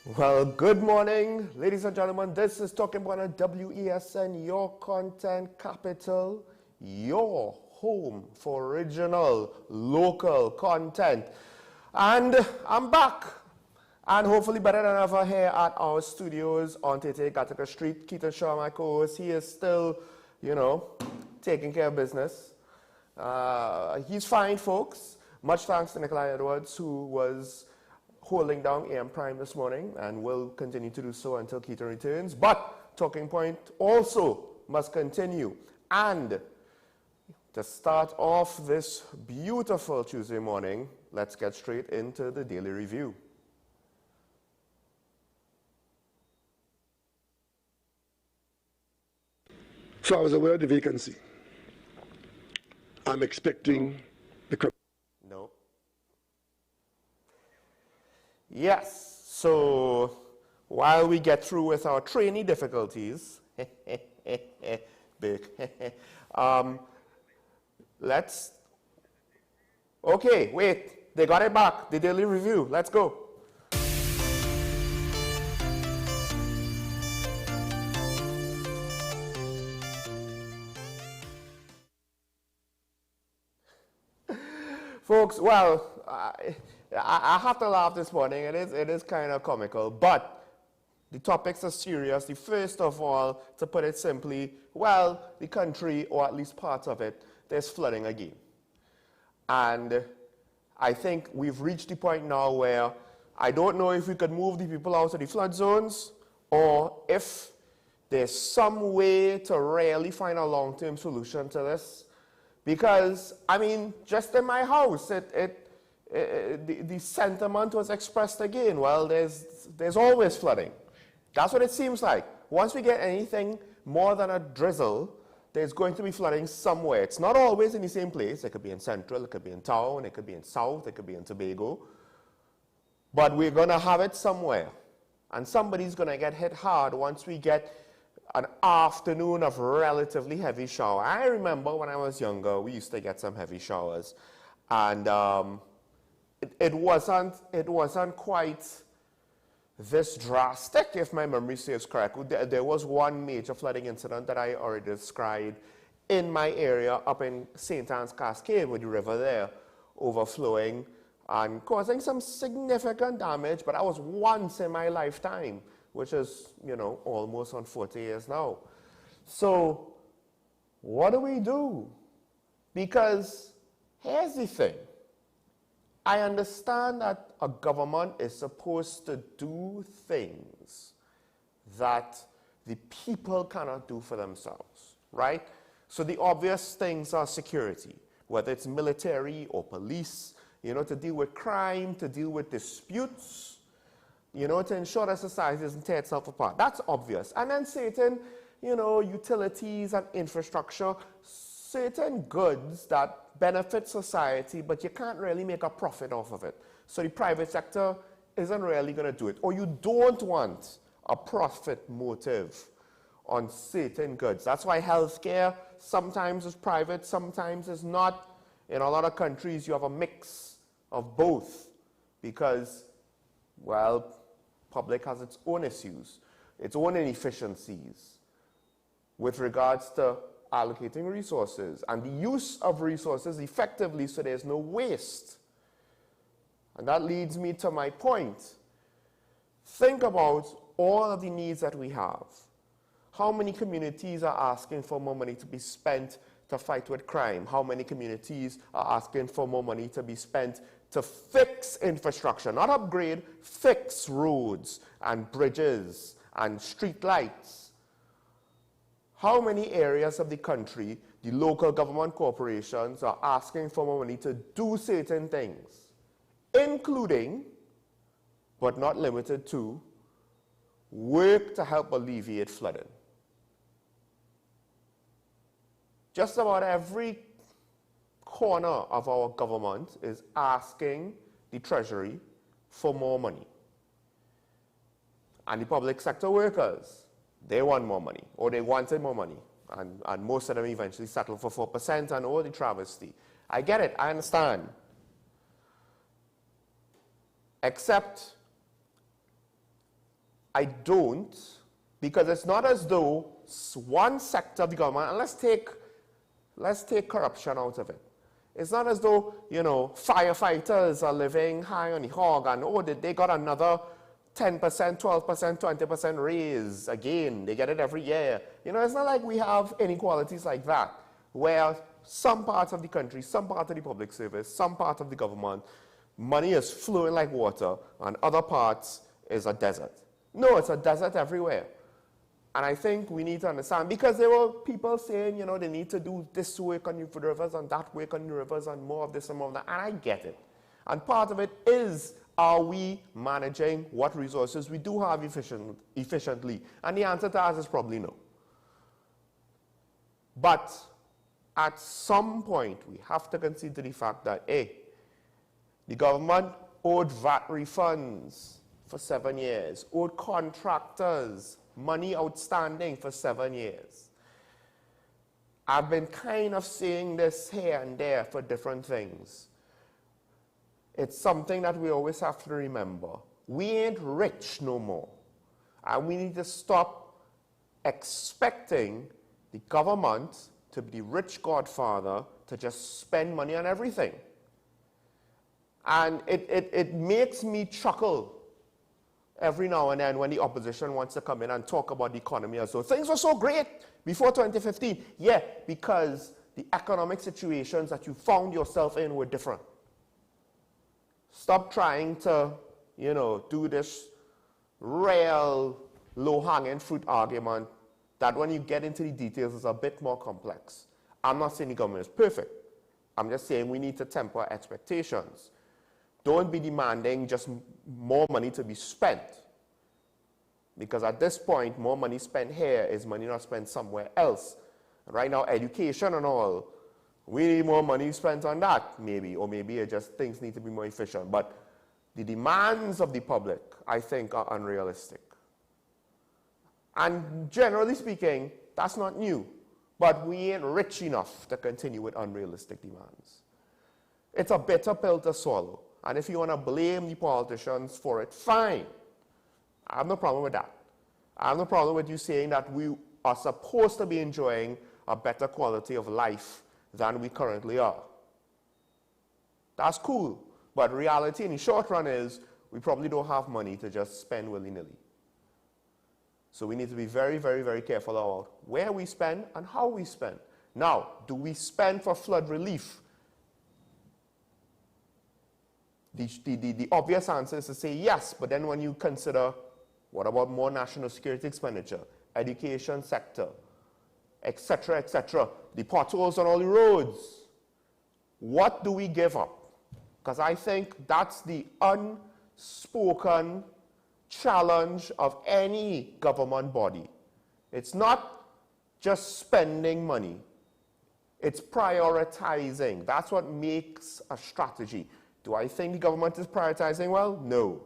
Well, good morning, ladies and gentlemen. This is Talking About a WESN, your content capital, your home for original, local content. And I'm back, and hopefully better than ever here at our studios on Tete Gattaca Street. Keaton Shaw, my co-host, he is still, taking care of business. He's fine, folks. Much thanks to Nikolai Edwards, who was holding down AM Prime this morning and will continue to do so until Keaton returns. But Talking Point also must continue. And to start off this beautiful Tuesday morning, let's get straight into the daily review. So I was aware of the vacancy. I'm expecting the... No. Yes, so while we get through with our trainee difficulties, okay, wait, they got it back, the daily review, let's go. Folks, well, I have to laugh this morning. It is kind of comical, but the topics are serious. The first of all, to put it simply, well, the country, or at least parts of it, there's flooding again. And I think we've reached the point now where I don't know if we could move the people out of the flood zones, or if there's some way to really find a long-term solution to this. Because, I mean, just in my house, the sentiment was expressed again. Well, there's always flooding. That's what it seems like. Once we get anything more than a drizzle, there's going to be flooding somewhere. It's not always in the same place. It could be in Central, it could be in Town, it could be in South, it could be in Tobago. But we're going to have it somewhere. And somebody's going to get hit hard once we get an afternoon of relatively heavy shower. I remember when I was younger, we used to get some heavy showers. And it wasn't quite this drastic, if my memory serves correct. There was one major flooding incident that I already described in my area up in St. Anne's Cascade, with the river there overflowing and causing some significant damage, but that was once in my lifetime, which is, almost on 40 years now. So what do we do? Because here's the thing. I understand that a government is supposed to do things that the people cannot do for themselves, right? So the obvious things are security, whether it's military or police, to deal with crime, to deal with disputes, to ensure that society doesn't tear itself apart. That's obvious. And then certain, utilities and infrastructure, certain goods that benefit society, but you can't really make a profit off of it. So the private sector isn't really going to do it. Or you don't want a profit motive on certain goods. That's why healthcare sometimes is private, sometimes is not. In a lot of countries, you have a mix of both because, well, public has its own issues, its own inefficiencies with regards to allocating resources and the use of resources effectively so there's no waste. And that leads me to my point. Think about all of the needs that we have. How many communities are asking for more money to be spent to fight with crime? How many communities are asking for more money to be spent to fix infrastructure, not upgrade, fix roads and bridges and street lights? How many areas of the country, the local government corporations are asking for more money to do certain things, including, but not limited to, work to help alleviate flooding? Just about every corner of our government is asking the Treasury for more money. And the public sector workers, they want more money, or they wanted more money. And most of them eventually settled for 4% and all the travesty. I get it, I understand. Except I don't, because it's not as though one sector of the government, and let's take corruption out of it. It's not as though, you know, firefighters are living high on the hog and, oh, they got another 10%, 12%, 20% raise again. They get it every year. You know, it's not like we have inequalities like that, where some parts of the country, some part of the public service, some part of the government, money is flowing like water, and other parts is a desert. No, it's a desert everywhere. And I think we need to understand, because there were people saying, you know, they need to do this work on the rivers and that work on the rivers and more of this and more of that, and I get it. And part of it is, are we managing what resources we do have efficiently? And the answer to that is probably no. But at some point, we have to consider the fact that, A, the government owed VAT refunds for 7 years, owed contractors money outstanding for 7 years. I've been kind of saying this here and there for different things. It's something that we always have to remember. We ain't rich no more. And we need to stop expecting the government to be the rich godfather to just spend money on everything. And it makes me chuckle every now and then when the opposition wants to come in and talk about the economy as though things were so great before 2015. Yeah, because the economic situations that you found yourself in were different. Stop trying to, you know, do this real low-hanging fruit argument that when you get into the details is a bit more complex. I'm not saying the government is perfect. I'm just saying we need to temper expectations. Don't be demanding just more money to be spent. Because at this point, more money spent here is money not spent somewhere else. Right now, education and all, we need more money spent on that, maybe. Or maybe it just things need to be more efficient. But the demands of the public, I think, are unrealistic. And generally speaking, that's not new. But we ain't rich enough to continue with unrealistic demands. It's a bitter pill to swallow. And if you want to blame the politicians for it, fine. I have no problem with that. I have no problem with you saying that we are supposed to be enjoying a better quality of life than we currently are. That's cool. But reality in the short run is we probably don't have money to just spend willy-nilly. So we need to be very, very, very careful about where we spend and how we spend. Now, do we spend for flood relief? The obvious answer is to say yes, but then when you consider what about more national security expenditure, education sector, etc., the potholes on all the roads, what do we give up? Because I think that's the unspoken challenge of any government body. It's not just spending money, it's prioritizing. That's what makes a strategy. Do I think the government is prioritizing well? No.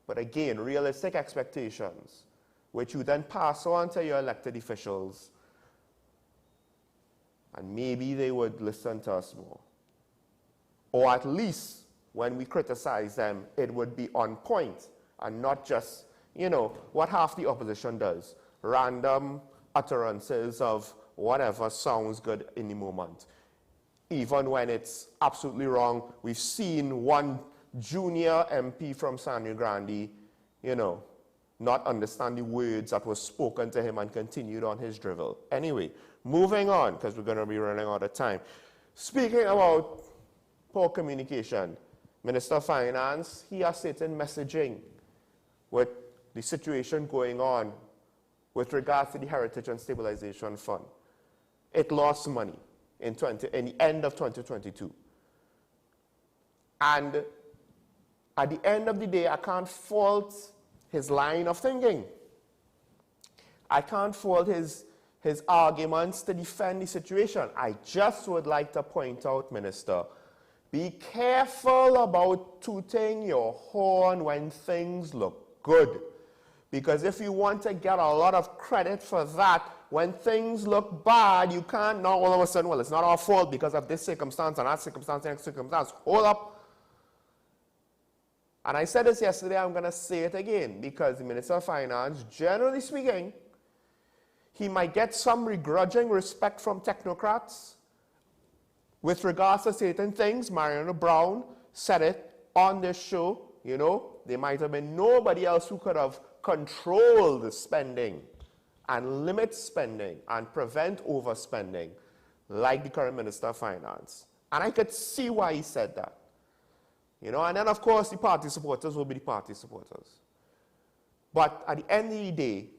But again, realistic expectations, which you then pass on to your elected officials, and maybe they would listen to us more. Or at least, when we criticize them, it would be on point, and not just, you know, what half the opposition does. Random utterances of whatever sounds good in the moment. Even when it's absolutely wrong. We've seen one junior MP from San Grande, you know, not understand the words that were spoken to him and continued on his drivel. Anyway, moving on, because we're going to be running out of time. Speaking about poor communication, Minister of Finance, he has certain messaging with the situation going on with regards to the Heritage and Stabilization Fund. It lost money in the end of 2022. And at the end of the day, I can't fault his line of thinking. I can't fault his arguments to defend the situation. I just would like to point out, Minister, be careful about tooting your horn when things look good. Because if you want to get a lot of credit for that, when things look bad, you can't now all of a sudden, well, it's not our fault because of this circumstance and that circumstance and that circumstance. Hold up. And I said this yesterday, I'm going to say it again, because the Minister of Finance, generally speaking, he might get some begrudging respect from technocrats with regards to certain things. Mariana Brown said it on this show, you know, there might have been nobody else who could have controlled the spending and limit spending and prevent overspending like the current Minister of Finance. And I could see why he said that. You know, and then of course the party supporters will be the party supporters. But at the end of the day,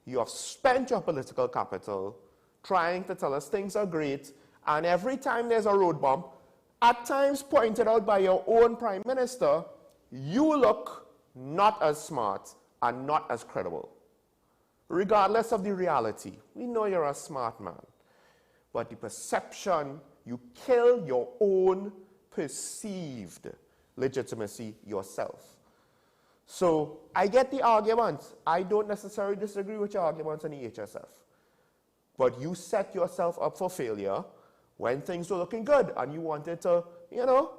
you have spent your political capital trying to tell us things are great, and every time there's a road bump, at times pointed out by your own Prime Minister, you look not as smart and not as credible. Regardless of the reality, we know you're a smart man. But the perception, you kill your own perceived legitimacy yourself. So I get the arguments. I don't necessarily disagree with your arguments on the HSF. But you set yourself up for failure when things were looking good and you wanted to, you know,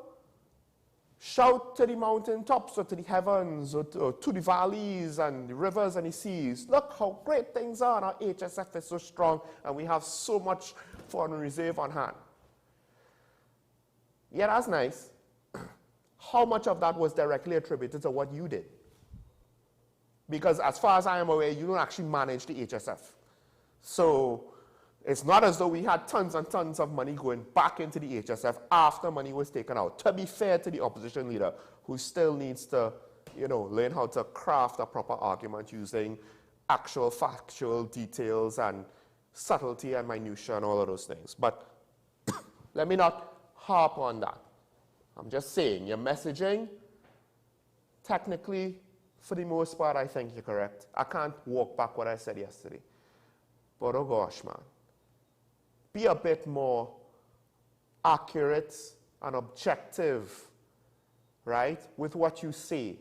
shout to the mountaintops or to the heavens or to the valleys and the rivers and the seas. Look how great things are, and our HSF is so strong and we have so much foreign reserve on hand. Yeah, that's nice. How much of that was directly attributed to what you did? Because as far as I am aware, you don't actually manage the HSF. So it's not as though we had tons and tons of money going back into the HSF after money was taken out. To be fair to the opposition leader, who still needs to, you know, learn how to craft a proper argument using actual factual details and subtlety and minutia and all of those things. But let me not harp on that. I'm just saying, your messaging, technically, for the most part, I think you're correct. I can't walk back what I said yesterday. But oh gosh, man. Be a bit more accurate and objective, right, with what you say.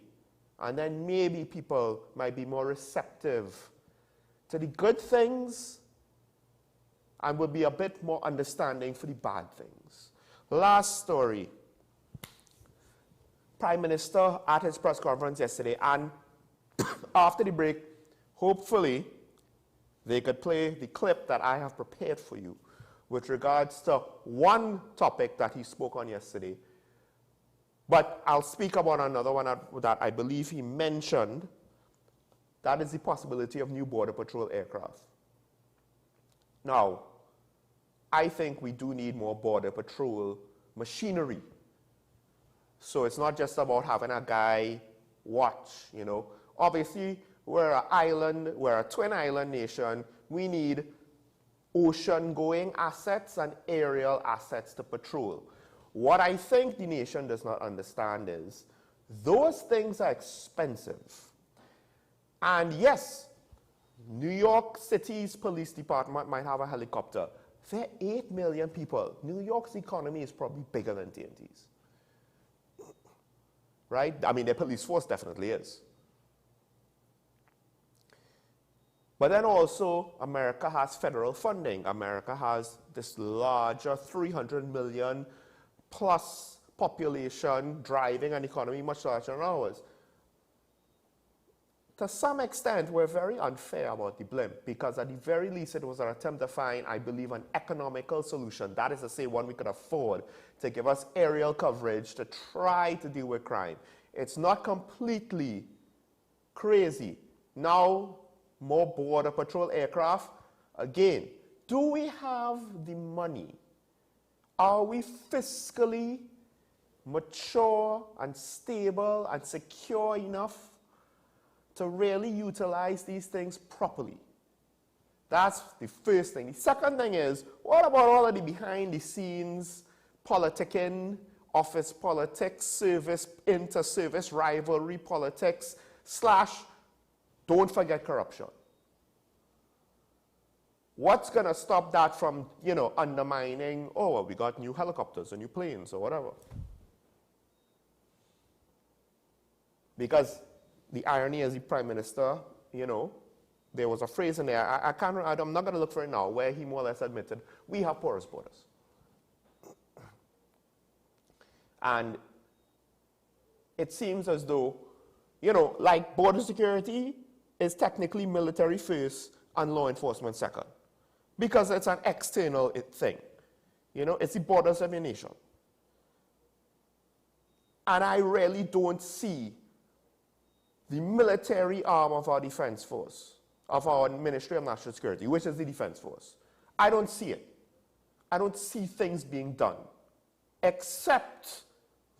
And then maybe people might be more receptive to the good things and will be a bit more understanding for the bad things. Last story. Prime Minister at his press conference yesterday, and after the break, hopefully, they could play the clip that I have prepared for you with regards to one topic that he spoke on yesterday. But I'll speak about another one that I believe he mentioned. That is the possibility of new Border Patrol aircraft. Now, I think we do need more Border Patrol machinery. So it's not just about having a guy watch, you know. Obviously, we're an island, we're a twin island nation. We need ocean-going assets and aerial assets to patrol. What I think the nation does not understand is those things are expensive. And yes, New York City's police department might have a helicopter. There are 8 million people. New York's economy is probably bigger than TNT's. Right? I mean, their police force definitely is. But then also, America has federal funding. America has this larger 300 million plus population driving an economy much larger than ours. To some extent, we're very unfair about the blimp, because at the very least it was an attempt to find, I believe, an economical solution. That is to say, one we could afford to give us aerial coverage to try to deal with crime. It's not completely crazy. Now, more Border Patrol aircraft. Again, do we have the money? Are we fiscally mature and stable and secure enough to really utilize these things properly? That's the first thing. The second thing is, what about all of the behind-the-scenes politicking, office politics, service, inter-service rivalry politics, / don't forget corruption? What's going to stop that from, you know, undermining, oh, well, we got new helicopters or new planes or whatever? Because the irony as the Prime Minister, you know, there was a phrase in there, I'm not going to look for it now, where he more or less admitted, we have porous borders. And it seems as though, you know, like border security is technically military first and law enforcement second. Because it's an external thing. You know, it's the borders of your nation. And I really don't see the military arm of our defense force, of our Ministry of National Security, which is the defense force. I don't see it. I don't see things being done, except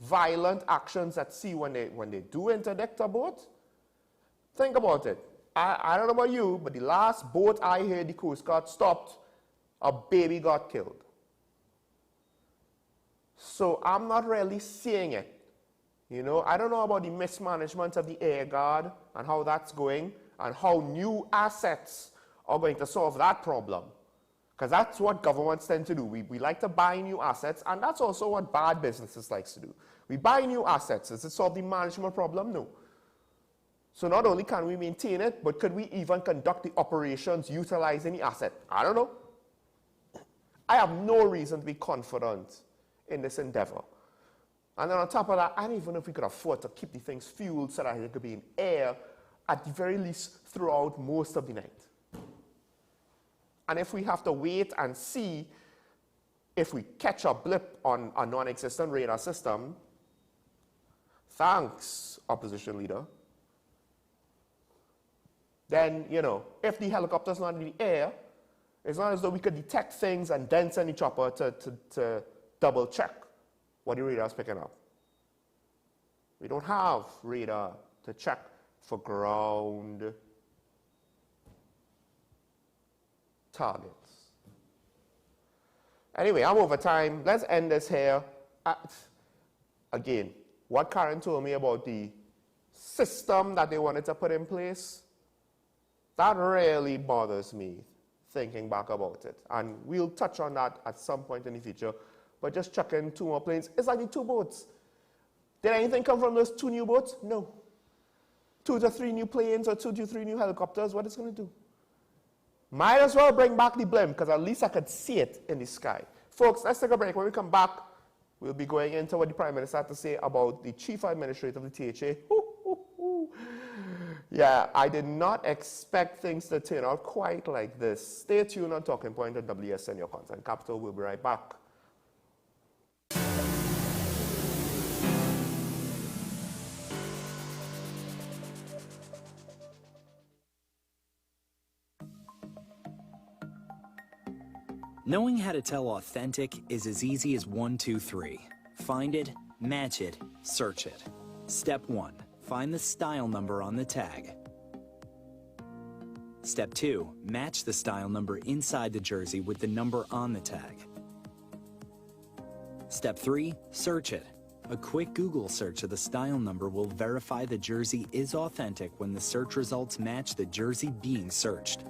violent actions at sea when they do interdict a boat. Think about it. I don't know about you, but the last boat I heard the Coast Guard stopped, a baby got killed. So I'm not really seeing it. You know, I don't know about the mismanagement of the Air Guard and how that's going and how new assets are going to solve that problem. Because that's what governments tend to do. We like to buy new assets, and that's also what bad businesses likes to do. We buy new assets. Does it solve the management problem? No. So not only can we maintain it, but could we even conduct the operations utilizing the asset? I don't know. I have no reason to be confident in this endeavor. And then on top of that, I don't even know if we could afford to keep the things fueled so that it could be in air at the very least throughout most of the night. And if we have to wait and see if we catch a blip on a non-existent radar system, thanks, opposition leader, then, you know, if the helicopter's not in the air, it's not as though we could detect things and then send the chopper to double check what the radar is picking up. We don't have radar to check for ground targets. Anyway, I'm over time. Let's end this here. Again, what Karen told me about the system that they wanted to put in place, that really bothers me, thinking back about it. And we'll touch on that at some point in the future. But just chucking 2 more planes, it's like the 2 boats. Did anything come from those 2 new boats? No. 2 to 3 new planes or 2 to 3 new helicopters, what is it going to do? Might as well bring back the blimp, because at least I could see it in the sky. Folks, let's take a break. When we come back, we'll be going into what the Prime Minister had to say about the Chief Administrator of the THA. Yeah, I did not expect things to turn out quite like this. Stay tuned on Talking Point at WSN, your content capital. We'll be right back. Knowing how to tell authentic is as easy as 1, 2, 3. Find it, match it, search it. Step 1. Find the style number on the tag. Step 2. Match the style number inside the jersey with the number on the tag. Step 3. Search it. A quick Google search of the style number will verify the jersey is authentic when the search results match the jersey being searched.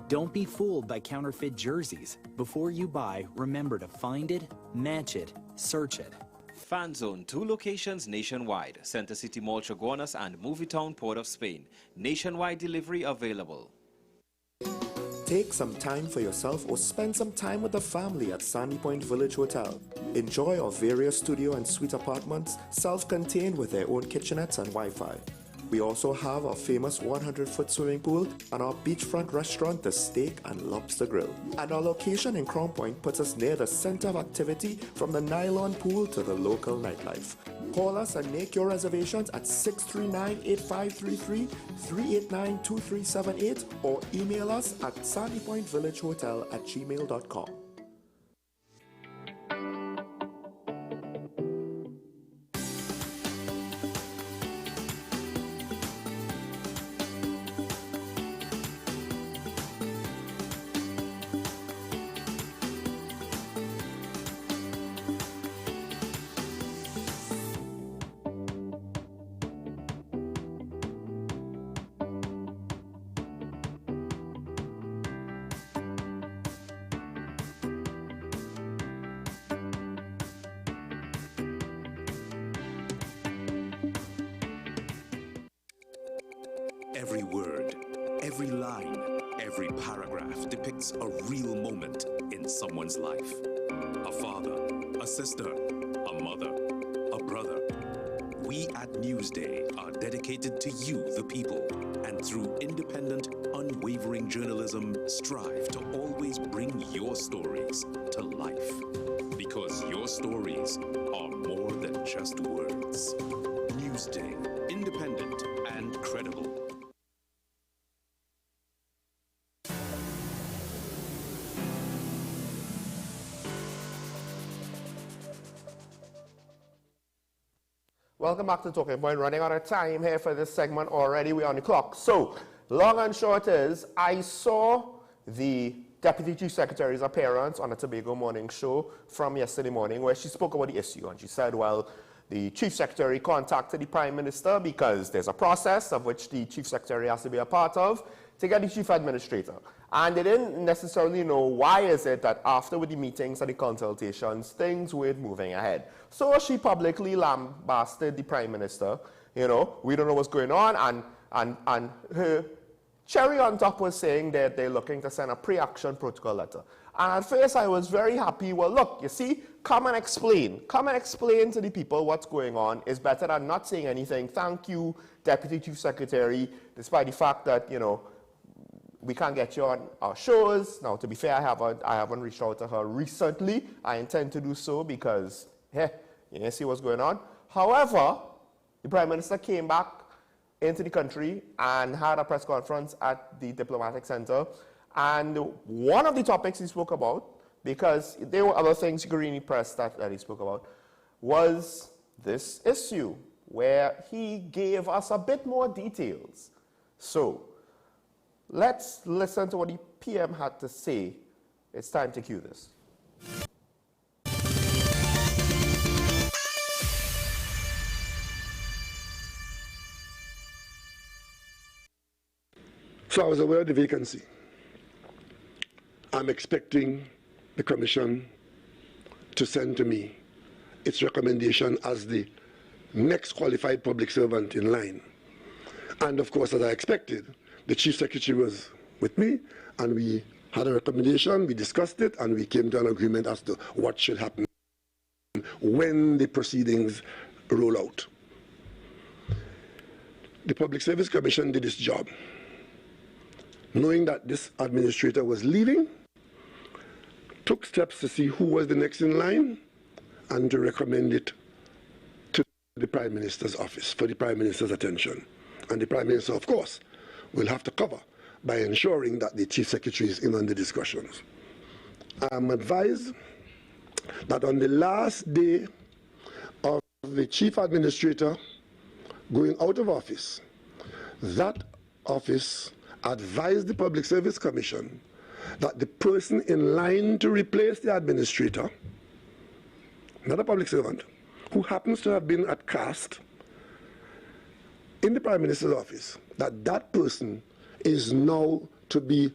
Don't be fooled by counterfeit jerseys. Before you buy, remember to find it, match it, search it. Fan Zone, 2 locations nationwide. Center City Mall, Chaguanas and Movietown, Port of Spain. Nationwide delivery available. Take some time for yourself or spend some time with the family at Sandy Point Village Hotel. Enjoy our various studio and suite apartments, self-contained with their own kitchenettes and Wi-Fi. We also have our famous 100-foot swimming pool and our beachfront restaurant, the Steak and Lobster Grill. And our location in Crown Point puts us near the center of activity from the nylon pool to the local nightlife. Call us and make your reservations at 639-8533, 389-2378 or email us at sandypointvillagehotel@gmail.com. Every word, every line, every paragraph depicts a real moment in someone's life. A father, a sister, a mother, a brother, We at Newsday are dedicated to you, the people, and through independent, unwavering journalism, strive to always bring your stories to life. Because your stories are more than just words. Newsday, independent and credible. Welcome back to Talking Point. Running out of time here for this segment already. We're on the clock. So, long and short is, I saw the Deputy Chief Secretary's appearance on the Tobago Morning Show from yesterday morning, where she spoke about the issue. And she said, well, the Chief Secretary contacted the Prime Minister because there's a process of which the Chief Secretary has to be a part of to get the Chief Administrator. And they didn't necessarily know why is it that after with the meetings and the consultations, things weren't moving ahead. So she publicly lambasted the Prime Minister. You know, we don't know what's going on. And her cherry on top was saying that they're looking to send a pre-action protocol letter. And at first I was very happy. Well, look, you see, come and explain. Come and explain to the people what's going on. It's better than not saying anything. Thank you, Deputy Chief Secretary, despite the fact that, you know, we can't get you on our shows. Now, to be fair, I haven't reached out to her recently. I intend to do so because, hey, you see what's going on. However, the Prime Minister came back into the country and had a press conference at the Diplomatic Center. And one of the topics he spoke about, because there were other things Greeny pressed that he spoke about, was this issue where he gave us a bit more details. So, let's listen to what the PM had to say. It's time to cue this. So I was aware of the vacancy. I'm expecting the Commission to send to me its recommendation as the next qualified public servant in line. And of course, as I expected, the Chief Secretary was with me, and we had a recommendation, we discussed it, and we came to an agreement as to what should happen when the proceedings roll out. The Public Service Commission did its job. Knowing that this administrator was leaving, took steps to see who was the next in line and to recommend it to the Prime Minister's office for the Prime Minister's attention. And the Prime Minister, of course, will have to cover by ensuring that the Chief Secretary is in on the discussions. I'm advised that on the last day of the Chief Administrator going out of office, that office advised the Public Service Commission that the person in line to replace the administrator, not a public servant, who happens to have been at cast in the Prime Minister's office, that that person is now to be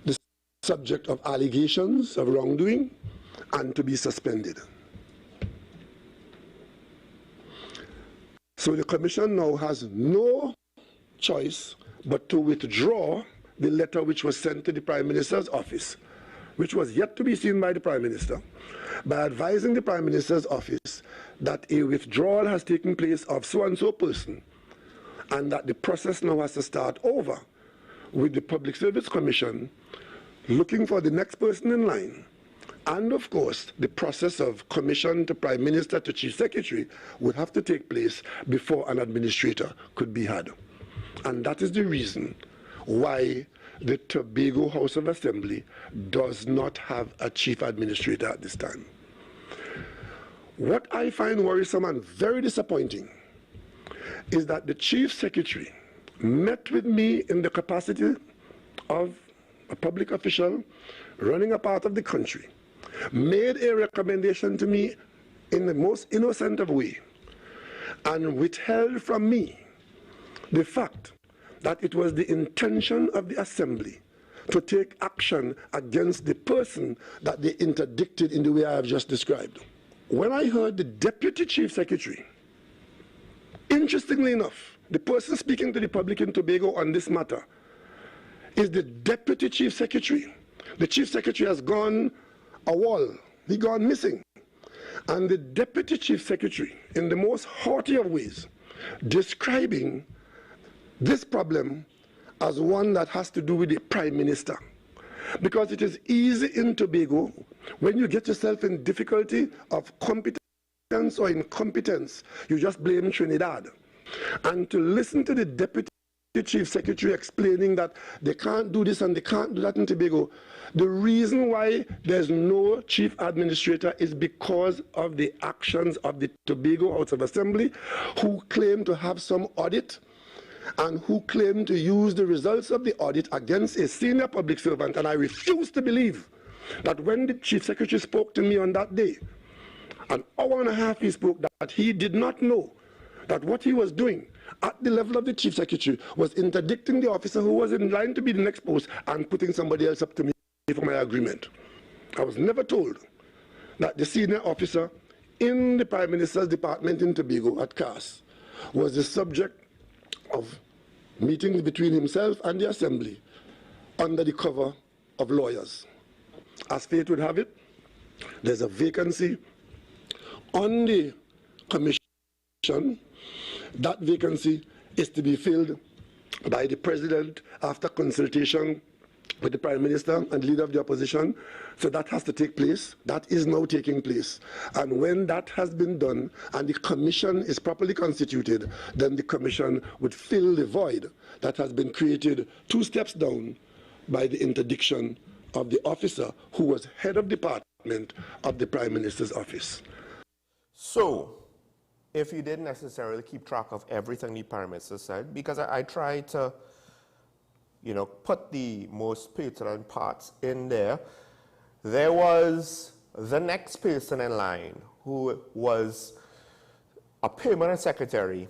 the subject of allegations of wrongdoing and to be suspended. So the Commission now has no choice but to withdraw the letter which was sent to the Prime Minister's office, which was yet to be seen by the Prime Minister, by advising the Prime Minister's office that a withdrawal has taken place of so-and-so person, and that the process now has to start over with the Public Service Commission looking for the next person in line. And of course, the process of commission to Prime Minister to Chief Secretary would have to take place before an administrator could be had. And that is the reason why the Tobago House of Assembly does not have a chief administrator at this time. What I find worrisome and very disappointing is that the Chief Secretary met with me in the capacity of a public official running a part of the country, made a recommendation to me in the most innocent of way, and withheld from me the fact that it was the intention of the Assembly to take action against the person that they interdicted in the way I have just described. When I heard the Deputy Chief Secretary, interestingly enough, the person speaking to the public in Tobago on this matter is the Deputy Chief Secretary. The Chief Secretary has gone AWOL. He gone missing. And the Deputy Chief Secretary, in the most haughty of ways, describing this problem as one that has to do with the Prime Minister. Because it is easy in Tobago, when you get yourself in difficulty of competence or incompetence, you just blame Trinidad. And to listen to the Deputy Chief Secretary explaining that they can't do this and they can't do that in Tobago, the reason why there's no Chief Administrator is because of the actions of the Tobago House of Assembly, who claim to have some audit and who claim to use the results of the audit against a senior public servant. And I refuse to believe that when the Chief Secretary spoke to me on that day, an hour and a half he spoke, that he did not know that what he was doing at the level of the Chief Secretary was interdicting the officer who was in line to be the next post and putting somebody else up to me for my agreement. I was never told that the senior officer in the Prime Minister's department in Tobago at CAS was the subject of meetings between himself and the Assembly under the cover of lawyers. As fate would have it, there's a vacancy on the commission. That vacancy is to be filled by the President after consultation with the Prime Minister and leader of the opposition. So that has to take place. That is now taking place. And when that has been done and the commission is properly constituted, then the commission would fill the void that has been created 2 steps down by the interdiction of the officer who was head of department of the Prime Minister's office. So, if you didn't necessarily keep track of everything the Prime Minister said, because I tried to put the most pertinent parts in there. There was the next person in line who was a permanent secretary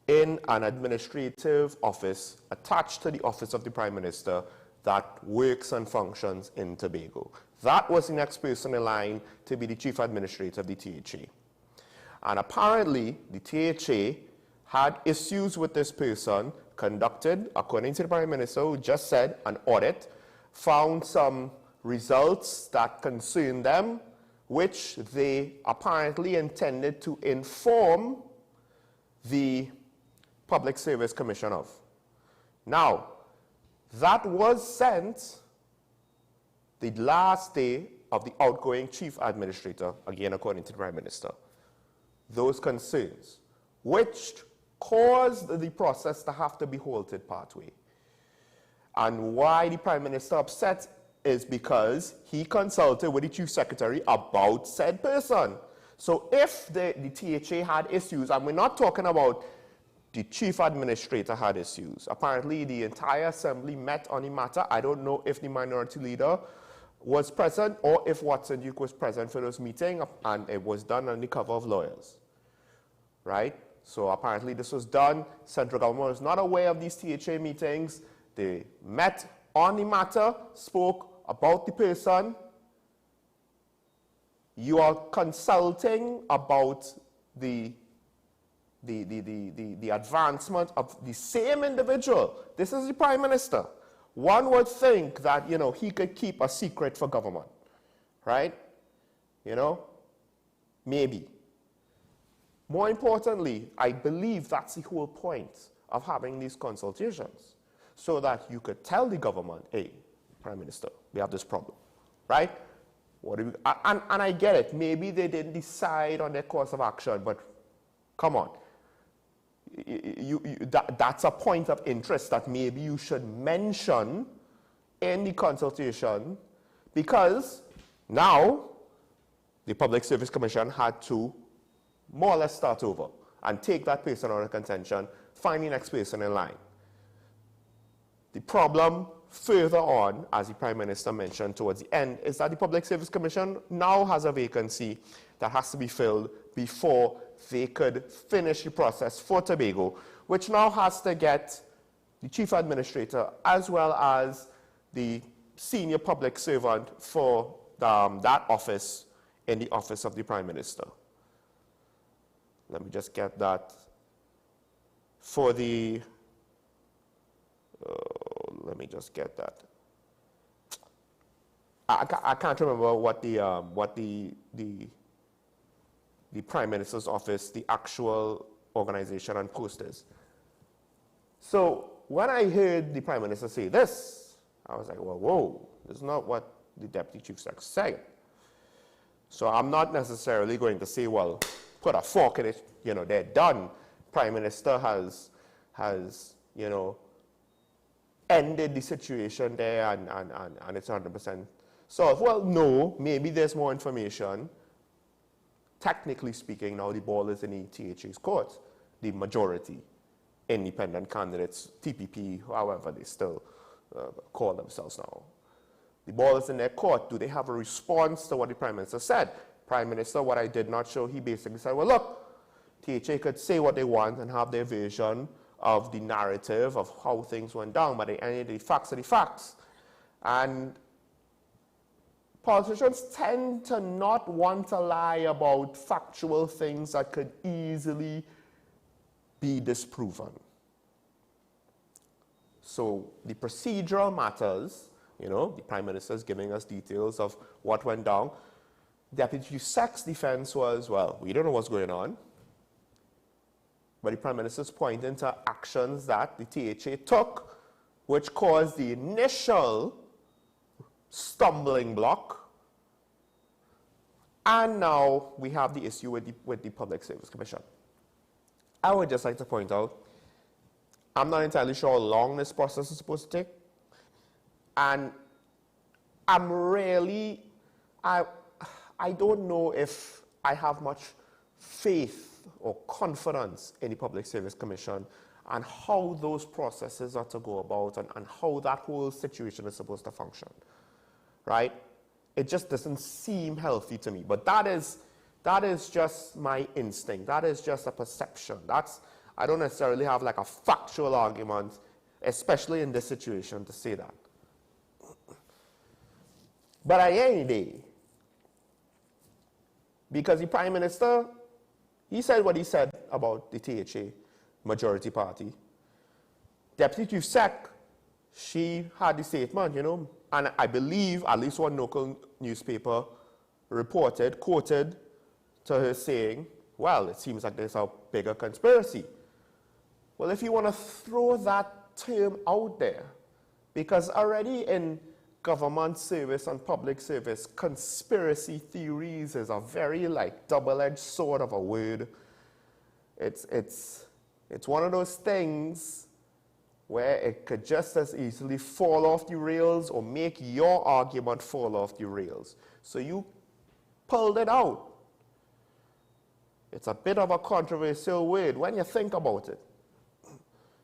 in an administrative office attached to the office of the Prime Minister that works and functions in Tobago. That was the next person in line to be the chief administrator of the THA. And apparently, the THA had issues with this person, conducted, according to the Prime Minister, who just said, an audit, found some results that concerned them, which they apparently intended to inform the Public Service Commission of. Now, that was sent the last day of the outgoing chief administrator, again according to the Prime Minister. Those concerns, which caused the process to have to be halted partway. And why the Prime Minister upset is because he consulted with the Chief Secretary about said person. So if the THA had issues, and we're not talking about the Chief Administrator had issues. Apparently the entire Assembly met on the matter. I don't know if the Minority Leader was present or if Watson Duke was present for those meetings, and it was done on the cover of lawyers, right? So apparently this was done. Central government was not aware of these THA meetings. They met on the matter, spoke about the person. You are consulting about the advancement of the same individual. This is the Prime Minister. One would think that, he could keep a secret for government, right? Maybe. More importantly, I believe that's the whole point of having these consultations, so that you could tell the government, hey, Prime Minister, we have this problem, right? What do we, and I get it. Maybe they didn't decide on their course of action, but come on. That's a point of interest that maybe you should mention in the consultation, because now the Public Service Commission had to more or less start over and take that person out of contention, find the next person in line. The problem further on, as the Prime Minister mentioned towards the end, is that the Public Service Commission now has a vacancy that has to be filled before they could finish the process for Tobago, which now has to get the Chief Administrator as well as the senior public servant for that office in the office of the Prime Minister. Let me just get that for the, let me just get that. I can't remember what the the Prime Minister's office, the actual organization and posters. So when I heard the Prime Minister say this, I was like, well, whoa, this is not what the Deputy Chief Secretary said. So I'm not necessarily going to say, well, put a fork in it, you know, they're done. Prime Minister has you know, ended the situation there and it's 100% solved. Well, no, maybe there's more information. Technically speaking, now the ball is in the THA's court, the majority, independent candidates, TPP, however they still call themselves now. The ball is in their court. Do they have a response to what the Prime Minister said? Prime Minister, what I did not show, he basically said, well, look, THA could say what they want and have their version of the narrative of how things went down, but at the end of the facts are the facts. And politicians tend to not want to lie about factual things that could easily be disproven. So the procedural matters, you know, the Prime Minister is giving us details of what went down. Deputy Sec's defense was, well, we don't know what's going on. But the Prime Minister's pointing to actions that the THA took, which caused the initial stumbling block. And now we have the issue with the Public Service Commission. I would just like to point out, I'm not entirely sure how long this process is supposed to take. And I'm really, I don't know if I have much faith or confidence in the Public Service Commission and how those processes are to go about and how that whole situation is supposed to function, right? It just doesn't seem healthy to me. But that is just my instinct. That is just a perception. I don't necessarily have like a factual argument, especially in this situation, to say that. But at the end of the day, because the Prime Minister, he said what he said about the THA majority party. Deputy Chief Sec, she had the statement, you know, and I believe at least one local newspaper reported, quoted to her saying, well, it seems like there's a bigger conspiracy. Well, if you want to throw that term out there, because already in government service and public service, conspiracy theories is a very like double-edged sword of a word. It's one of those things where it could just as easily fall off the rails or make your argument fall off the rails. So you pulled it out. It's a bit of a controversial word when you think about it.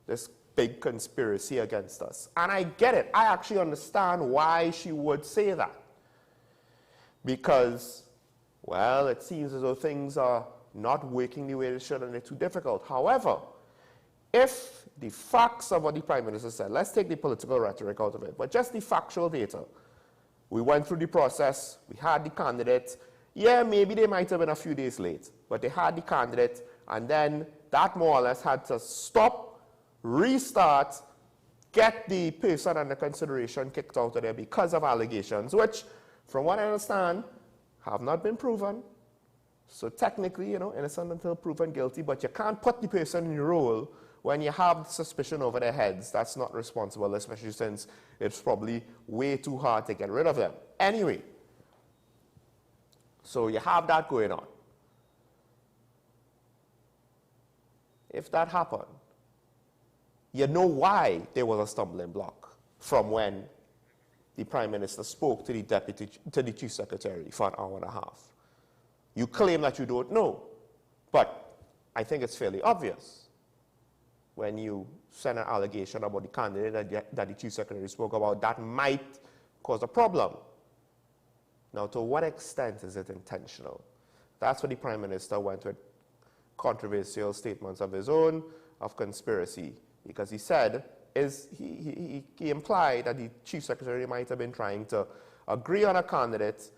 This big conspiracy against us. And I get it. I actually understand why she would say that. Because, well, it seems as though things are not working the way they should and they're too difficult. However, if the facts of what the Prime Minister said, let's take the political rhetoric out of it, but just the factual data. We went through the process, we had the candidate. Yeah, maybe they might have been a few days late, but they had the candidate, and then that more or less had to stop, restart, get the person under consideration kicked out of there because of allegations, which, from what I understand, have not been proven. So technically, you know, innocent until proven guilty, but you can't put the person in your role when you have suspicion over their heads. That's not responsible, especially since it's probably way too hard to get rid of them. Anyway, so you have that going on. If that happened, you know why there was a stumbling block from when the Prime Minister spoke to the Chief Secretary for an hour and a half. You claim that you don't know, but I think it's fairly obvious when you send an allegation about the candidate that the Chief Secretary spoke about, that might cause a problem. Now, to what extent is it intentional? That's what the Prime Minister went with controversial statements of his own, of conspiracy, because he said, he implied that the Chief Secretary might have been trying to agree on a candidate,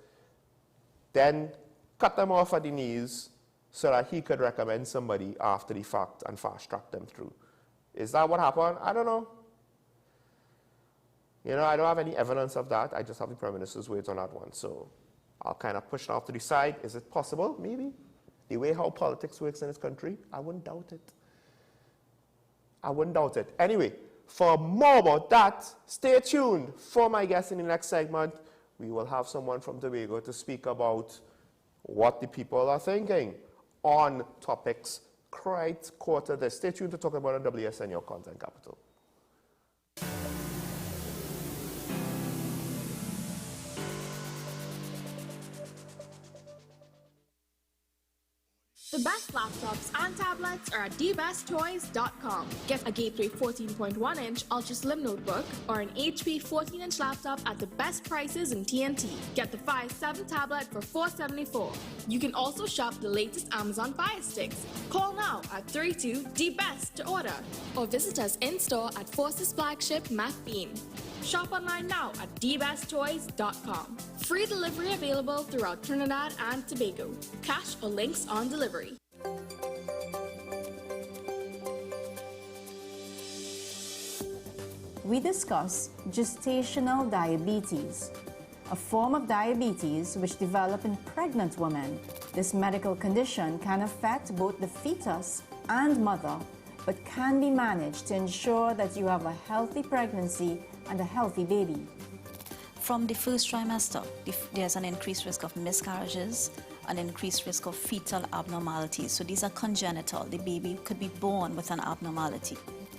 then cut them off at the knees so that he could recommend somebody after the fact and fast-track them through. Is that what happened? I don't know. You know, I don't have any evidence of that. I just have the Prime Minister's words on that one. So I'll kind of push it off to the side. Is it possible? Maybe. the way how politics works in this country, I wouldn't doubt it. I wouldn't doubt it. Anyway, for more about that, stay tuned for my guest in the next segment. We will have someone from Tobago to speak about what the people are thinking on topics quite quarter this. Stay tuned to talk about a WSN, your content capital. The best laptops and tablets are at dbesttoys.com. Get a Gateway 14.1-inch Ultra Slim notebook or an HP 14-inch laptop at the best prices in TNT. Get the Fire 7 tablet for $474. You can also shop the latest Amazon Fire Sticks. Call now at 32-DBEST to order or visit us in-store at Forces Flagship MacBean. Shop online now at dbesttoys.com. Free delivery available throughout Trinidad and Tobago. Cash or links on delivery. We discuss gestational diabetes, a form of diabetes which develops in pregnant women. This medical condition can affect both the fetus and mother, but can be managed to ensure that you have a healthy pregnancy and a healthy baby. From the first trimester, there's an increased risk of miscarriages, an increased risk of fetal abnormalities. So these are congenital. The baby could be born with an abnormality.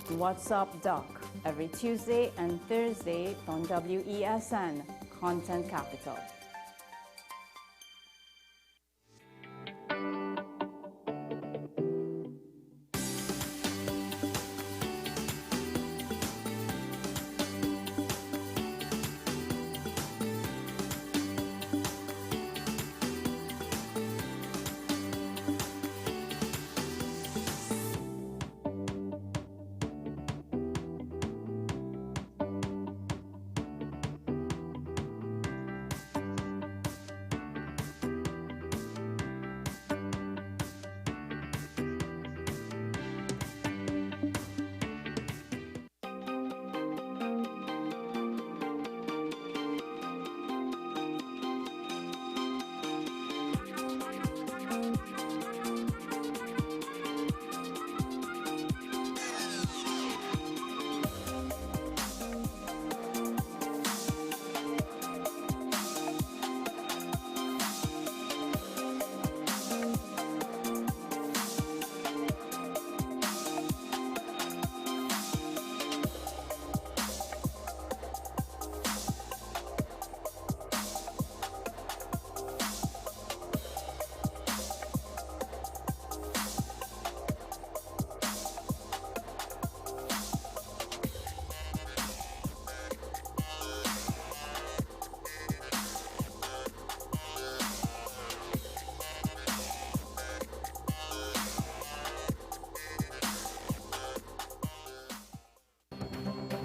What's Up Doc? Every Tuesday and Thursday on WESN, Content Capital.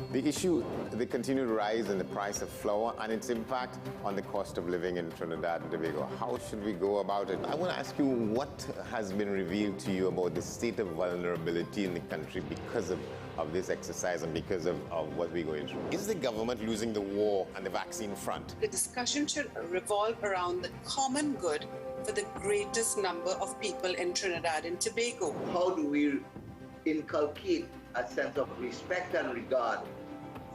The issue, the continued rise in the price of flour and its impact on the cost of living in Trinidad and Tobago. How should we go about it? I want to ask you, what has been revealed to you about the state of vulnerability in the country because of this exercise and because of what we're going through? Is the government losing the war on the vaccine front? The discussion should revolve around the common good for the greatest number of people in Trinidad and Tobago. How do we inculcate a sense of respect and regard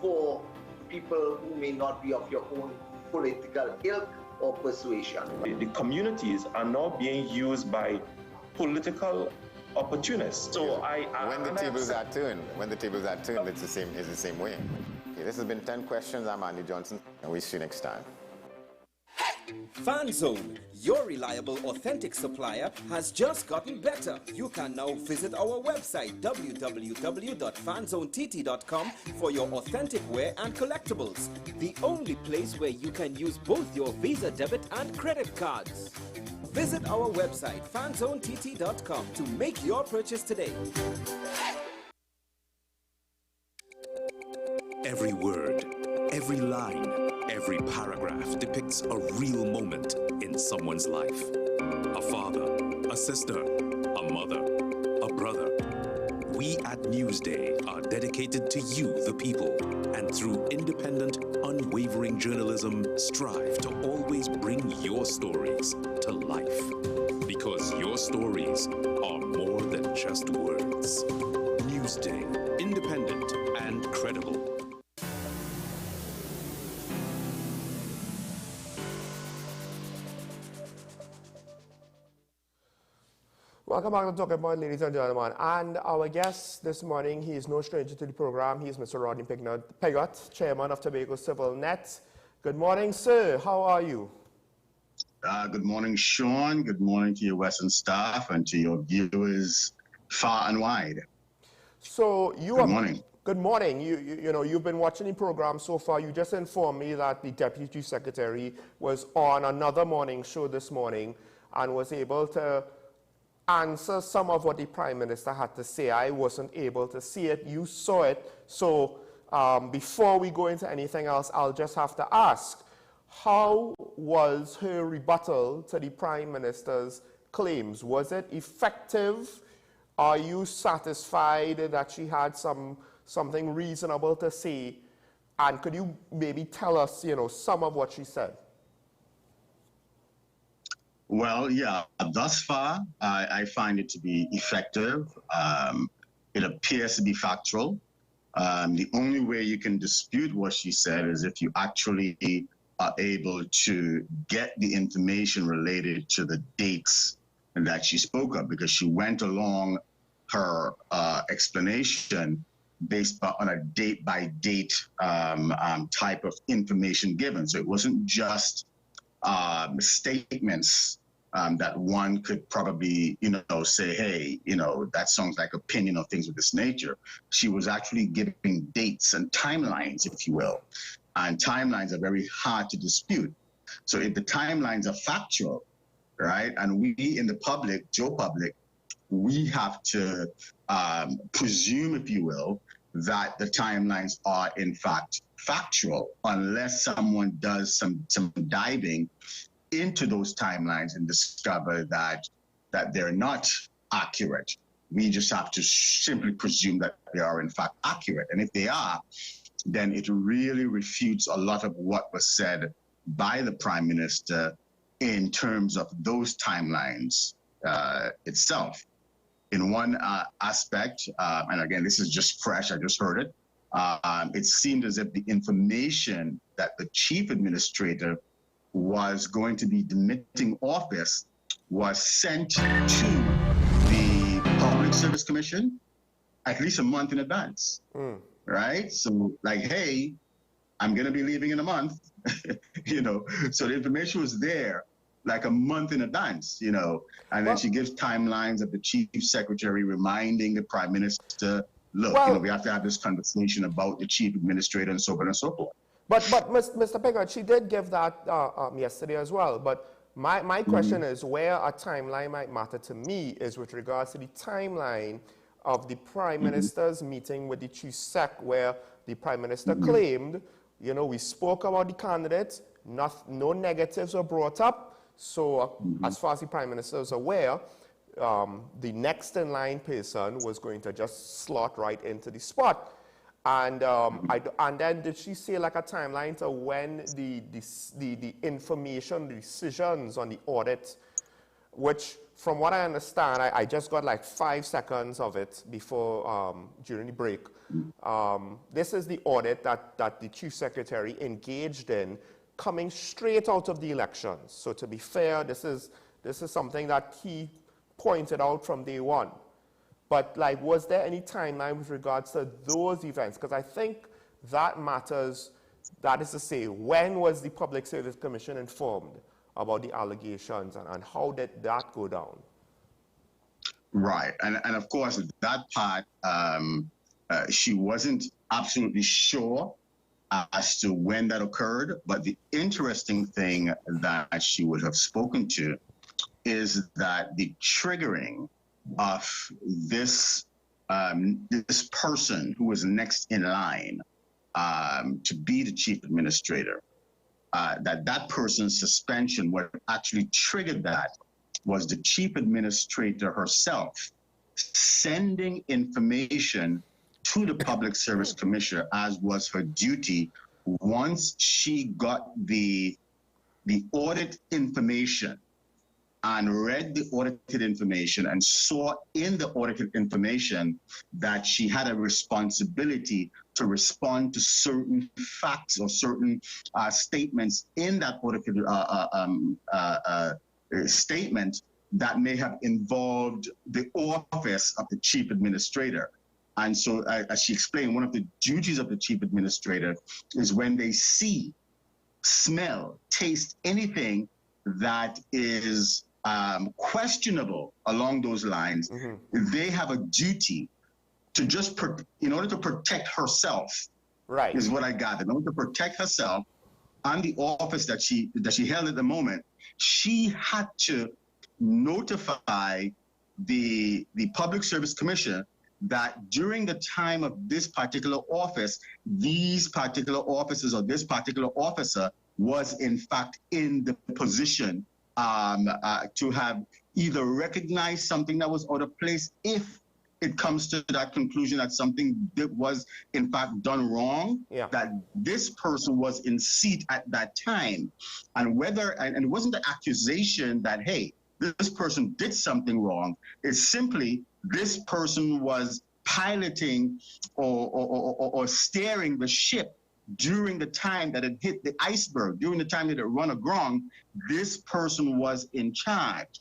for people who may not be of your own political ilk or persuasion? The communities are now being used by political opportunists. So when the tables are turned, it's the same way. Okay, this has been 10 questions. I'm Andy Johnson, and we'll see you next time. FanZone, your reliable, authentic supplier, has just gotten better. You can now visit our website www.fanzonett.com for your authentic wear and collectibles. The only place where you can use both your Visa debit and credit cards. Visit our website fanzonett.com to make your purchase today. Every word, every line, every paragraph depicts a real moment in someone's life. A father, a sister, a mother, a brother. We at Newsday are dedicated to you, the people, and through independent, unwavering journalism, strive to always bring your stories to life. because your stories are more than just words. Newsday, independent and credible. Welcome back to Talking Point, ladies and gentlemen. And our guest this morning, he is no stranger to the program. He is Mr. Rodney Pigott, Chairman of Tobago Civil Net. Good morning, sir. How are you? Good morning, Sean. Good morning to your wesn staff and to your viewers far and wide. So you Good morning. Good morning. You know, you've been watching the program so far. You just informed me that the Deputy Secretary was on another morning show this morning and was able to answer some of what the Prime Minister had to say. I wasn't able to see it. You saw it. So before we go into anything else, I'll just have to ask, how was her rebuttal to the Prime Minister's claims? Was it effective? Are you satisfied that she had something reasonable to say? And could you maybe tell us, you know, some of what she said? Well, yeah, thus far, I find it to be effective. It appears to be factual. The only way you can dispute what she said is if you actually are able to get the information related to the dates that she spoke of, because she went along her explanation based on a date-by-date type of information given. So it wasn't just statements that one could probably, you know, say, hey, you know, that sounds like opinion or things of this nature. She was actually giving dates and timelines, if you will. And timelines are very hard to dispute. So if the timelines are factual, right, and we in the public, Joe public, we have to presume, if you will, that the timelines are in fact factual, unless someone does some diving into those timelines and discover that they're not accurate. We just have to simply presume that they are in fact accurate. And if they are, then it really refutes a lot of what was said by the Prime Minister in terms of those timelines itself. In one aspect, and again, this is just fresh, I just heard it, it seemed as if the information that the Chief Administrator was going to be demitting office was sent to the Public Service Commission at least a month in advance, right? So like, hey, I'm going to be leaving in a month, you know, so the information was there like a month in advance, you know, and then she gives timelines of the Chief Secretary reminding the Prime Minister, look, you know, we have to have this conversation about the Chief Administrator and so on and so forth. But Mr. Pigott, she did give that yesterday as well. But my question is, where a timeline might matter to me is with regards to the timeline of the Prime Minister's meeting with the Chief Sec, where the Prime Minister claimed, you know, we spoke about the candidates, no negatives were brought up. So as far as the Prime Minister is aware, the next in line person was going to just slot right into the spot. And and then did she say like a timeline to when the information, the decisions on the audit, which from what I understand, I just got like 5 seconds of it before during the break. This is the audit that the Chief Secretary engaged in, coming straight out of the elections. So to be fair, this is something that he pointed out from day one. But like, was there any timeline with regards to those events? Because I think that matters. That is to say, when was the Public Service Commission informed about the allegations, and how did that go down? Right, and of course that part, she wasn't absolutely sure as to when that occurred. But the interesting thing that she would have spoken to is that the triggering of this this person who was next in line to be the Chief Administrator, that person's suspension, what actually triggered that was the Chief Administrator herself sending information to the Public Service Commissioner, as was her duty, once she got the audit information and read the audited information and saw in the audited information that she had a responsibility to respond to certain facts or certain statements in that audited statement that may have involved the office of the chief administrator. And so, as she explained, one of the duties of the chief administrator is when they see, smell, taste anything that is questionable along those lines, they have a duty to just, in order to protect herself, right, is what I got. In order to protect herself and the office that she held at the moment, she had to notify the Public Service Commission that during the time of this particular office, these particular officers or this particular officer was in fact in the position to have either recognized something that was out of place if it comes to that conclusion that something that was in fact done wrong, that this person was in seat at that time. And it wasn't the accusation that, hey, this person did something wrong. It's simply this person was piloting or steering the ship during the time that it hit the iceberg, during the time that it run aground. This person was in charge,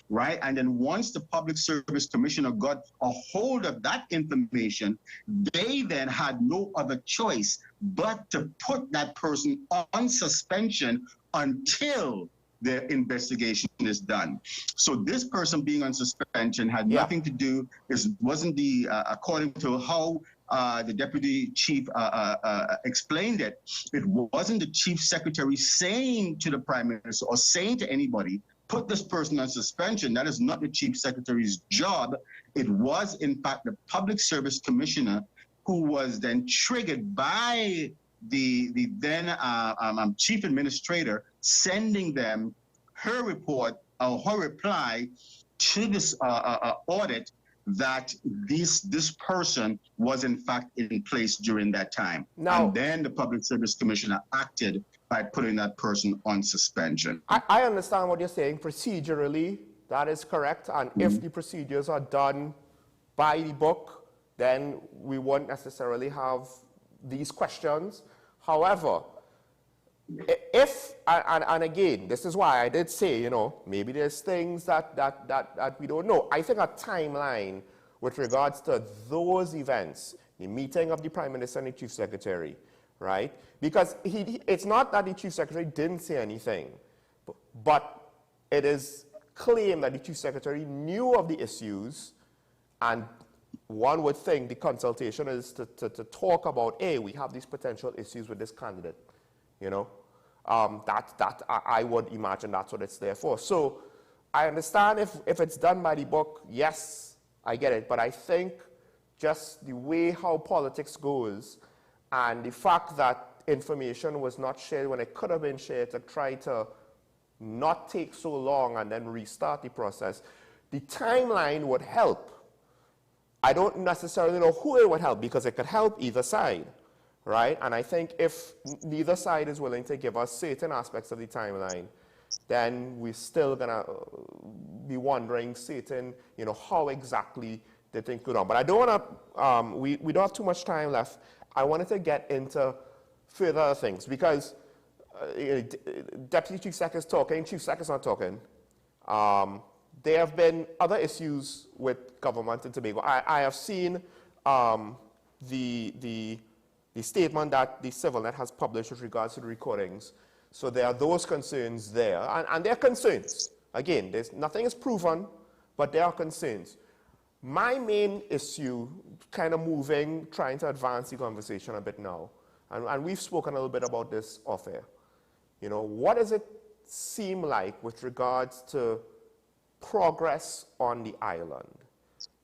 right? And then once the Public Service Commissioner got a hold of that information, they then had no other choice but to put that person on suspension until the investigation is done. So this person being on suspension had nothing to do, wasn't the, according to how the deputy chief explained it, it wasn't the chief secretary saying to the prime minister or saying to anybody, put this person on suspension. That is not the chief secretary's job. It was in fact the Public Service Commissioner who was then triggered by the then chief administrator sending them her report or her reply to this audit that this person was in fact in place during that time. Now, and then the Public Service Commissioner acted by putting that person on suspension. I understand what you're saying. Procedurally, that is correct. And if the procedures are done by the book, then we won't necessarily have these questions. However, if, and again, this is why I did say, maybe there's things that we don't know. I think a timeline with regards to those events, the meeting of the Prime Minister and the Chief Secretary, right? Because it's not that the Chief Secretary didn't say anything, but it is claimed that the Chief Secretary knew of the issues, and one would think the consultation is to talk about, hey, we have these potential issues with this candidate, I would imagine that's what it's there for. So I understand if it's done by the book, yes, I get it. But I think just the way how politics goes and the fact that information was not shared when it could have been shared to try to not take so long and then restart the process, the timeline would help. I don't necessarily know who it would help because it could help either side, right? And I think if neither side is willing to give us certain aspects of the timeline, then we're still gonna be wondering certain, how exactly the thing could on. But I don't wanna, we don't have too much time left. I wanted to get into further things because Deputy Chief Secretary is talking, Chief Secretary is not talking. There have been other issues with government in Tobago. I have seen the statement that the CivilNet has published with regards to the recordings. So there are those concerns there, and there are concerns. Again, nothing is proven, but there are concerns. My main issue, kind of moving, trying to advance the conversation a bit now, and we've spoken a little bit about this off air. What does it seem like with regards to progress on the island?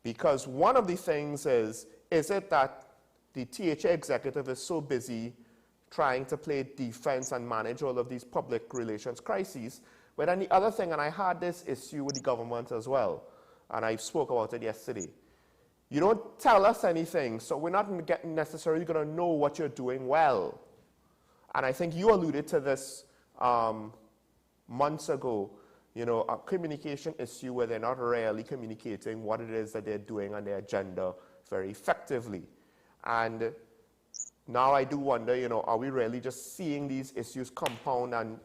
Because one of the things is it that the THA executive is so busy trying to play defense and manage all of these public relations crises, but then the other thing, and I had this issue with the government as well, and I spoke about it yesterday, you don't tell us anything, so we're not necessarily going to know what you're doing well. And I think you alluded to this months ago, you know, a communication issue where they're not really communicating what it is that they're doing on their agenda very effectively. And now I do wonder, you know, are we really just seeing these issues compound and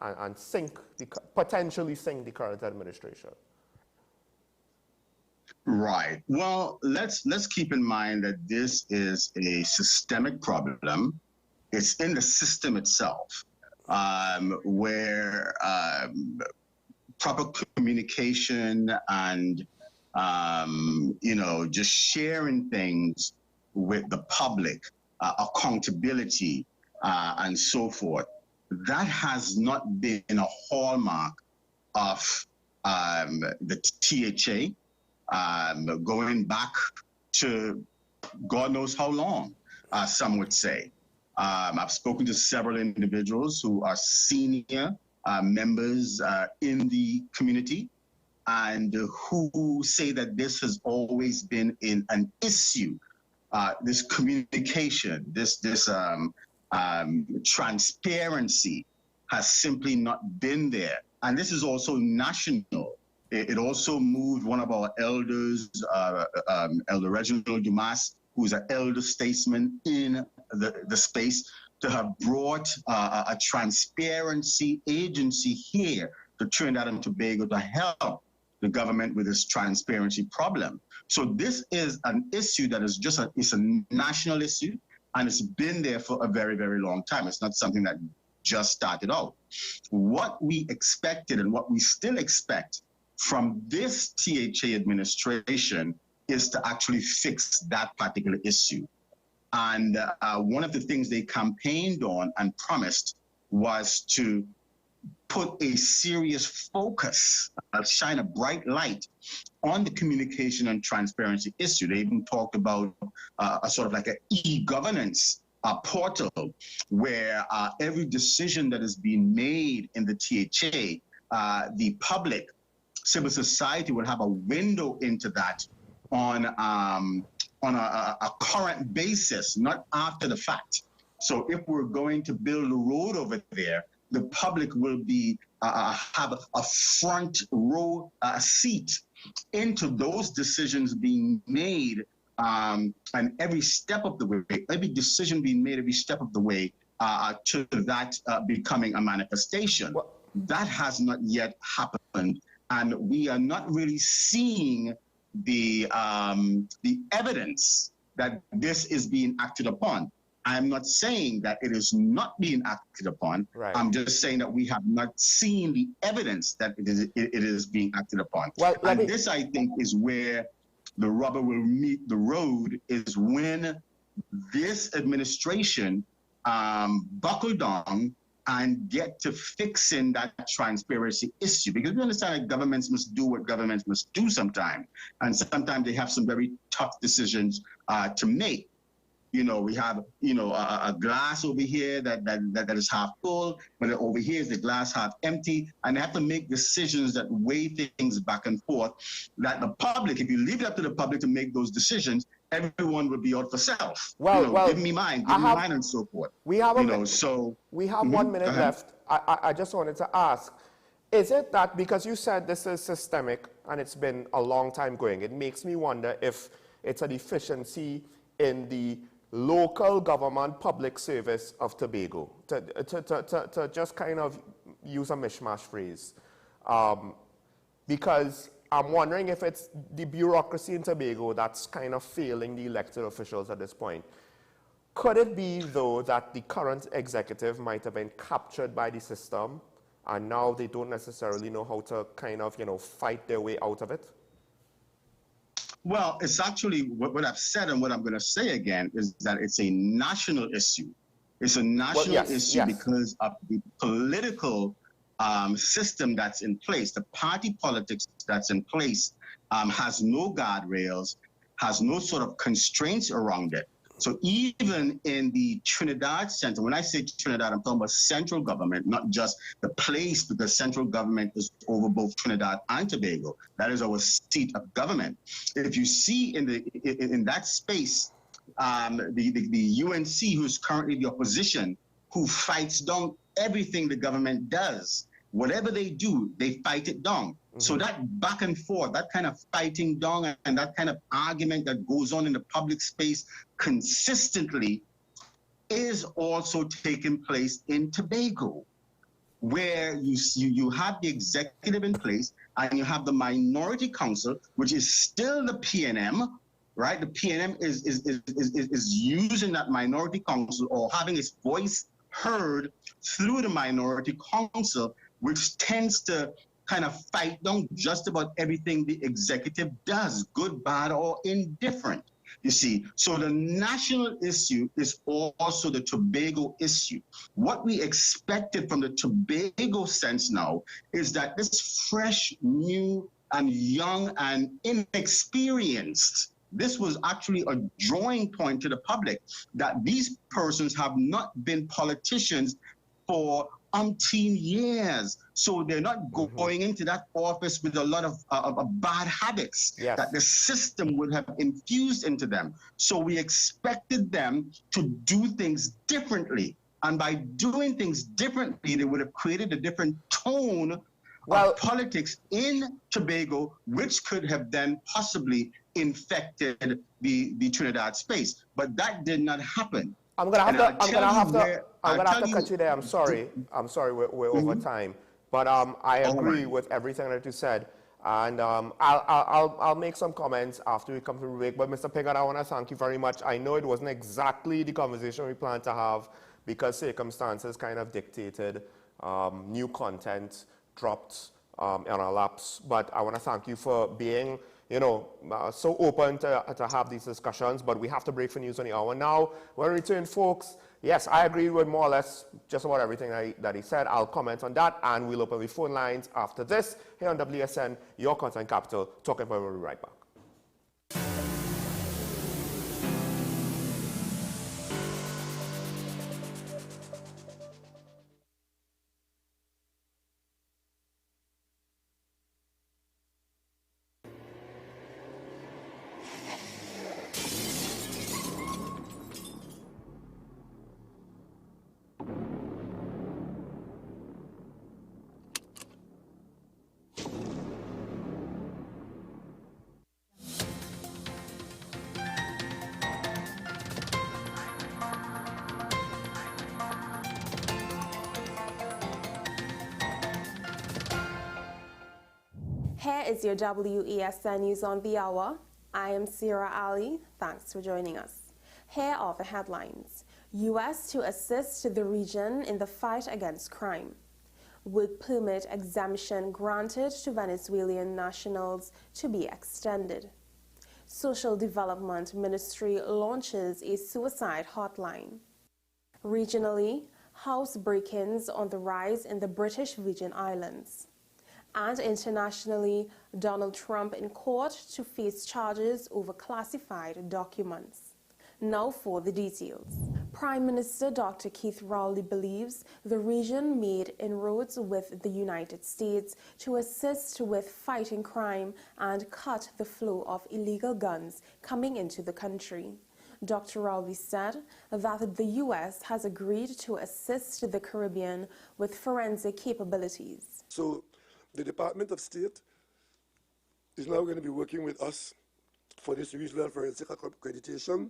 potentially sink the current administration? Right. Well, let's keep in mind that this is a systemic problem. It's in the system itself, where proper communication and you know, just sharing things with the public, accountability, and so forth, that has not been a hallmark of the THA. Going back to God knows how long, some would say. I've spoken to several individuals who are senior members in the community and who say that this has always been an issue. This communication, this transparency has simply not been there. And this is also national. It also moved one of our elders, Elder Reginald Dumas, who's an elder statesman in the space, to have brought a transparency agency here to Trinidad and Tobago to help the government with this transparency problem. So this is an issue that is just it's a national issue, and it's been there for a very, very long time. It's not something that just started out. What we expected and what we still expect from this THA administration is to actually fix that particular issue. And one of the things they campaigned on and promised was to put a serious focus, shine a bright light on the communication and transparency issue. They even talked about a sort of like an e-governance portal where every decision that is being made in the THA, the public, civil society would have a window into that on a current basis, not after the fact. So if we're going to build a road over there, the public will be have a front row seat into those decisions being made, and every step of the way, every decision being made, every step of the way to that becoming a manifestation. Well, that has not yet happened, and we are not really seeing the evidence that this is being acted upon. I'm not saying that it is not being acted upon. Right. I'm just saying that we have not seen the evidence that it is being acted upon. Well, and this, I think, is where the rubber will meet the road, is when this administration buckle down and get to fixing that transparency issue. Because we understand that governments must do what governments must do sometimes. And sometimes they have some very tough decisions to make. You know, we have, you know, a glass over here that is half full, but over here is the glass half empty. And they have to make decisions that weigh things back and forth, that the public, if you leave it up to the public to make those decisions, everyone would be out for self. Well, you know, give me mine, and so forth. We have we have 1 minute left. I just wanted to ask, is it that because you said this is systemic and it's been a long time going, it makes me wonder if it's a deficiency in the local government public service of Tobago, to just kind of use a mishmash phrase, because I'm wondering if it's the bureaucracy in Tobago that's kind of failing the elected officials at this point. Could it be, though, that the current executive might have been captured by the system and now they don't necessarily know how to kind of, you know, fight their way out of it? Well, it's actually what I've said, and what I'm going to say again is that it's a national issue. It's a national issue because of the political system that's in place. The party politics that's in place has no guardrails, has no sort of constraints around it. So even in the Trinidad Center, when I say Trinidad, I'm talking about central government, not just the place, because central government is over both Trinidad and Tobago. That is our seat of government. If you see in that space, the UNC, who's currently the opposition, who fights down everything the government does, whatever they do, they fight it down. So that back and forth, that kind of fighting down and that kind of argument that goes on in the public space consistently is also taking place in Tobago, where you have the executive in place and you have the minority council, which is still the PNM, right? The PNM is using that minority council or having its voice heard through the minority council, which tends to kind of fight down just about everything the executive does, good, bad, or indifferent. You see, so the national issue is also the Tobago issue. What we expected from the Tobago sense now is that this fresh, new, and young and inexperienced, this was actually a drawing point to the public, that these persons have not been politicians for umpteen years. So they're not going into that office with a lot of bad habits that the system would have infused into them. So we expected them to do things differently. And by doing things differently, they would have created a different tone of politics in Tobago, which could have then possibly infected the Trinidad space. But that did not happen. I'm gonna have to cut you there. I'm sorry. We're over time. But I agree with everything that you said, and I'll make some comments after we come to the break. But Mr. Piggott, I want to thank you very much. I know it wasn't exactly the conversation we planned to have because circumstances kind of dictated new content dropped on our laps. But I want to thank you for being, so open to have these discussions. But we have to break for news on the hour now. When we return, folks, yes, I agree with more or less just about everything that he said. I'll comment on that, and we'll open the phone lines after this here on WSN, your content capital. Talking about, we'll be right back. Here is your WESN News on the Hour. I am Sierra Ali. Thanks for joining us. Here are the headlines. U.S. to assist the region in the fight against crime. Work permit exemption granted to Venezuelan nationals to be extended. Social Development Ministry launches a suicide hotline. Regionally, house break-ins on the rise in the British Virgin Islands. And internationally, Donald Trump in court to face charges over classified documents. Now for the details. Prime Minister Dr. Keith Rowley believes the region made inroads with the United States to assist with fighting crime and cut the flow of illegal guns coming into the country. Dr. Rowley said that the U.S. has agreed to assist the Caribbean with forensic capabilities. So the Department of State is now going to be working with us for this regional forensic accreditation,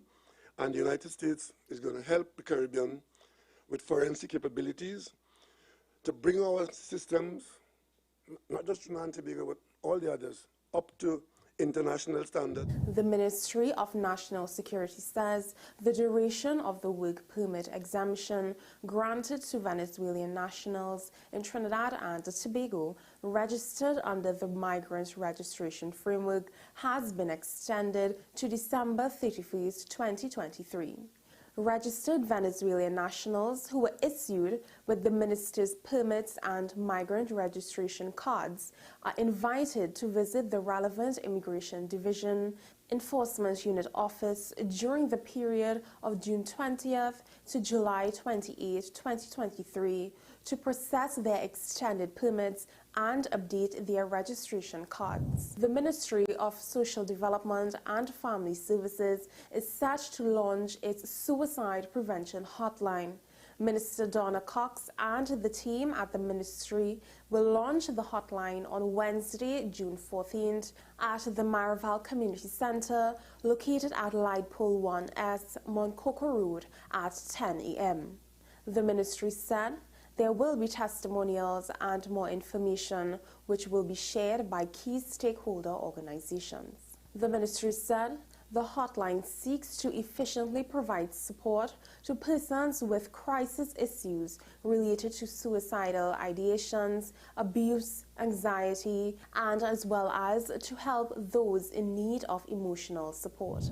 and the United States is going to help the Caribbean with forensic capabilities to bring our systems, not just Trinidad and Tobago, but all the others, up to international standard. The Ministry of National Security says the duration of the work permit exemption granted to Venezuelan nationals in Trinidad and Tobago registered under the Migrant Registration Framework has been extended to December 31st, 2023. Registered Venezuelan nationals who were issued with the minister's permits and migrant registration cards are invited to visit the relevant Immigration Division Enforcement Unit office during the period of June 20th to July 28, 2023 to process their extended permits and update their registration cards. The Ministry of Social Development and Family Services is set to launch its suicide prevention hotline. Minister Donna Cox and the team at the ministry will launch the hotline on Wednesday, June 14th at the Maraval Community Center located at Light Pole 1S, Montcoco Road at 10 a.m. The ministry said there will be testimonials and more information which will be shared by key stakeholder organizations. The ministry said the hotline seeks to efficiently provide support to persons with crisis issues related to suicidal ideations, abuse, anxiety, and as well as to help those in need of emotional support.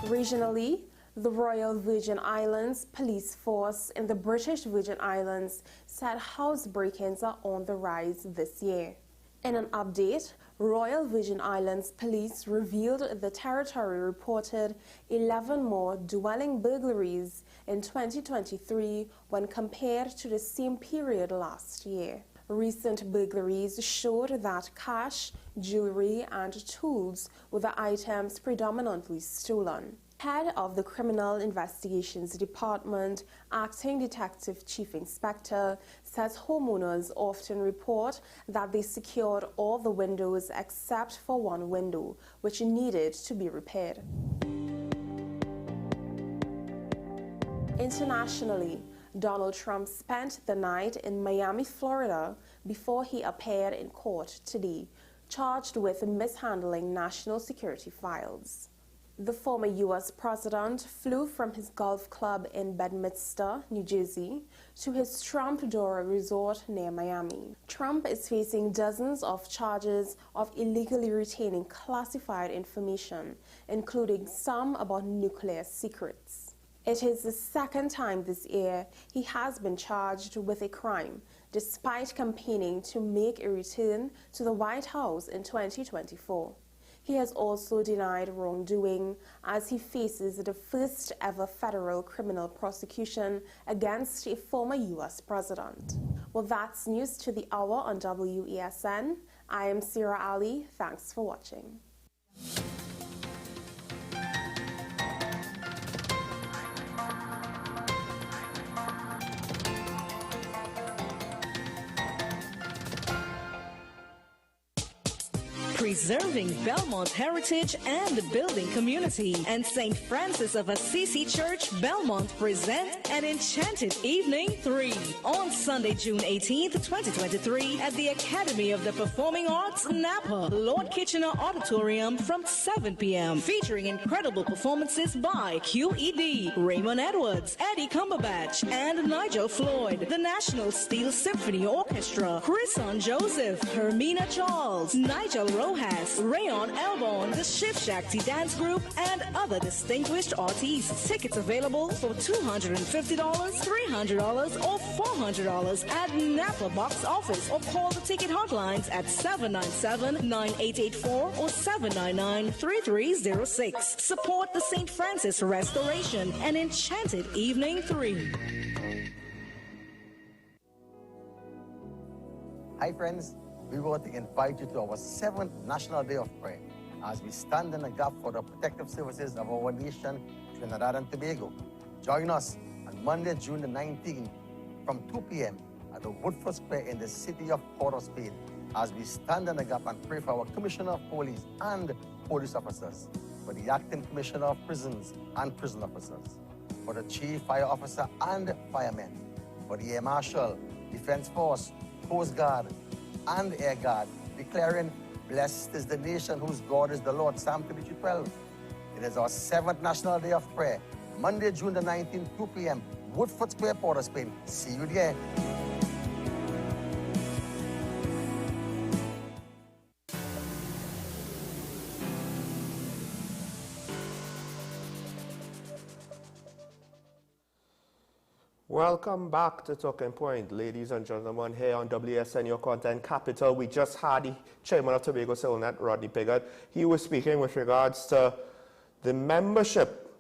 Regionally, the Royal Virgin Islands Police Force in the British Virgin Islands said house break-ins are on the rise this year. In an update, Royal Virgin Islands Police revealed the territory reported 11 more dwelling burglaries in 2023 when compared to the same period last year. Recent burglaries showed that cash, jewelry, and tools were the items predominantly stolen. Head of the Criminal Investigations Department, Acting Detective Chief Inspector, says homeowners often report that they secured all the windows except for one window, which needed to be repaired. Internationally, Donald Trump spent the night in Miami, Florida, before he appeared in court today, charged with mishandling national security files. The former U.S. president flew from his golf club in Bedminster, New Jersey, to his Trump Dora resort near Miami. Trump is facing dozens of charges of illegally retaining classified information, including some about nuclear secrets. It is the second time this year he has been charged with a crime, despite campaigning to make a return to the White House in 2024. He has also denied wrongdoing as he faces the first ever federal criminal prosecution against a former U.S. president. Well, that's news to the hour on WESN. I am Sira Ali. Thanks for watching. Preserving Belmont heritage and building community. And St. Francis of Assisi Church, Belmont present an Enchanted Evening 3 on Sunday, June 18th, 2023 at the Academy of the Performing Arts, Napa, Lord Kitchener Auditorium from 7 p.m. featuring incredible performances by QED, Raymond Edwards, Eddie Cumberbatch, and Nigel Floyd, the National Steel Symphony Orchestra, Chrison Joseph, Hermina Charles, Nigel Rojas, Rayon Elbon, the Shift Shakti Dance Group, and other distinguished artists. Tickets available for $250, $300, or $400 at Napa Box Office, or call the ticket hotlines at 797-9884 or 799-3306. Support the St. Francis Restoration and Enchanted Evening 3. Hi friends, we want to invite you to our 7th National Day of Prayer as we stand in the gap for the protective services of our nation, Trinidad and Tobago. Join us on Monday, June the 19th from 2 p.m. at the Woodford Square in the city of Port of Spain as we stand in the gap and pray for our Commissioner of Police and police officers, for the Acting Commissioner of Prisons and prison officers, for the Chief Fire Officer and firemen, for the Air Marshal, Defense Force, Coast Guard, and Air Guard, declaring, "Blessed is the nation whose God is the Lord," Psalm 33:12. It is our 7th National Day of Prayer, Monday, June the 19th, 2 p.m., Woodford Square, Port of Spain. See you there. Welcome back to Talking Point, ladies and gentlemen, here on WSN, your content capital. We just had the chairman of Tobago CivilNet, Rodney Piggott. He was speaking with regards to the membership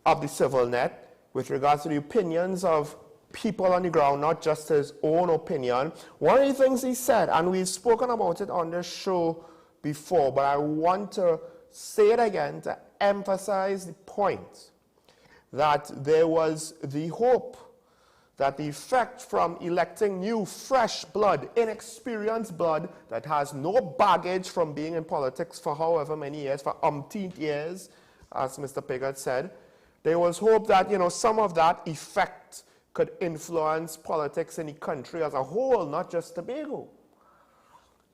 of the CivilNet, with regards to the opinions of people on the ground, not just his own opinion. One of the things he said, and we've spoken about it on this show before, but I want to say it again to emphasize the point that there was the hope that the effect from electing new, fresh blood, inexperienced blood that has no baggage from being in politics for however many years, for umpteenth years, as Mr. Piggott said, there was hope that, you know, some of that effect could influence politics in the country as a whole, not just Tobago.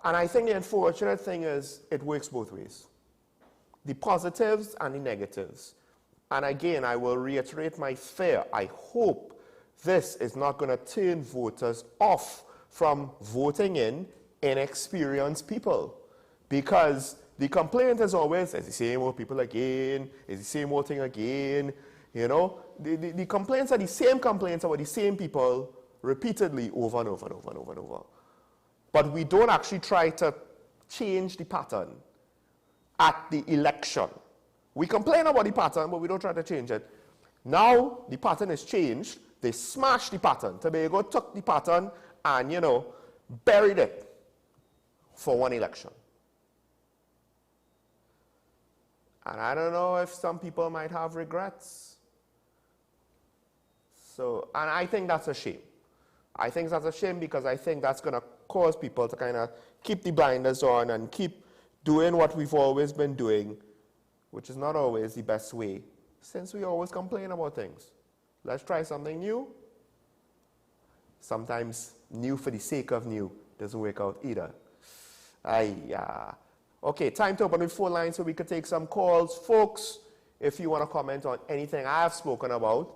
And I think the unfortunate thing is it works both ways, the positives and the negatives. And again, I will reiterate my fear. I hope this is not going to turn voters off from voting in inexperienced people, because the complaint is always, it's the same old people again, it's the same old thing again, you know. The complaints are the same complaints about the same people repeatedly over and over and over and over and over. But we don't actually try to change the pattern at the election. We complain about the pattern, but we don't try to change it. Now the pattern is changed. They smashed the pattern. Tobago took the pattern and, you know, buried it for one election. And I don't know if some people might have regrets. So, and I think that's a shame. I think that's a shame because I think that's going to cause people to kind of keep the blinders on and keep doing what we've always been doing, which is not always the best way, since we always complain about things. Let's try something new. Sometimes new for the sake of new doesn't work out either. Okay, time to open the phone line so we could take some calls. Folks, if you want to comment on anything I have spoken about,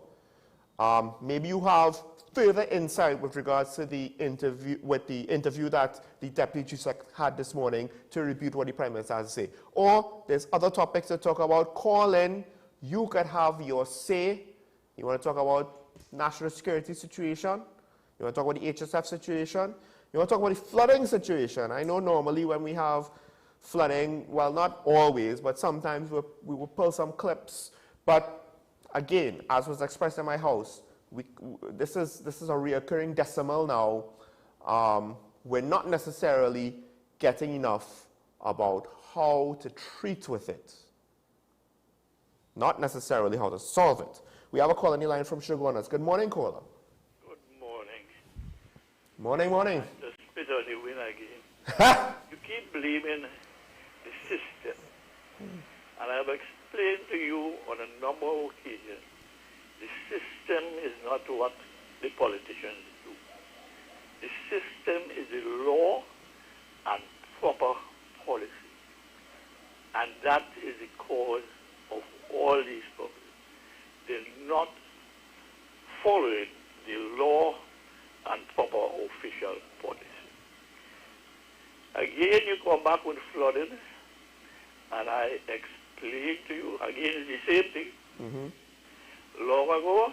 maybe you have further insight with regards to the interview that the Deputy Chief Secretary had this morning to repeat what the Prime Minister has to say. Or there's other topics to talk about. Call in. You could have your say. You want to talk about national security situation? You want to talk about the HSF situation? You want to talk about the flooding situation? I know normally when we have flooding, well, not always, but sometimes we will pull some clips. But again, as was expressed in my house, this is a reoccurring decimal now. We're not necessarily getting enough about how to treat with it, not necessarily how to solve it. We have a caller on the line from Shogunas. Good morning, caller. Good morning. Morning, morning. The spit on the win again. You keep blaming the system. And I've explained to you on a number of occasions, the system is not what the politicians do. The system is the law and proper policy. And that is the cause of all these problems. They're not following the law and proper official policy. Again, you come back with flooding, and I explain to you, again, it's the same thing. Long ago,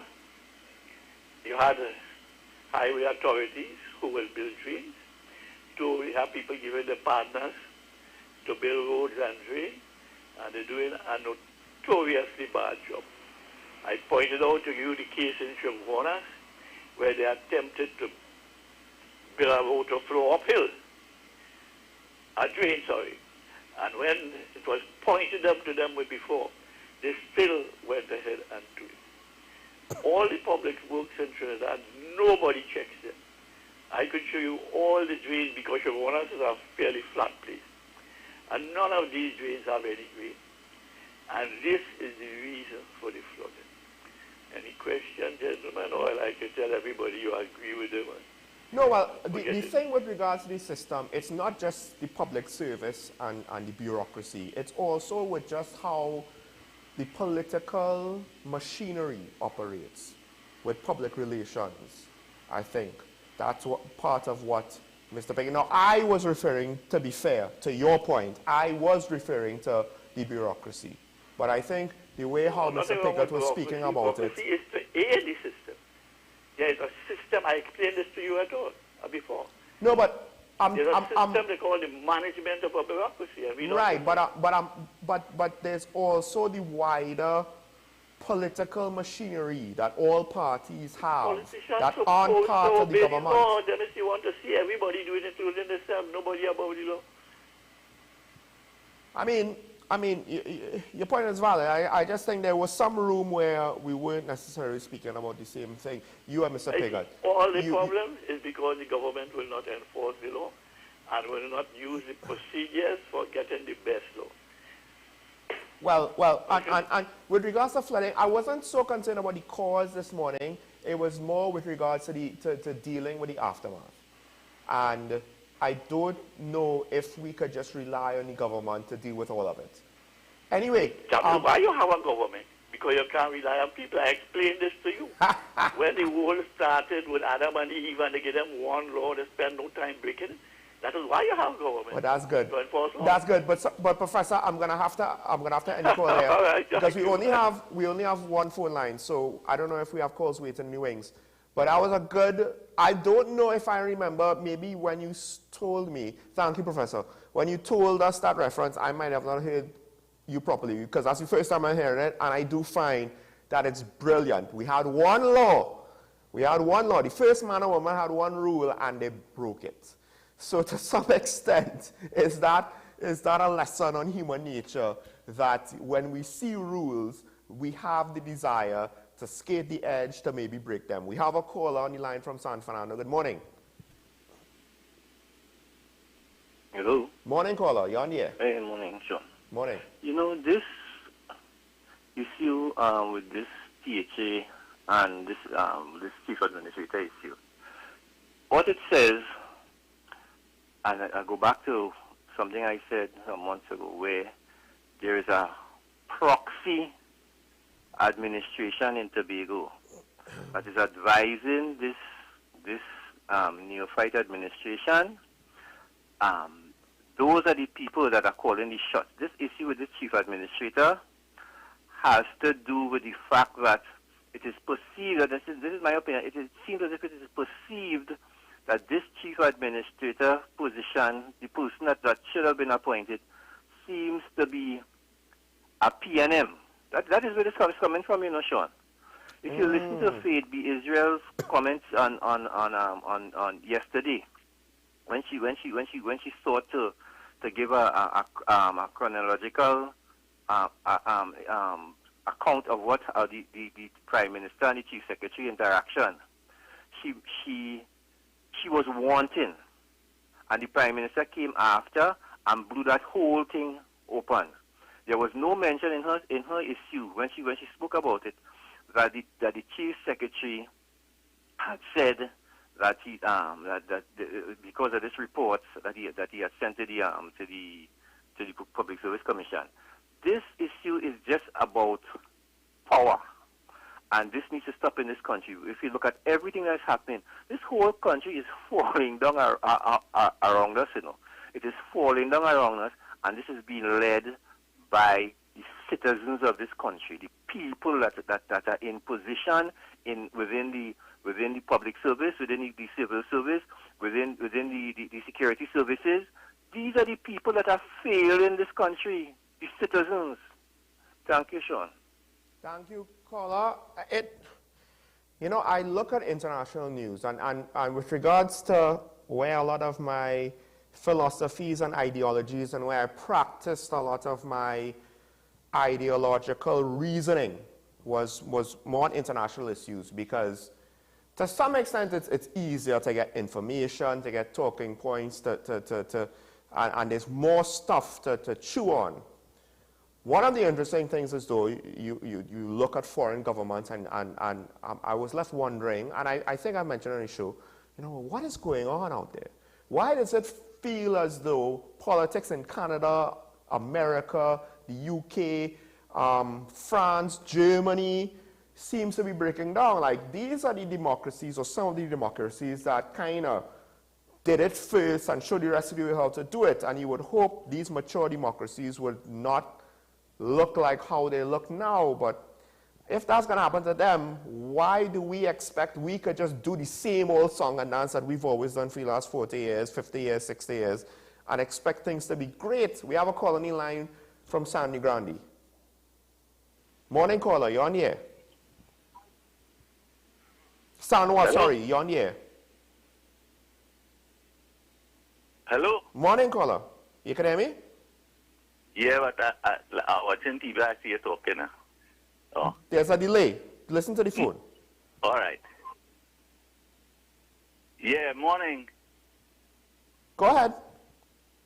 you had highway authorities who will build drains. We have people giving the partners to build roads and drains, and they're doing a notoriously bad job. I pointed out to you the case in Shogunas where they attempted to build a road to flow uphill, a drain, sorry. And when it was pointed up to them before, they still went ahead and do it. All the public works in Trinidad, nobody checks them. I could show you all the drains because Shogunas is a fairly flat place. And none of these drains have any grade. And this is the reason for the flooding. Any question, gentlemen, or I like to tell everybody you agree with them? No, well, the thing with regards to the system, it's not just the public service and the bureaucracy. It's also with just how the political machinery operates with public relations, I think. That's part of what Mr. Piggott. Now, I was referring, to be fair, to your point, I was referring to the bureaucracy. But I think the way how Mr. Piggott was speaking about it. Is to aid the system. There is a system, I explained this to you before. No, but there's a system they call the management of a bureaucracy. And we right, but there's also the wider political machinery that all parties have that aren't part of the government. No, then if you want to see everybody doing it, including themselves, nobody above the law. I mean, I mean, your point is valid. I just think there was some room where we weren't necessarily speaking about the same thing. You and Mr. Piggott. All the problem is because the government will not enforce the law and will not use the procedures for getting the best law. Well, and with regards to flooding, I wasn't so concerned about the cause this morning. It was more with regards to to dealing with the aftermath. And I don't know if we could just rely on the government to deal with all of it. Anyway. Why you have a government? Because you can't rely on people. I explained this to you. When the war started with Adam and Eve and they gave them one law, they spend no time breaking it. That is why you have a government. Well, that's good. To enforce law. That's good. But Professor, I'm gonna have to end the call here Right, because we only have one phone line. So I don't know if we have calls waiting in the wings. But that was a good, I don't know if I remember, maybe when you told me, thank you, Professor, when you told us that reference, I might have not heard you properly, because that's the first time I'm hearing it, and I do find that it's brilliant. We had one law. The first man and woman had one rule, and they broke it. So to some extent, is that a lesson on human nature, that when we see rules, we have the desire to skate the edge to maybe break them. We have a caller on the line from San Fernando. Good morning. Hello. Morning, caller. You're on the air. Hey, good morning, Sean. Morning. You know, this issue with this THA and this chief administrator issue, what it says, and I go back to something I said some months ago, where there is a proxy administration in Tobago that is advising this neophyte administration. Those are the people that are calling the shots. This issue with the chief administrator has to do with the fact that it is perceived, that this is my opinion, it seems as if it is perceived that this chief administrator position, the person that should have been appointed, seems to be a PNM. That is where this is coming from, you know, Sean. If you listen to Faith B. Israel's comments on yesterday, when she sought to give a chronological account of what the Prime Minister and the Chief Secretary interaction, she was wanting, and the Prime Minister came after and blew that whole thing open. There was no mention in her issue when she spoke about it that the Chief Secretary had said that he because of this report that he had sent to the Public Service Commission. This issue is just about power, and this needs to stop in this country. If you look at everything that's happening, this whole country is falling down around us. You know, it is falling down around us, and this is being led by the citizens of this country, the people that are in position within the public service, within the civil service, within the security services. These are the people that are failing this country, the citizens. Thank you, Sean. Thank you, caller. I look at international news, and with regards to where a lot of my philosophies and ideologies and where I practiced a lot of my ideological reasoning was more on international issues, because to some extent it's easier to get information, to get talking points, and there's more stuff to chew on. One of the interesting things is, though, you look at foreign governments, and I was left wondering, and I think I mentioned on the show, what is going on out there? Why does it feel as though politics in Canada, America, the UK, France, Germany seems to be breaking down? Like, these are the democracies, or some of the democracies, that kind of did it first and showed the rest of the world how to do it. And you would hope these mature democracies would not look like how they look now. But if that's going to happen to them, why do we expect we could just do the same old song and dance that we've always done for the last 40 years, 50 years, 60 years, and expect things to be great? We have a colony line from Sandy Grande. Morning, caller. You're on the air. Sorry, you're on the air. Hello? Morning, caller. You can hear me? Yeah, but watching TV, I see you talking. Oh. There's a delay. Listen to the phone. All right. Yeah, morning. Go ahead.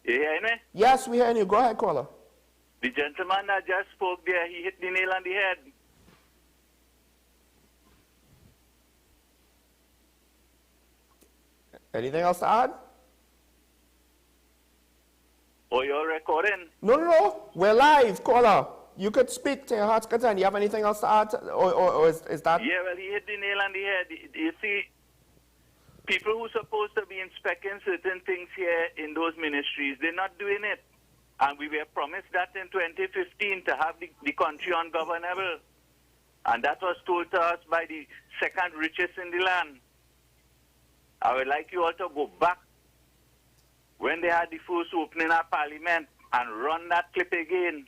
You hear me? Yes, we hear you. Go ahead, caller. The gentleman that just spoke there, he hit the nail on the head. Anything else to add? Oh, you're recording? No. We're live, caller. You could speak to your heart's content. You have anything else to add? Or is that? Yeah, well, he hit the nail on the head. You see, people who are supposed to be inspecting certain things here in those ministries, they're not doing it. And we were promised that in 2015 to have the country ungovernable. And that was told to us by the second richest in the land. I would like you all to go back when they had the first opening of Parliament and run that clip again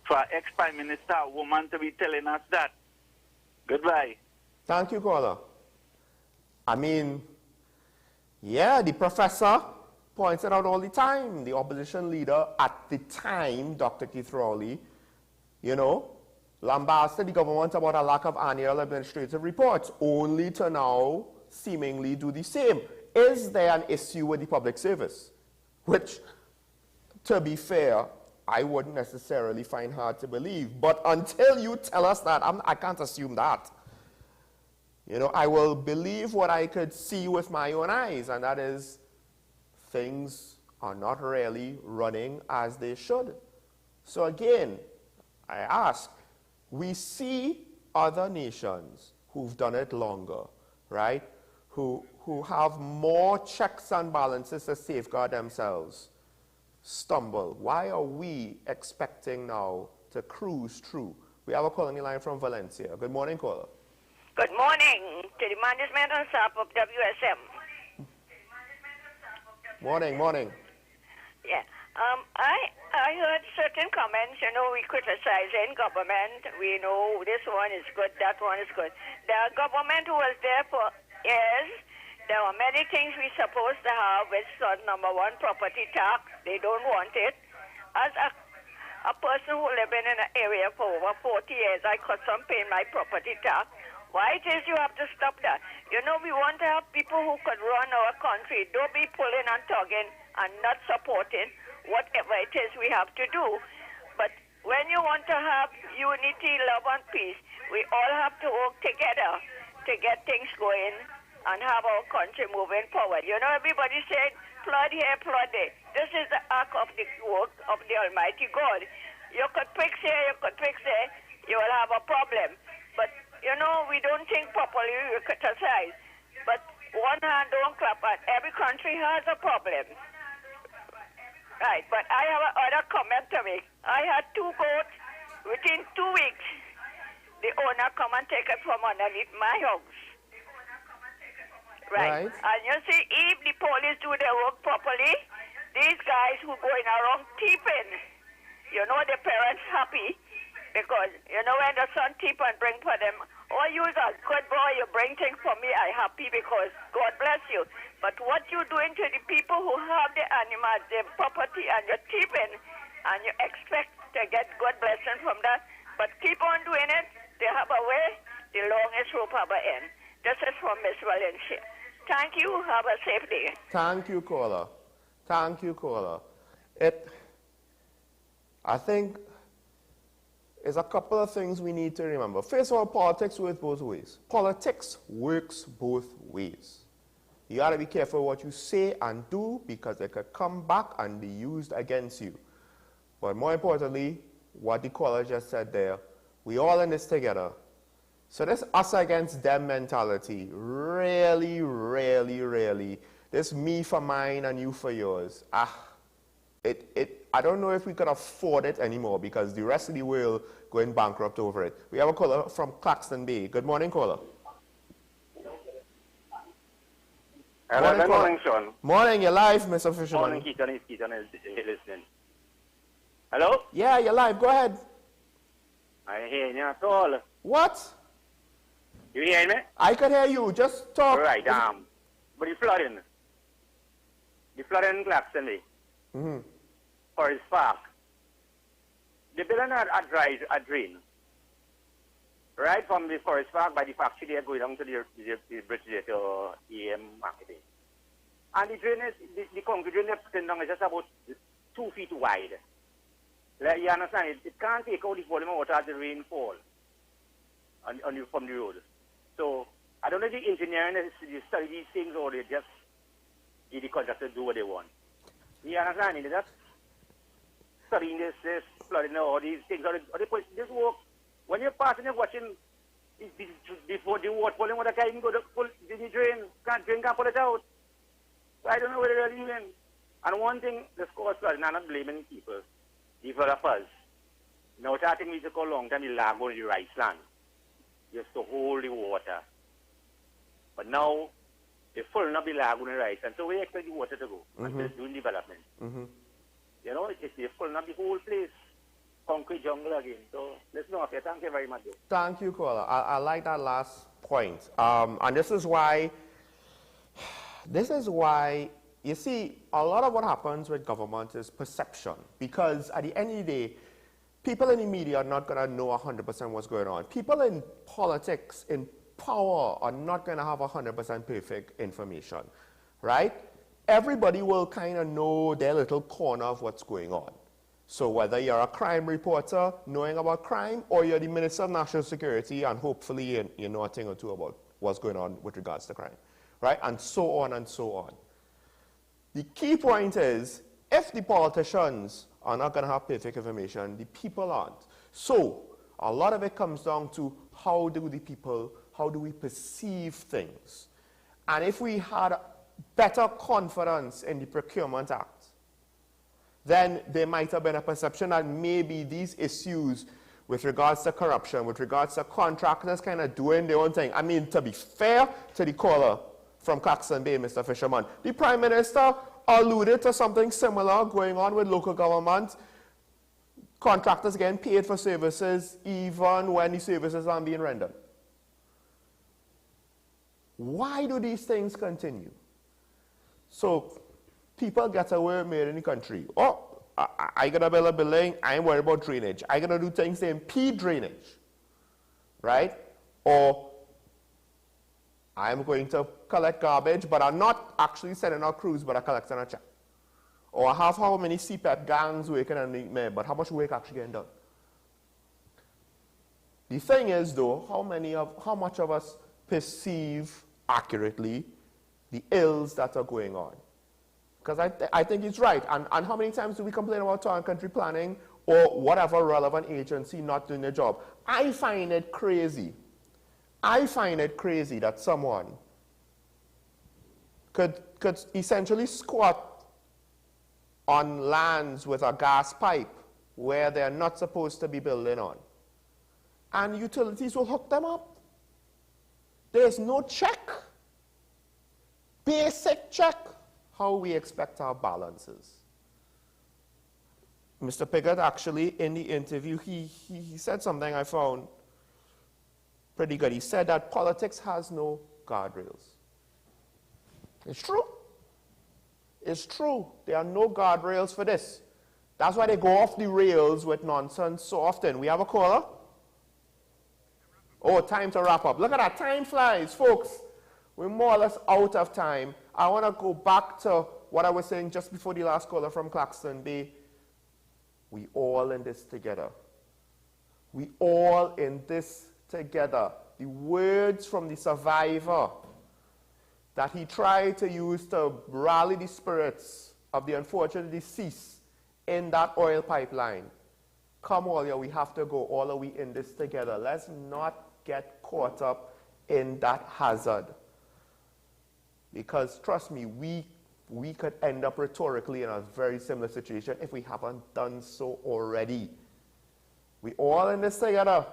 for ex-Prime Minister, a woman, to be telling us that. Goodbye. Thank you, caller. I mean, yeah, the professor points it out all the time. The opposition leader at the time, Dr. Keith Rowley, lambasted the government about a lack of annual administrative reports, only to now seemingly do the same. Is there an issue with the public service? Which, to be fair, I wouldn't necessarily find hard to believe. But until you tell us that, I can't assume that. I will believe what I could see with my own eyes, and that is things are not really running as they should. So again, I ask, we see other nations who've done it longer, right? Who have more checks and balances to safeguard themselves stumble. Why are we expecting now to cruise through? We have a call on the line from Valencia. Good morning, caller. Good morning to the management and staff of WSM. Morning. Yeah. I heard certain comments, we criticizing government. We know this one is good, that one is good. The government who was there for years, there were many things we're supposed to have, which was number one, property tax. They don't want it. As a person who lived in an area for over 40 years, I custom paying my property tax. Why it is you have to stop that? We want to have people who could run our country. Don't be pulling and tugging and not supporting whatever it is we have to do. But when you want to have unity, love, and peace, we all have to work together to get things going and have our country moving forward. Everybody said, flood here, flood there. This is the act of the work of the Almighty God. You could fix here, you could fix there, you will have a problem. But, we don't think properly, we criticize. But one hand don't clap, and every country has a problem. Right, but I have another comment to make. I had 2 goats. Within 2 weeks, the owner come and take it from underneath my house. Right. And you see, if the police do their work properly, these guys who going around thieving, the parents happy because, when the son thief and bring for them, oh, you're a good boy, you bring things for me, I happy because God bless you. But what you doing to the people who have the animals, their property, and you're thieving, and you expect to get good blessing from that, but keep on doing it, they have a way, the longest rope have an end. This is from Miss Valencia. Thank you. Have a safe day. Thank you, caller. I think there's a couple of things we need to remember. First of all, politics works both ways. Politics works both ways. You got to be careful what you say and do because it could come back and be used against you. But more importantly, what the caller just said there, we all in this together. So this us against them mentality, really, this me for mine and you for yours, I don't know if we could afford it anymore because the rest of the world going bankrupt over it. We have a caller from Claxton Bay. Good morning, caller. Hello, good morning, Sean. Morning, you're live, Mr. Fisherman. Morning, Keaton is listening. Hello? Yeah, you're live. Go ahead. I hear you at all. What? You hear me? I can hear you. Just talk. All right, but the flooding in Claxton, Forest Park, They build a drain right from the Forest Park by the factory there going down to the bridge there to AM marketing. And the drain is, the concrete drain they're putting down is just about 2 feet wide. Like, you understand? It can't take out the volume of water as the rain falls from the road. So, I don't know if the engineering they study these things or they just give the contractor do what they want. You understand? They just studying this flooding, all these things, or they put this work. When you're passing and watching, before the water falling water can't even go to pull the drain, can't pull it out. So I don't know what they're really doing. And one thing, the cause flooding, I'm not blaming people, developers. Now, I think we took a long time, the lago and the rice land, just to hold the water. But now, they're filling up the lago and the rice, and so we expect the water to go until it's doing development. You know, they're filling up the whole place. Concrete jungle again. So let's know. Okay, thank you very much. Thank you, caller. I like that last point. And this is why, you see, a lot of what happens with government is perception. Because at the end of the day, people in the media are not going to know 100% what's going on. People in politics, in power, are not going to have 100% perfect information, right? Everybody will kind of know their little corner of what's going on. So whether you're a crime reporter knowing about crime, or you're the Minister of National Security and hopefully you know a thing or two about what's going on with regards to crime, right? And so on and so on. The key point is, if the politicians are not going to have perfect information, the people aren't. So a lot of it comes down to how do we perceive things? And if we had better confidence in the Procurement Act, then there might have been a perception that maybe these issues with regards to corruption, with regards to contractors kind of doing their own thing. I mean, to be fair to the caller from Claxton Bay, Mr. Fisherman, the Prime Minister alluded to something similar going on with local government. Contractors getting paid for services even when the services aren't being rendered. Why do these things continue? So, people get away made in the country. Oh, I got to build a building, I ain't worried about drainage. I got to do things to impede drainage, right? Or I'm going to collect garbage, but I'm not actually sending out crews, but I'm collecting a check. Or I have how many CPEP gangs working underneath me, but how much work actually getting done? The thing is, though, how much of us perceive accurately the ills that are going on? Because I think it's right. And how many times do we complain about town and country planning or whatever relevant agency not doing their job? I find it crazy. I find it crazy that someone could essentially squat on lands with a gas pipe where they're not supposed to be building on. And utilities will hook them up. There's no check. Basic check. How we expect our balances. Mr. Piggott actually in the interview, he said something I found pretty good. He said that politics has no guardrails. It's true. It's true. There are no guardrails for this. That's why they go off the rails with nonsense so often. We have a caller? Oh, time to wrap up. Look at that. Time flies, folks. We're more or less out of time. I want to go back to what I was saying just before the last caller from Claxton Bay. We all in this together. We all in this together. The words from the survivor that he tried to use to rally the spirits of the unfortunate deceased in that oil pipeline. Come all you, we have to go. All are we in this together. Let's not get caught up in that hazard. Because trust me, we could end up rhetorically in a very similar situation if we haven't done so already. We all in this together.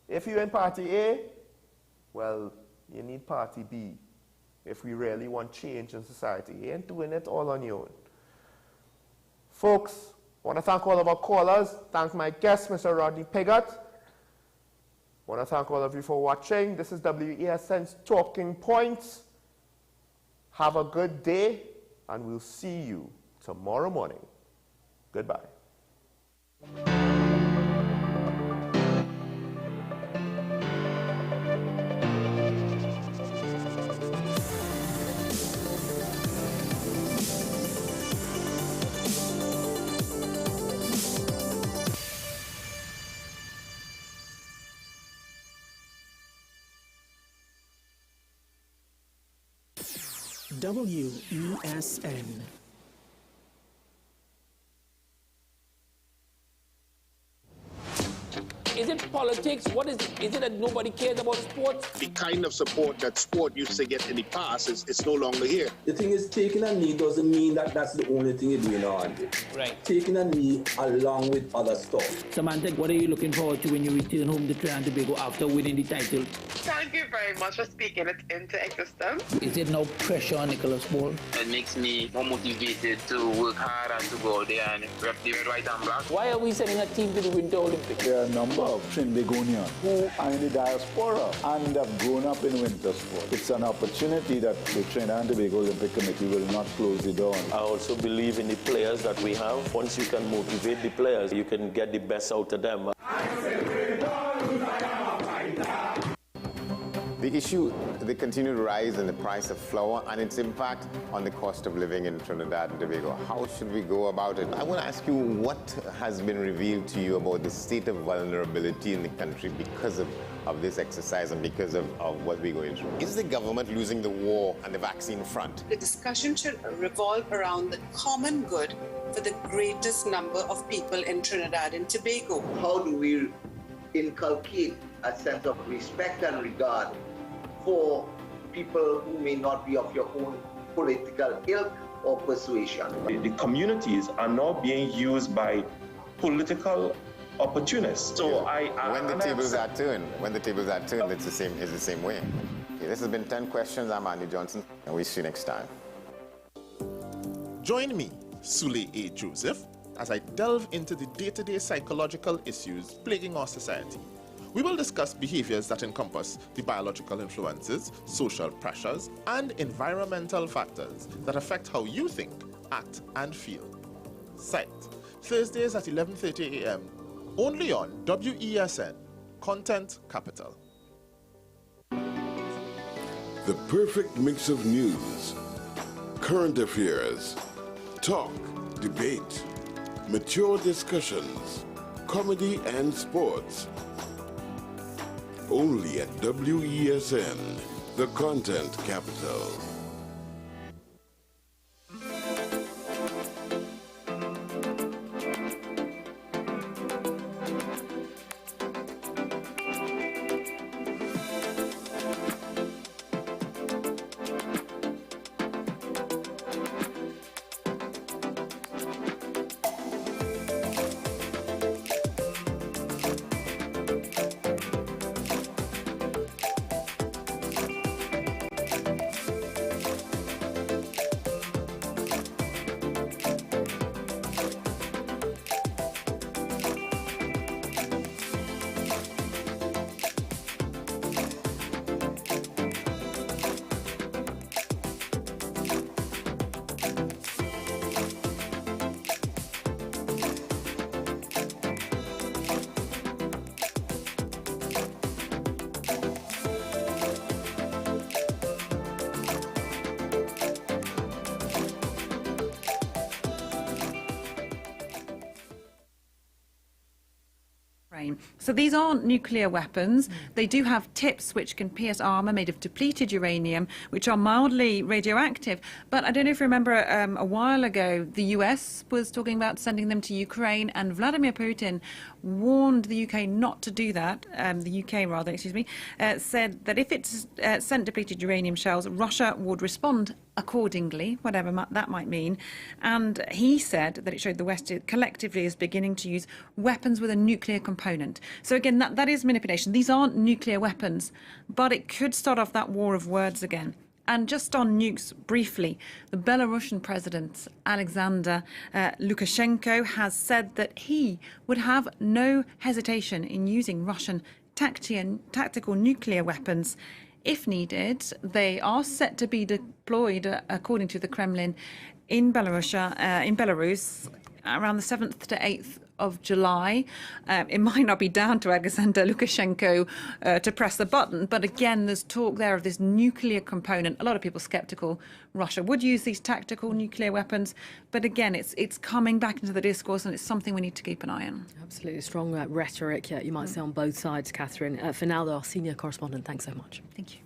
If you're in party A, well, you need party B. If we really want change in society, you ain't doing it all on your own. Folks, I want to thank all of our callers. Thank my guest, Mr. Rodney Piggott. I want to thank all of you for watching. This is WESN's Talking Points. Have a good day, and we'll see you tomorrow morning. Goodbye. WESN. Is it politics? What is it? Is it that nobody cares about sports? The kind of support that sport used to get in the past is no longer here. The thing is, taking a knee doesn't mean that that's the only thing you're doing on it. Right. Taking a knee along with other stuff. Samantha, what are you looking forward to when you return home to Trinidad and Tobago after winning the title? Thank you very much for speaking it into existence. Is there no pressure on Nicholas Ball? It makes me more motivated to work hard and to go out there and rep the red, white and black. Why are we sending a team to the Winter Olympics? There are a number of Trinbagonians who are in the diaspora and have grown up in winter sport. It's an opportunity that the Trinidad and Tobago Olympic Committee will not close the door on. I also believe in the players that we have. Once you can motivate the players, you can get the best out of them. The issue, the continued rise in the price of flour and its impact on the cost of living in Trinidad and Tobago. How should we go about it? I want to ask you, what has been revealed to you about the state of vulnerability in the country because of this exercise and because of what we're going through? Is the government losing the war on the vaccine front? The discussion should revolve around the common good for the greatest number of people in Trinidad and Tobago. How do we inculcate a sense of respect and regard for people who may not be of your own political ilk or persuasion? The communities are now being used by political opportunists. So when the tables are turned, it's the same way. Okay, this has been 10 Questions. I'm Andy Johnson, and we'll see you next time. Join me, Sule A. Joseph, as I delve into the day-to-day psychological issues plaguing our society. We will discuss behaviors that encompass the biological influences, social pressures, and environmental factors that affect how you think, act, and feel. Sight, Thursdays at 11:30 a.m., only on WESN, Content Capital. The perfect mix of news, current affairs, talk, debate, mature discussions, comedy, and sports. Only at WESN, the Content Capital. So these aren't nuclear weapons. They do have tips which can pierce armor made of depleted uranium, which are mildly radioactive. But I don't know if you remember a while ago, the US was talking about sending them to Ukraine, and Vladimir Putin warned the UK not to do that. The UK, rather, excuse me, said that if it's sent depleted uranium shells, Russia would respond accordingly, whatever that might mean. And he said that it showed the West collectively is beginning to use weapons with a nuclear component. So again, that is manipulation. These aren't nuclear weapons, but it could start off that war of words again. And just on nukes, briefly, the Belarusian president, Alexander Lukashenko, has said that he would have no hesitation in using Russian tactical nuclear weapons if needed. They are set to be deployed, according to the Kremlin, in Belarus around the 7th to 8th of July. It might not be down to Alexander Lukashenko to press the button, but again, there's talk there of this nuclear component. A lot of people skeptical Russia would use these tactical nuclear weapons, but again, it's coming back into the discourse, and it's something we need to keep an eye on. Absolutely strong rhetoric, you might say, on both sides, Catherine. For now, though, our senior correspondent, thanks so much. Thank you.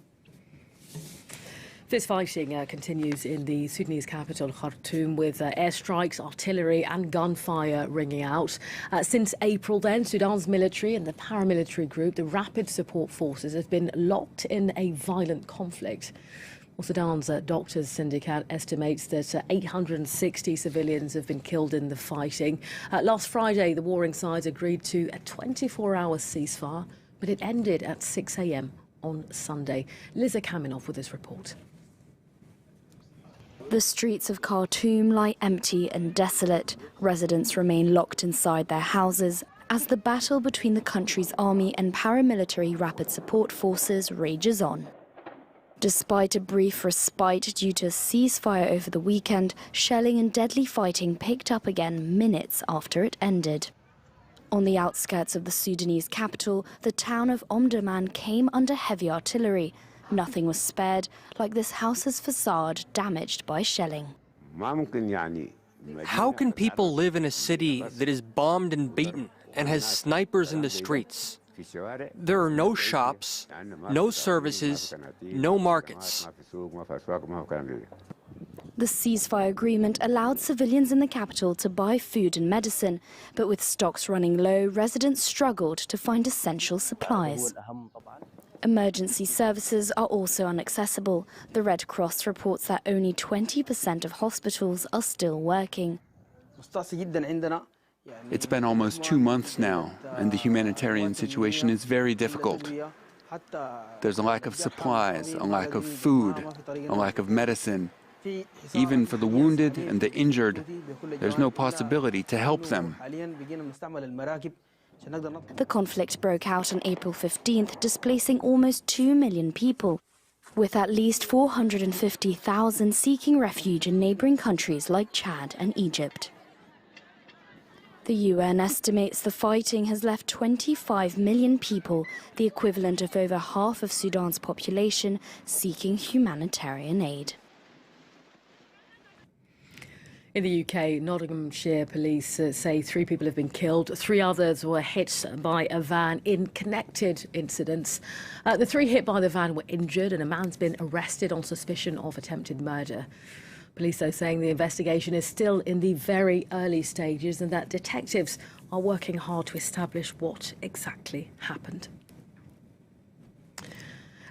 This fighting continues in the Sudanese capital, Khartoum, with airstrikes, artillery and gunfire ringing out. Since April then, Sudan's military and the paramilitary group, the Rapid Support Forces, have been locked in a violent conflict. Well, Sudan's Doctors Syndicate estimates that 860 civilians have been killed in the fighting. Last Friday, the warring sides agreed to a 24-hour ceasefire, but it ended at 6 a.m. on Sunday. Liza Kaminov with this report. The streets of Khartoum lie empty and desolate. Residents remain locked inside their houses as the battle between the country's army and paramilitary rapid support forces rages on. Despite a brief respite due to a ceasefire over the weekend, shelling and deadly fighting picked up again minutes after it ended. On the outskirts of the Sudanese capital, the town of Omdurman came under heavy artillery. Nothing was spared, like this house's facade damaged by shelling. How can people live in a city that is bombed and beaten and has snipers in the streets? There are no shops, no services, no markets. The ceasefire agreement allowed civilians in the capital to buy food and medicine, but with stocks running low, residents struggled to find essential supplies. Emergency services are also inaccessible. The Red Cross reports that only 20% of hospitals are still working. It's been almost 2 months now, and the humanitarian situation is very difficult. There's a lack of supplies, a lack of food, a lack of medicine. Even for the wounded and the injured, there's no possibility to help them. The conflict broke out on April 15th, displacing almost 2 million people, with at least 450,000 seeking refuge in neighboring countries like Chad and Egypt. The UN estimates the fighting has left 25 million people, the equivalent of over half of Sudan's population, seeking humanitarian aid. In the UK, Nottinghamshire police say 3 people have been killed. 3 others were hit by a van in connected incidents. The 3 hit by the van were injured and a man's been arrested on suspicion of attempted murder. Police, though, saying the investigation is still in the very early stages and that detectives are working hard to establish what exactly happened.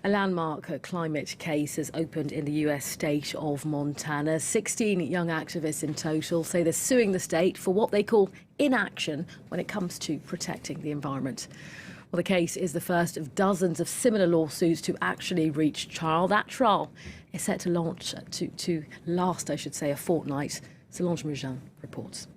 A landmark climate case has opened in the US state of Montana. 16 young activists in total say they're suing the state for what they call inaction when it comes to protecting the environment. Well, the case is the first of dozens of similar lawsuits to actually reach trial. That trial is set to launch to last, I should say, a fortnight. Solange Mougin reports.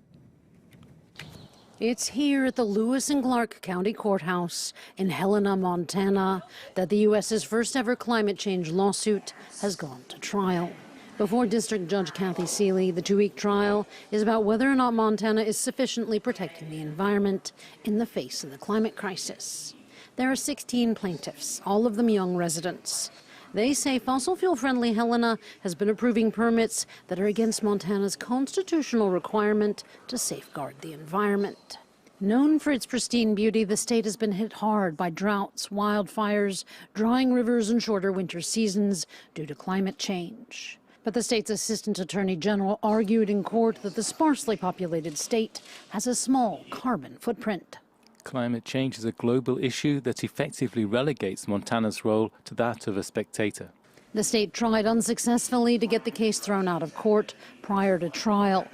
It's here at the Lewis and Clark County Courthouse in Helena, Montana, that the U.S.'s first ever climate change lawsuit has gone to trial. Before District Judge Kathy Seeley, the 2-week trial is about whether or not Montana is sufficiently protecting the environment in the face of the climate crisis. There are 16 plaintiffs, all of them young residents. They say fossil fuel-friendly Helena has been approving permits that are against Montana's constitutional requirement to safeguard the environment. Known for its pristine beauty, the state has been hit hard by droughts, wildfires, drying rivers and shorter winter seasons due to climate change. But the state's assistant attorney general argued in court that the sparsely populated state has a small carbon footprint. Climate change is a global issue that effectively relegates Montana's role to that of a spectator. The state tried unsuccessfully to get the case thrown out of court prior to trial,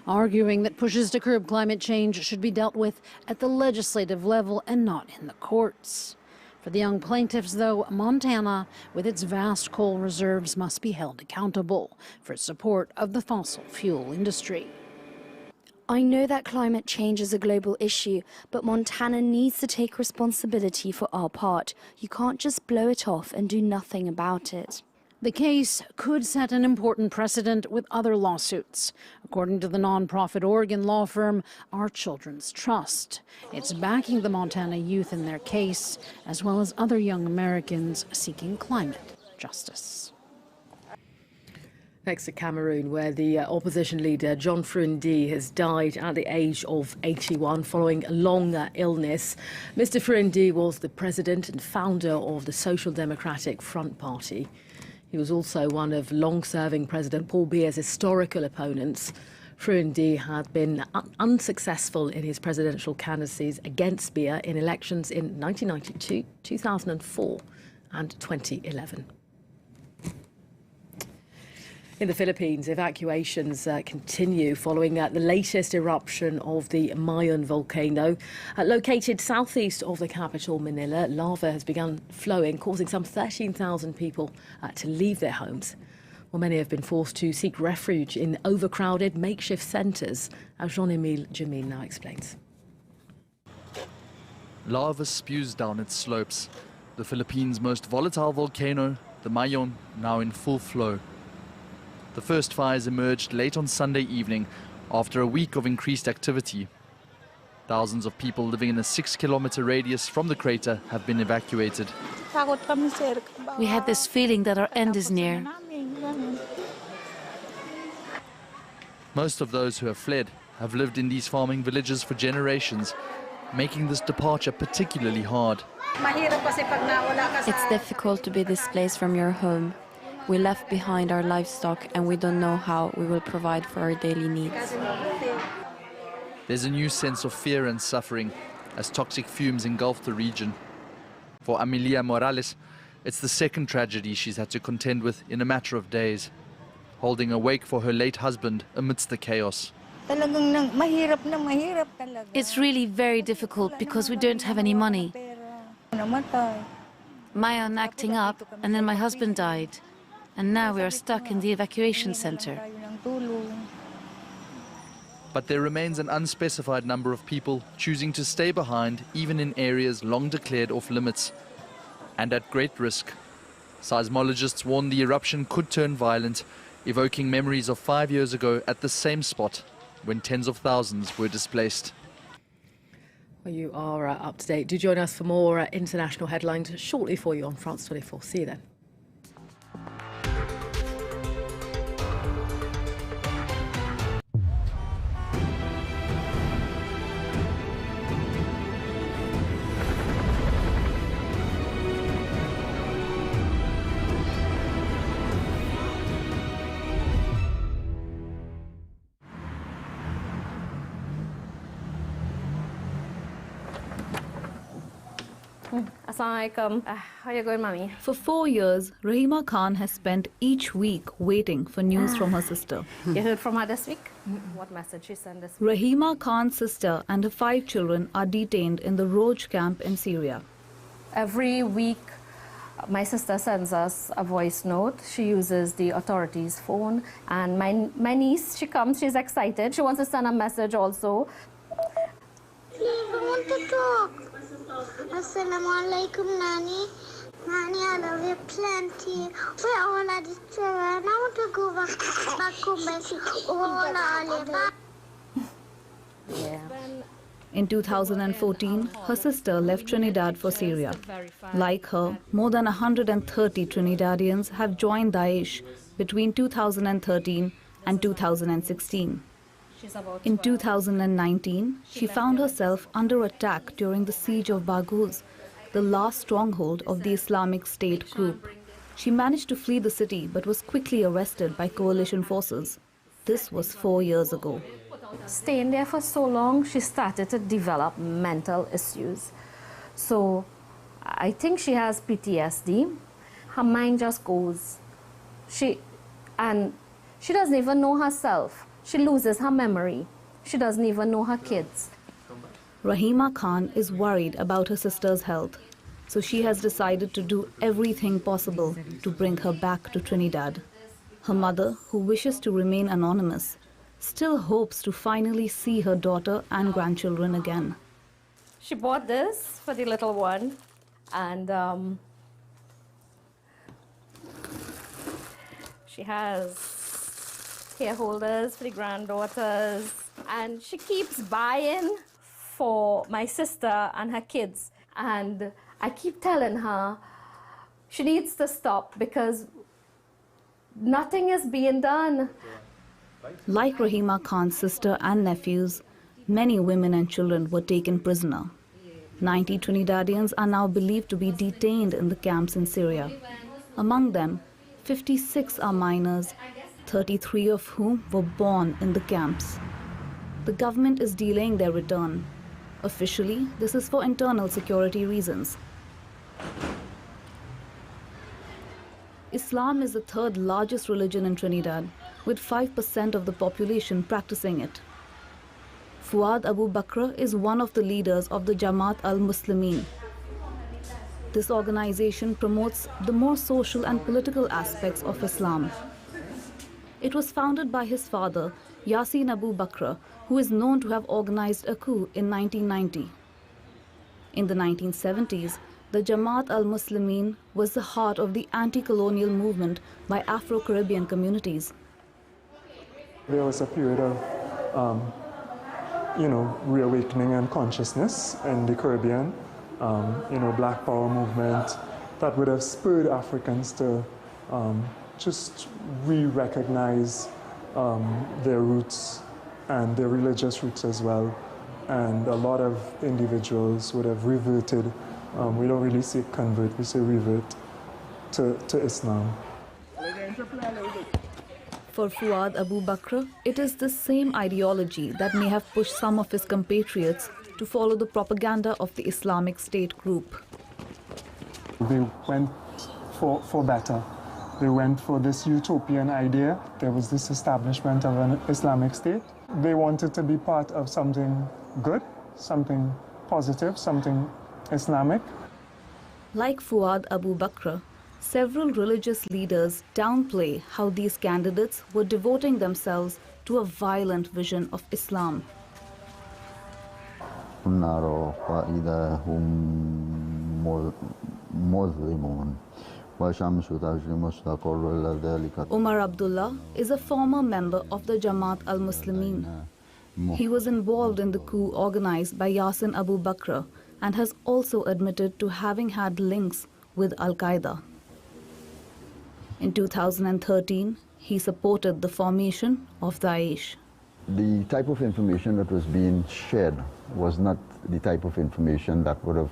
arguing that pushes to curb climate change should be dealt with at the legislative level and not in the courts. For the young plaintiffs, though, Montana, with its vast coal reserves, must be held accountable for its support of the fossil fuel industry. I know that climate change is a global issue, but Montana needs to take responsibility for our part. You can't just blow it off and do nothing about it. The case could set an important precedent with other lawsuits, according to the nonprofit Oregon law firm Our Children's Trust. It's backing the Montana youth in their case, as well as other young Americans seeking climate justice. Next to Cameroon, where the opposition leader John Frundi has died at the age of 81 following a long illness. Mr. Frundi was the president and founder of the Social Democratic Front Party. He was also one of long-serving President Paul Biya's historical opponents. Frundi had been unsuccessful in his presidential candidacies against Biya in elections in 1992, 2004 and 2011. In the Philippines, evacuations continue following the latest eruption of the Mayon volcano. Located southeast of the capital, Manila, lava has begun flowing, causing some 13,000 people to leave their homes. Well, many have been forced to seek refuge in overcrowded makeshift centres, as Jean-Emile Jamil now explains. Lava spews down its slopes. The Philippines' most volatile volcano, the Mayon, now in full flow. The first fires emerged late on Sunday evening after a week of increased activity. Thousands of people living in a 6-kilometer radius from the crater have been evacuated. We had this feeling that our end is near. Most of those who have fled have lived in these farming villages for generations, making this departure particularly hard. It's difficult to be displaced from your home. We left behind our livestock and we don't know how we will provide for our daily needs. There's a new sense of fear and suffering as toxic fumes engulf the region. For Amelia Morales, it's the second tragedy she's had to contend with in a matter of days, holding a wake for her late husband amidst the chaos. It's really very difficult because we don't have any money. Mayon acting up and then my husband died. And now we are stuck in the evacuation center. But there remains an unspecified number of people choosing to stay behind, even in areas long declared off limits, and at great risk. Seismologists warn the eruption could turn violent, evoking memories of 5 years ago at the same spot, when tens of thousands were displaced. Well, you are up to date. Do join us for more international headlines shortly for you on France 24. See you then. Assalamualaikum. How you going, Mommy? For 4 years, Rahima Khan has spent each week waiting for news from her sister. You heard from her this week? What message she sent this week? Rahima Khan's sister and her 5 children are detained in the Roj camp in Syria. Every week, my sister sends us a voice note. She uses the authorities' phone. And my niece, she comes, she's excited. She wants to send a message also. Please, I want to talk. Assalamualaikum, Nani. Nani, I love you plenty. Where all are these children? I want to go back home and see all our Yeah. In 2014, her sister left Trinidad for Syria. Like her, more than 130 Trinidadians have joined Daesh between 2013 and 2016. In 2019, she found herself under attack during the siege of Baghouz, the last stronghold of the Islamic State group. She managed to flee the city but was quickly arrested by coalition forces. This was 4 years ago. Staying there for so long, she started to develop mental issues. So I think she has PTSD. Her mind just goes. She doesn't even know herself. She loses her memory. She doesn't even know her kids. Rahima Khan is worried about her sister's health, so she has decided to do everything possible to bring her back to Trinidad. Her mother, who wishes to remain anonymous, still hopes to finally see her daughter and grandchildren again. She bought this for the little one, and she has hair holders for the granddaughters, and she keeps buying for my sister and her kids. And I keep telling her she needs to stop because nothing is being done. Like Rahima Khan's sister and nephews, many women and children were taken prisoner. 90 Trinidadians are now believed to be detained in the camps in Syria. Among them, 56 are minors, 33 of whom were born in the camps. The government is delaying their return. Officially, this is for internal security reasons. Islam is the third largest religion in Trinidad, with 5% of the population practicing it. Fuad Abu Bakr is one of the leaders of the Jamaat al-Muslimin. This organization promotes the more social and political aspects of Islam. It was founded by his father, Yasin Abu Bakr, who is known to have organized a coup in 1990. In the 1970s, the Jamaat al-Muslimin was the heart of the anti-colonial movement by Afro-Caribbean communities. There was a period of, reawakening and consciousness in the Caribbean, Black Power movement that would have spurred Africans to just re-recognize their roots and their religious roots as well. And a lot of individuals would have reverted. We don't really say convert, we say revert to Islam. For Fuad Abu Bakr, it is the same ideology that may have pushed some of his compatriots to follow the propaganda of the Islamic State group. They went for better. They went for this utopian idea. There was this establishment of an Islamic State. They wanted to be part of something good, something positive, something Islamic. Like Fuad Abu Bakr, several religious leaders downplay how these candidates were devoting themselves to a violent vision of Islam. Umar Abdullah is a former member of the Jamaat al-Muslimin. He was involved in the coup organized by Yasin Abu Bakr and has also admitted to having had links with Al-Qaeda. In 2013, he supported the formation of Daesh. The type of information that was being shared was not the type of information that would have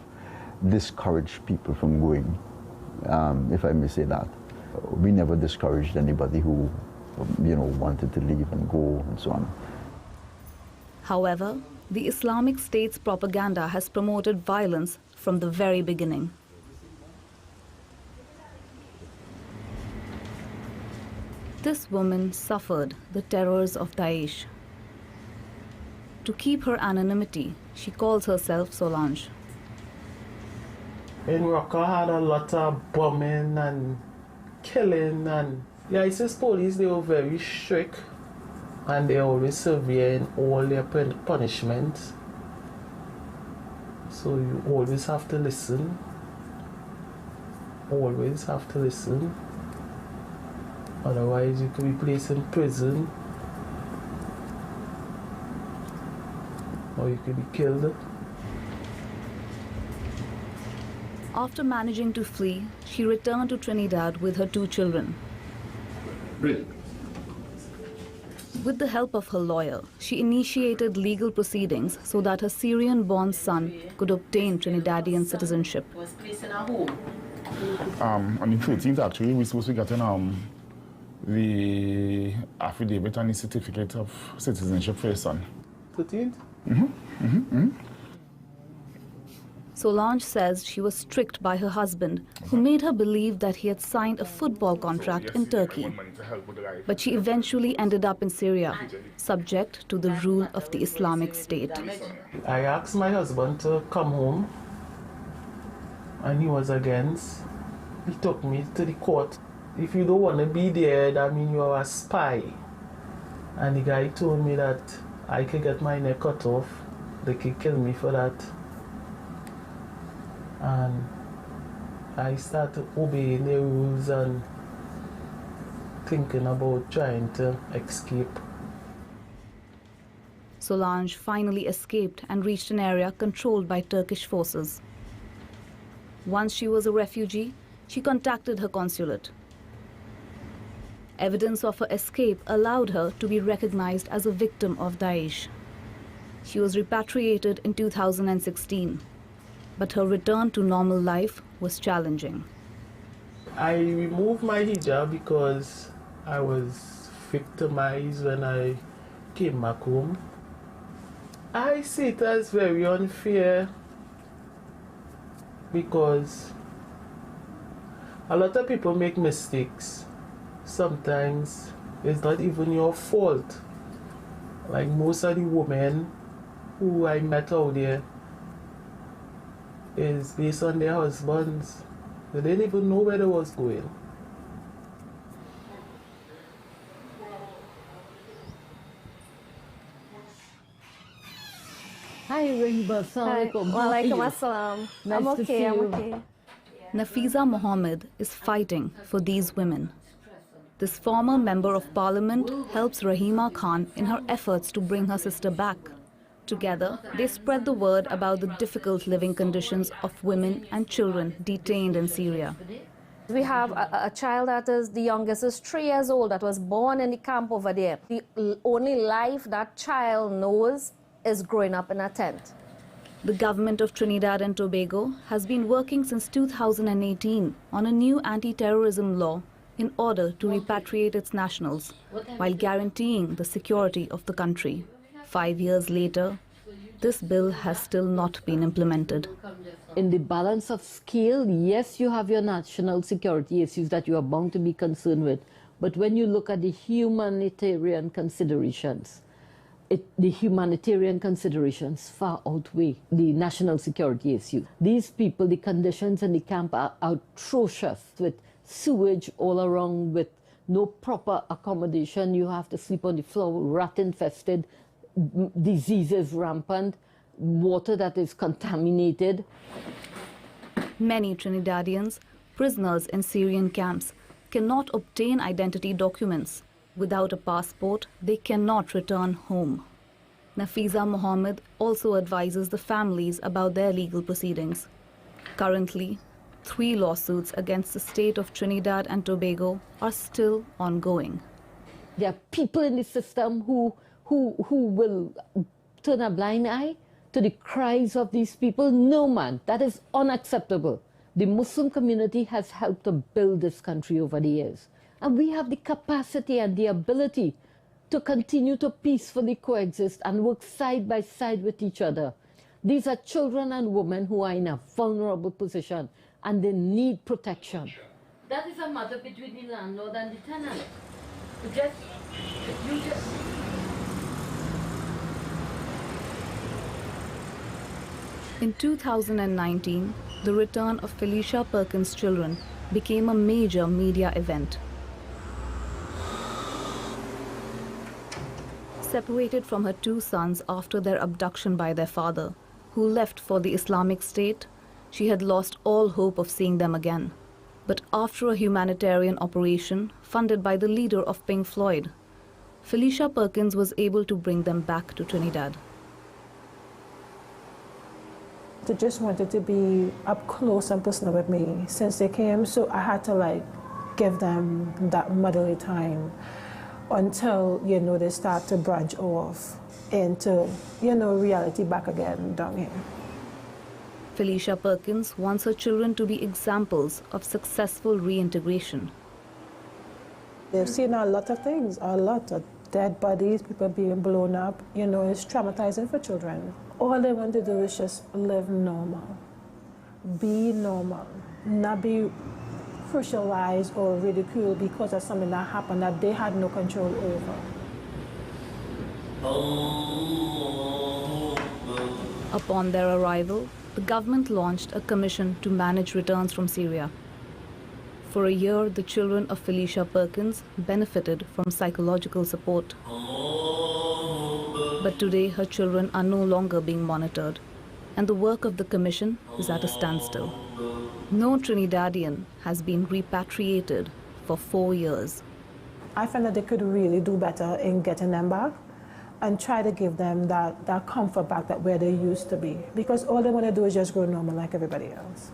discouraged people from going, if I may say that. We never discouraged anybody who, wanted to leave and go and so on. However, the Islamic State's propaganda has promoted violence from the very beginning. This woman suffered the terrors of Daesh. To keep her anonymity, she calls herself Solange. In Raqqa had a lot of bombing and killing, and the ISIS police, they were very strict and they always severe in all their punishments. So you always have to listen. Always have to listen. Otherwise, you could be placed in prison, or you could be killed. After managing to flee, she returned to Trinidad with her 2 children. Really? With the help of her lawyer, she initiated legal proceedings so that her Syrian-born son could obtain Trinidadian citizenship. On the 13th, actually, we're supposed to get the affidavit and the certificate of citizenship for his son. 13th? Solange says she was tricked by her husband, who made her believe that he had signed a football contract in Turkey. But she eventually ended up in Syria, subject to the rule of the Islamic State. I asked my husband to come home, and he was against. He took me to the court. If you don't want to be there, that means you're a spy. And the guy told me that I could get my neck cut off. They could kill me for that. And I started obeying the rules and thinking about trying to escape. Solange finally escaped and reached an area controlled by Turkish forces. Once she was a refugee, she contacted her consulate. Evidence of her escape allowed her to be recognized as a victim of Daesh. She was repatriated in 2016, but her return to normal life was challenging. I removed my hijab because I was victimized when I came back home. I see it as very unfair because a lot of people make mistakes. Sometimes it's not even your fault. Like most of the women who I met out there is based on their husbands. They didn't even know where they was going. Hi, Rainbow. Assalamualaikum. Walaikum assalam. I'm okay, I'm okay. Nafisa Mohammed is fighting for these women. This former member of parliament helps Rahima Khan in her efforts to bring her sister back. Together, they spread the word about the difficult living conditions of women and children detained in Syria. We have a child that is, the youngest is 3 years old, that was born in the camp over there. The only life that child knows is growing up in a tent. The government of Trinidad and Tobago has been working since 2018 on a new anti-terrorism law in order to repatriate its nationals while guaranteeing the security of the country. 5 years later, this bill has still not been implemented. In the balance of scale, yes, you have your national security issues that you are bound to be concerned with, but when you look at the humanitarian considerations, the humanitarian considerations far outweigh the national security issue. These people, the conditions in the camp are atrocious, with sewage all around, with no proper accommodation. You have to sleep on the floor, rat-infested, diseases rampant, water that is contaminated. Many Trinidadians, prisoners in Syrian camps, cannot obtain identity documents. Without a passport, they cannot return home. Nafisa Mohammed also advises the families about their legal proceedings. Currently, 3 lawsuits against the state of Trinidad and Tobago are still ongoing. There are people in the system who will turn a blind eye to the cries of these people. No, man, that is unacceptable. The Muslim community has helped to build this country over the years. And we have the capacity and the ability to continue to peacefully coexist and work side by side with each other. These are children and women who are in a vulnerable position and they need protection. That is a matter between the landlord and the tenant. In 2019, the return of Felicia Perkins' children became a major media event. Separated from her 2 sons after their abduction by their father, who left for the Islamic State, she had lost all hope of seeing them again. But after a humanitarian operation funded by the leader of Pink Floyd, Felicia Perkins was able to bring them back to Trinidad. They just wanted to be up close and personal with me since they came, so I had to give them that motherly time until, they start to branch off into, reality back again down here. Felicia Perkins wants her children to be examples of successful reintegration. They've seen a lot of things, a lot of dead bodies, people being blown up. It's traumatizing for children. All they want to do is just live normal, be normal, not be crucialized or ridiculed because of something that happened that they had no control over. Upon their arrival, the government launched a commission to manage returns from Syria. For a year, the children of Felicia Perkins benefited from psychological support. But today, her children are no longer being monitored, and the work of the commission is at a standstill. No Trinidadian has been repatriated for 4 years. I find that they could really do better in getting them back and try to give them that comfort back that where they used to be, because all they want to do is just grow normal like everybody else.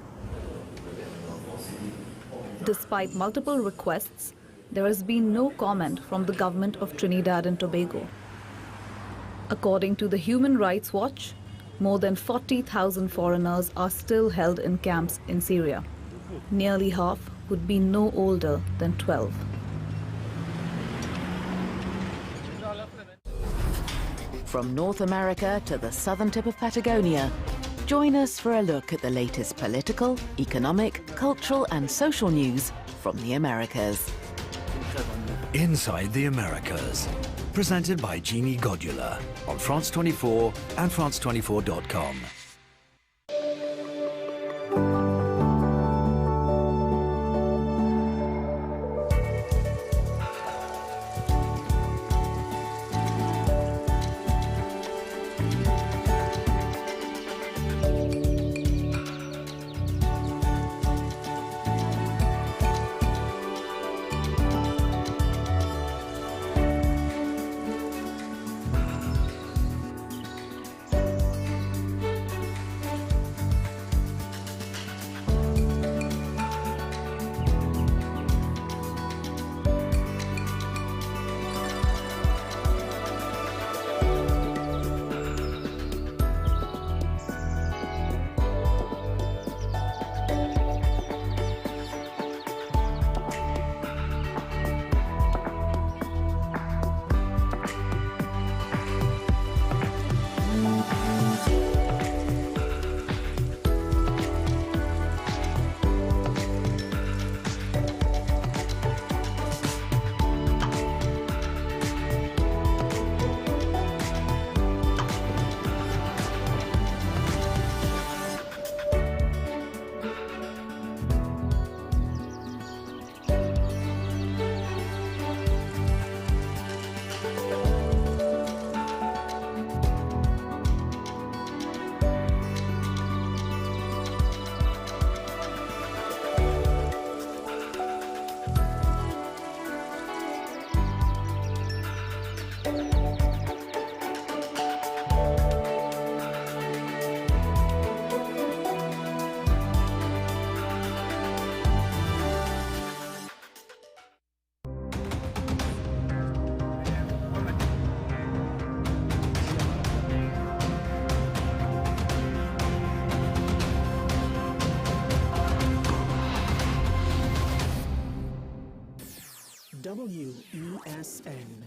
Despite multiple requests, there has been no comment from the government of Trinidad and Tobago. According to the Human Rights Watch, more than 40,000 foreigners are still held in camps in Syria. Nearly half would be no older than 12. From North America to the southern tip of Patagonia, join us for a look at the latest political, economic, cultural and social news from the Americas. Inside the Americas, presented by Jeannie Godula on France 24 and France24.com. WESN.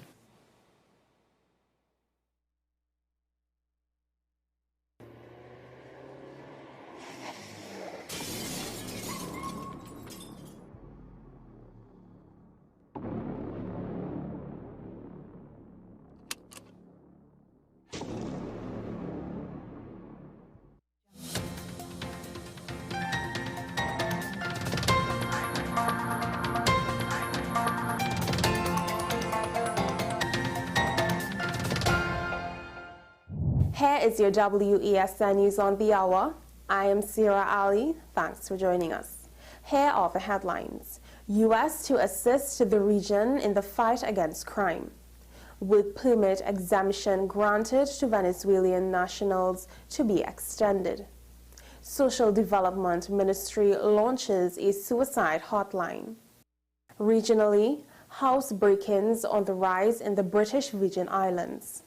Here is your WESN News on the Hour. I am Sira Ali. Thanks for joining us. Here are the headlines. U.S. to assist the region in the fight against crime. Work permit exemption granted to Venezuelan nationals to be extended. Social Development Ministry launches a suicide hotline. Regionally, house break-ins on the rise in the British Virgin Islands.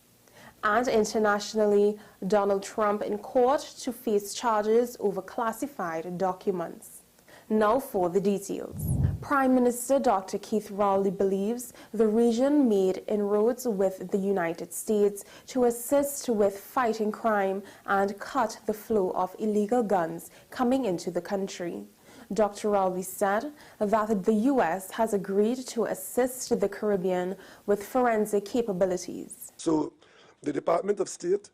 And internationally, Donald Trump in court to face charges over classified documents. Now for the details. Prime Minister Dr. Keith Rowley believes the region made inroads with the United States to assist with fighting crime and cut the flow of illegal guns coming into the country. Dr. Rowley said that the U.S. has agreed to assist the Caribbean with forensic capabilities. So the Department of State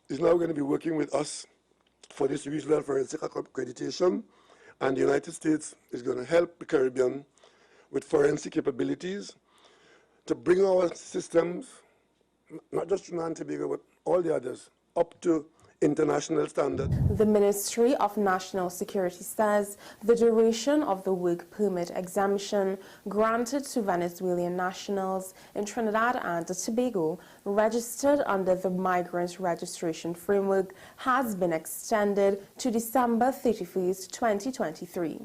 is now going to be working with us for this regional forensic accreditation, and the United States is going to help the Caribbean with forensic capabilities to bring our systems, not just Trinidad and Tobago, but all the others, up to international standard. The Ministry of National Security says the duration of the work permit exemption granted to Venezuelan nationals in Trinidad and Tobago registered under the Migrant Registration Framework has been extended to December 31st, 2023.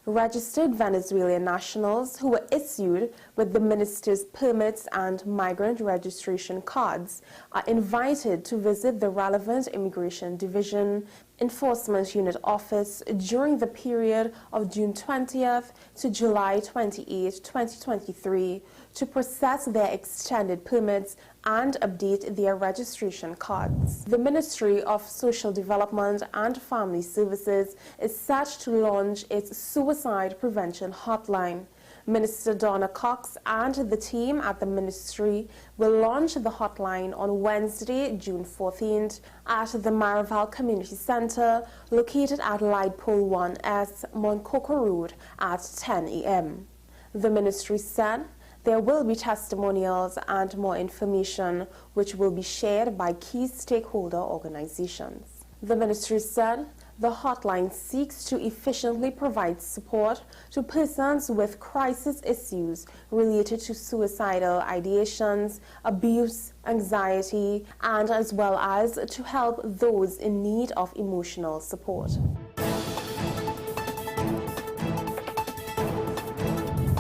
Registered Venezuelan nationals who were issued with the minister's permits and migrant registration cards are invited to visit the relevant Immigration Division Enforcement Unit office during the period of June 20th to July 28, 2023 to process their extended permits and update their registration cards. The Ministry of Social Development and Family Services is set to launch its suicide prevention hotline. Minister Donna Cox and the team at the ministry will launch the hotline on Wednesday, June 14th at the Maraval Community Center located at Light Pole 1S, Moncoko Road at 10 a.m. The ministry said there will be testimonials and more information which will be shared by key stakeholder organizations. The ministry said the hotline seeks to efficiently provide support to persons with crisis issues related to suicidal ideations, abuse, anxiety, and as well as to help those in need of emotional support.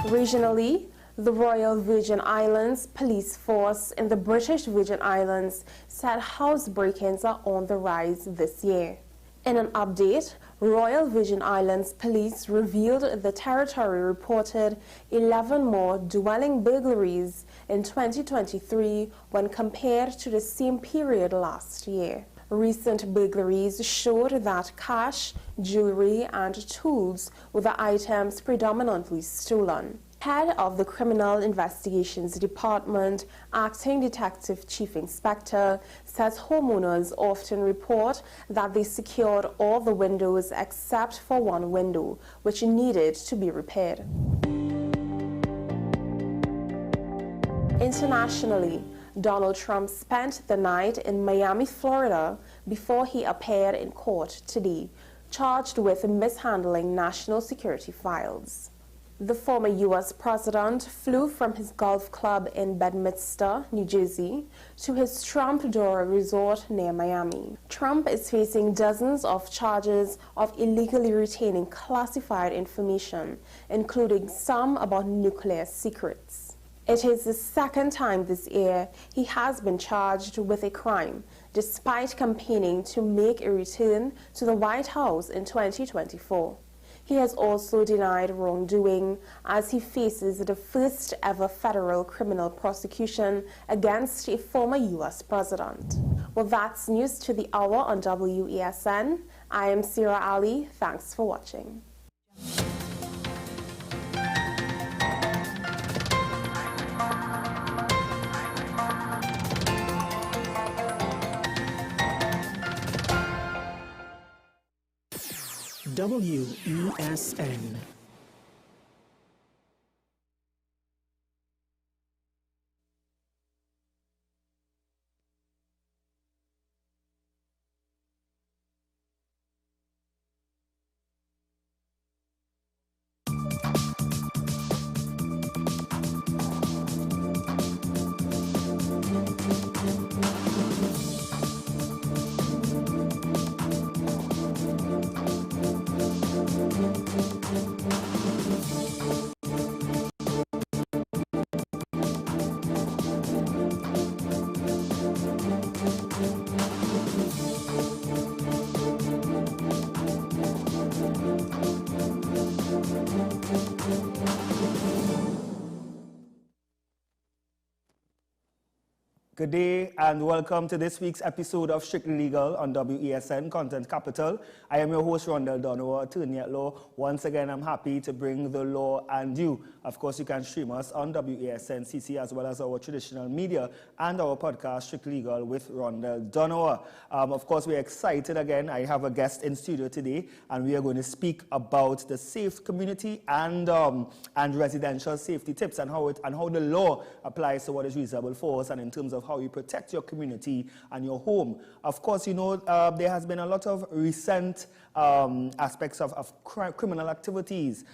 Regionally, the Royal Virgin Islands Police Force in the British Virgin Islands said house break-ins are on the rise this year. In an update, Royal Virgin Islands Police revealed the territory reported 11 more dwelling burglaries in 2023 when compared to the same period last year. Recent burglaries showed that cash, jewelry, and tools were the items predominantly stolen. Head of the Criminal Investigations Department, Acting Detective Chief Inspector, says homeowners often report that they secured all the windows except for one window, which needed to be repaired. Internationally, Donald Trump spent the night in Miami, Florida, before he appeared in court today, charged with mishandling national security files. The former U.S. president flew from his golf club in Bedminster, New Jersey, to his Trump-Dora resort near Miami. Trump is facing dozens of charges of illegally retaining classified information, including some about nuclear secrets. It is the second time this year he has been charged with a crime, despite campaigning to make a return to the White House in 2024. He has also denied wrongdoing as he faces the first ever federal criminal prosecution against a former U.S. president. Well, that's news to the hour on WESN. I am Sira Ali. Thanks for watching. WESN. Good day and welcome to this week's episode of Strictly Legal on WESN Content Capital. I am your host, Rondell Donowa, attorney at law. Once again, I'm happy to bring the law and you. Of course, you can stream us on WESN CC as well as our traditional media and our podcast, Strictly Legal with Rondell Donowa. Of course, we're excited again. I have a guest in studio today and we are going to speak about the safe community and residential safety tips and how the law applies to what is reasonable for us and in terms of how you protect your community and your home. Of course, you know, there has been a lot of recent aspects of criminal activities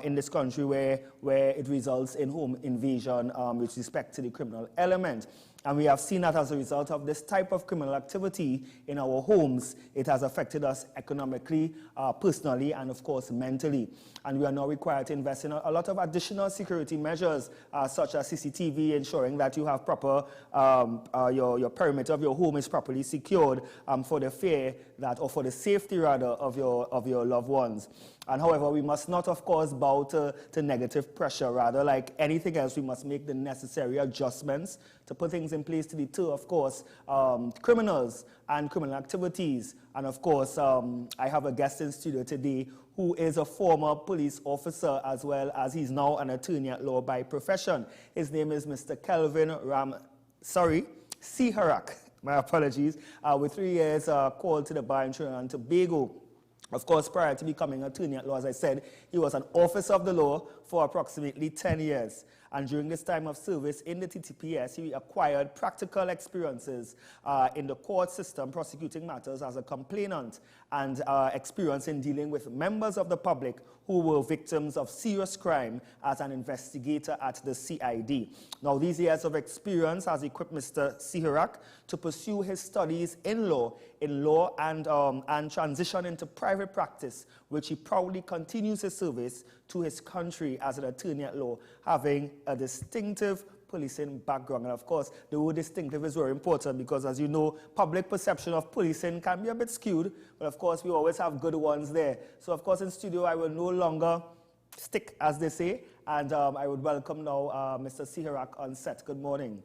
in this country where it results in home invasion with respect to the criminal element. And we have seen that as a result of this type of criminal activity in our homes, it has affected us economically, personally, and of course mentally. And we are now required to invest in a lot of additional security measures, such as CCTV, ensuring that you have proper, your perimeter of your home is properly secured for the fear that, or for the safety rather, of your loved ones. And however, we must not, of course, bow to negative pressure. Rather, like anything else, we must make the necessary adjustments to put things in place to deter, of course, criminals and criminal activities. And of course, I have a guest in studio today who is a former police officer, as well as he's now an attorney at law by profession. His name is Mr. Kelvin Siharak. My apologies. With 3 years called to the bar in Trinidad and Tobago. Of course, prior to becoming attorney at law, as I said, he was an officer of the law for approximately 10 years. And during this time of service in the TTPS, he acquired practical experiences in the court system, prosecuting matters as a complainant, and experience in dealing with members of the public who were victims of serious crime as an investigator at the CID. Now, these years of experience has equipped Mr. Siharak to pursue his studies in law and transition into private practice, which he proudly continues his service to his country as an attorney at law, having a distinctive policing background. And of course, the word distinctive is very important because, as you know, public perception of policing can be a bit skewed, but of course, we always have good ones there. So of course, in studio, I will no longer stick, as they say, and I would welcome now Mr. Siharak on set. Good morning.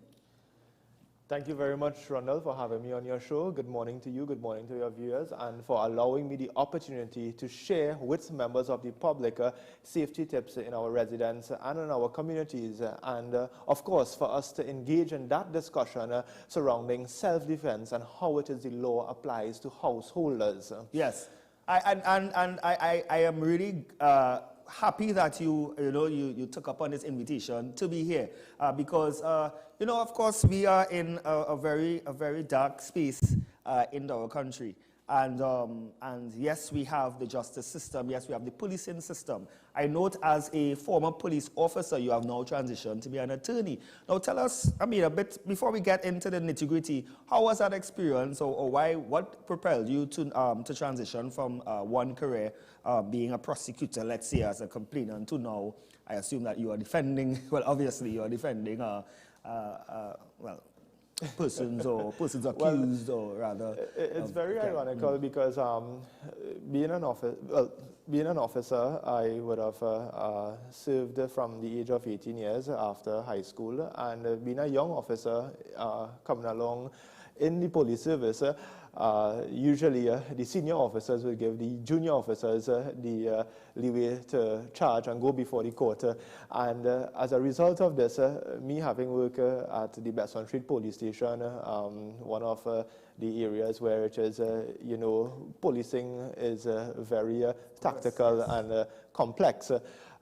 Thank you very much, Rondell, for having me on your show. Good morning to you, good morning to your viewers, and for allowing me the opportunity to share with members of the public safety tips in our residence and in our communities, and of course, for us to engage in that discussion surrounding self-defense and how it is the law applies to householders. Yes, I am really happy that you took up on this invitation to be here because of course we are in a very dark space in our country, and yes, we have the justice system, yes, we have the policing system. I note as a former police officer, you have now transitioned to be an attorney. Now tell us, a bit before we get into the nitty-gritty, how was that experience, or what propelled you to transition from one career being a prosecutor, let's say as a complainant, to now, I assume that you are defending, well, obviously you are defending, persons accused, or rather. It's very ironical because being an officer, I would have served from the age of 18 years after high school, and being a young officer coming along in the police service, usually the senior officers will give the junior officers the leeway to charge and go before the court. And as a result of this, me having worked at the Besson Street Police Station, one of the areas where it is, policing is very tactical and complex.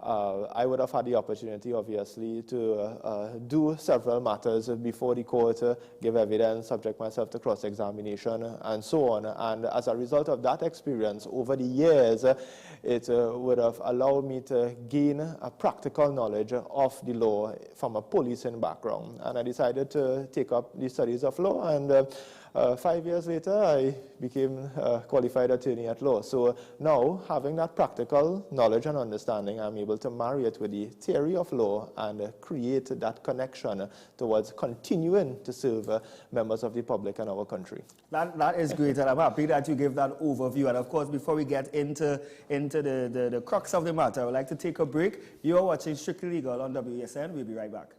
I would have had the opportunity, obviously, to do several matters before the court, give evidence, subject myself to cross-examination, and so on. And as a result of that experience, over the years, it would have allowed me to gain a practical knowledge of the law from a policing background. And I decided to take up the studies of law, and 5 years later, I became a qualified attorney at law. So now, having that practical knowledge and understanding, I'm able to marry it with the theory of law and create that connection towards continuing to serve members of the public and our country. That is great, and I'm happy that you gave that overview. And of course, before we get into the crux of the matter, I would like to take a break. You are watching Strictly Legal on WESN. We'll be right back.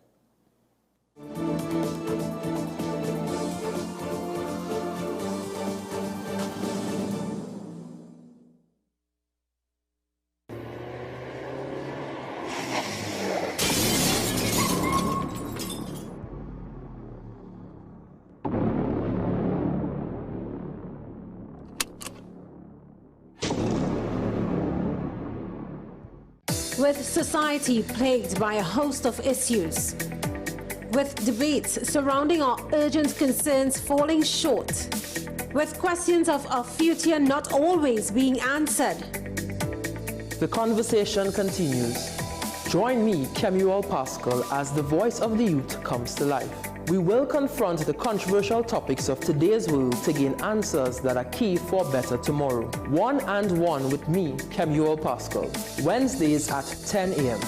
With society plagued by a host of issues, with debates surrounding our urgent concerns falling short, with questions of our future not always being answered. The conversation continues. Join me, Kemuel Pascal, as the voice of the youth comes to life. We will confront the controversial topics of today's world to gain answers that are key for a better tomorrow. One and One with me, Kemuel Pascal, Wednesdays at 10 a.m.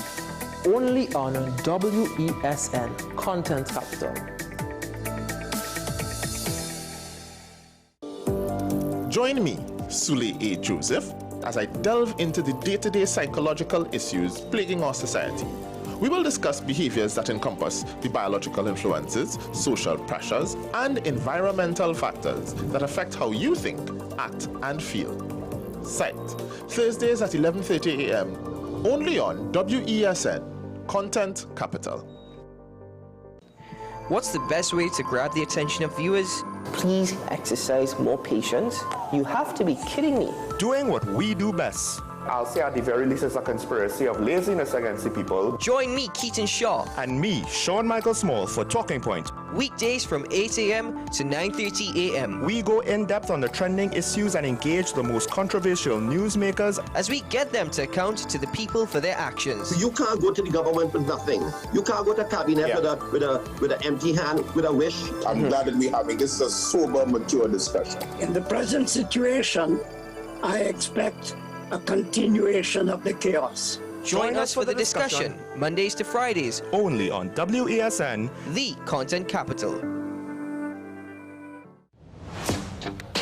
only on WESN Content Capital. Join me, Sule A. Joseph, as I delve into the day-to-day psychological issues plaguing our society. We will discuss behaviors that encompass the biological influences, social pressures, and environmental factors that affect how you think, act, and feel. Sight, Thursdays at 11:30 a.m. only on WESN Content Capital. What's the best way to grab the attention of viewers? Please exercise more patience. You have to be kidding me. Doing what we do best. I'll say at the very least it's a conspiracy of laziness against the people. Join me, Keaton Shaw. And me, Sean Michael Small, for Talking Point. Weekdays from 8 a.m. to 9:30 a.m. We go in depth on the trending issues and engage the most controversial newsmakers as we get them to account to the people for their actions. You can't go to the government with nothing. You can't go to cabinet with an empty hand, with a wish. I'm glad that we're having this a sober, mature discussion. In the present situation, I expect a continuation of the chaos. Join us for the discussion, Mondays to Fridays, only on WESN, the Content Capital.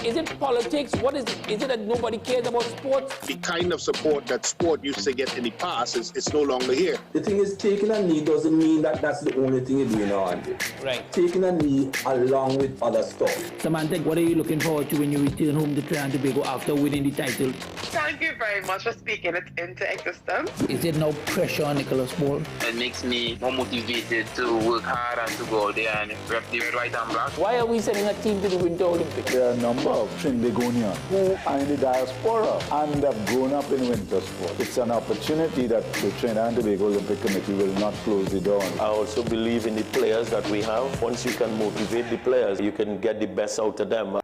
Is it politics? What is it? Is it that nobody cares about sports? The kind of support that sport used to get in the past is no longer here. The thing is, taking a knee doesn't mean that that's the only thing you're doing on it. Right. Taking a knee along with other stuff. Samantha, what are you looking forward to when you return home to Trinidad and Tobago after winning the title? Thank you very much for speaking it into existence. Is there no pressure on Nicholas Paul? It makes me more motivated to work hard and to go out there and rep the right and black. Why are we sending a team to the Winter Olympics? There are a number of Trinidadians who are in the diaspora and have grown up in winter sport. It's an opportunity that the Trinidad and Tobago Olympic Committee will not close the door on. I also believe in the players that we have. Once you can motivate the players, you can get the best out of them.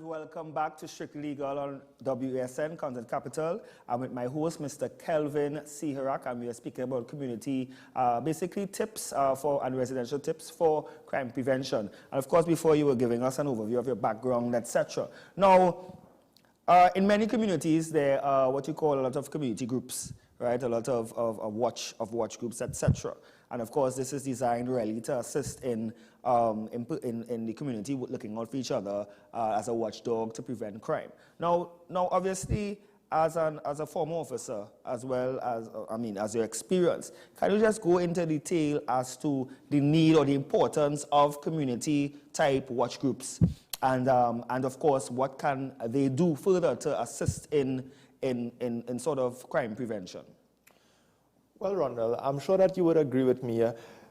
Welcome back to Strictly Legal on WESN Content Capital. I'm with my host, Mr. Kelvin Siharak, and we are speaking about community, basically tips and residential tips for crime prevention. And of course, before you were giving us an overview of your background, etc. Now, in many communities, there are what you call a lot of community groups, right? A lot of watch groups, etc. And of course, this is designed really to assist in the community looking out for each other as a watchdog to prevent crime. Now, obviously, as a former officer, as well as, as your experience, can you just go into detail as to the need or the importance of community-type watch groups? And of course, what can they do further to assist in sort of crime prevention? Well, Ronald, I'm sure that you would agree with me.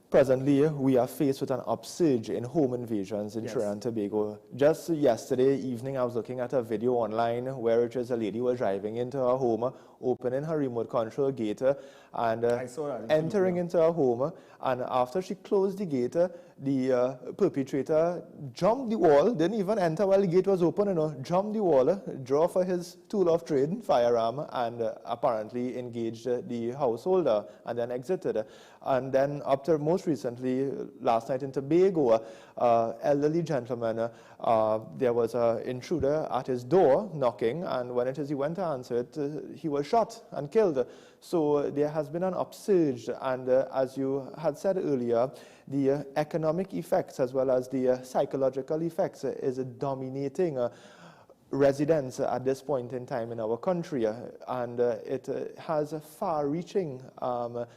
Presently, we are faced with an upsurge in home invasions in Trinidad and Tobago. Just yesterday evening, I was looking at a video online where it was a lady was driving into her home, opening her remote control gate, and entering into her home. And after she closed the gate, the perpetrator jumped the wall, didn't even enter while the gate was open, jumped the wall, drew for his tool of trade, firearm, and apparently engaged the householder and then exited. And then up to most recently, last night in Tobago, elderly gentleman, there was an intruder at his door knocking, and when he went to answer it, he was shot and killed. So there has been an upsurge, and as you had said earlier, the economic effects as well as the psychological effects is dominating residents at this point in time in our country, and it has far-reaching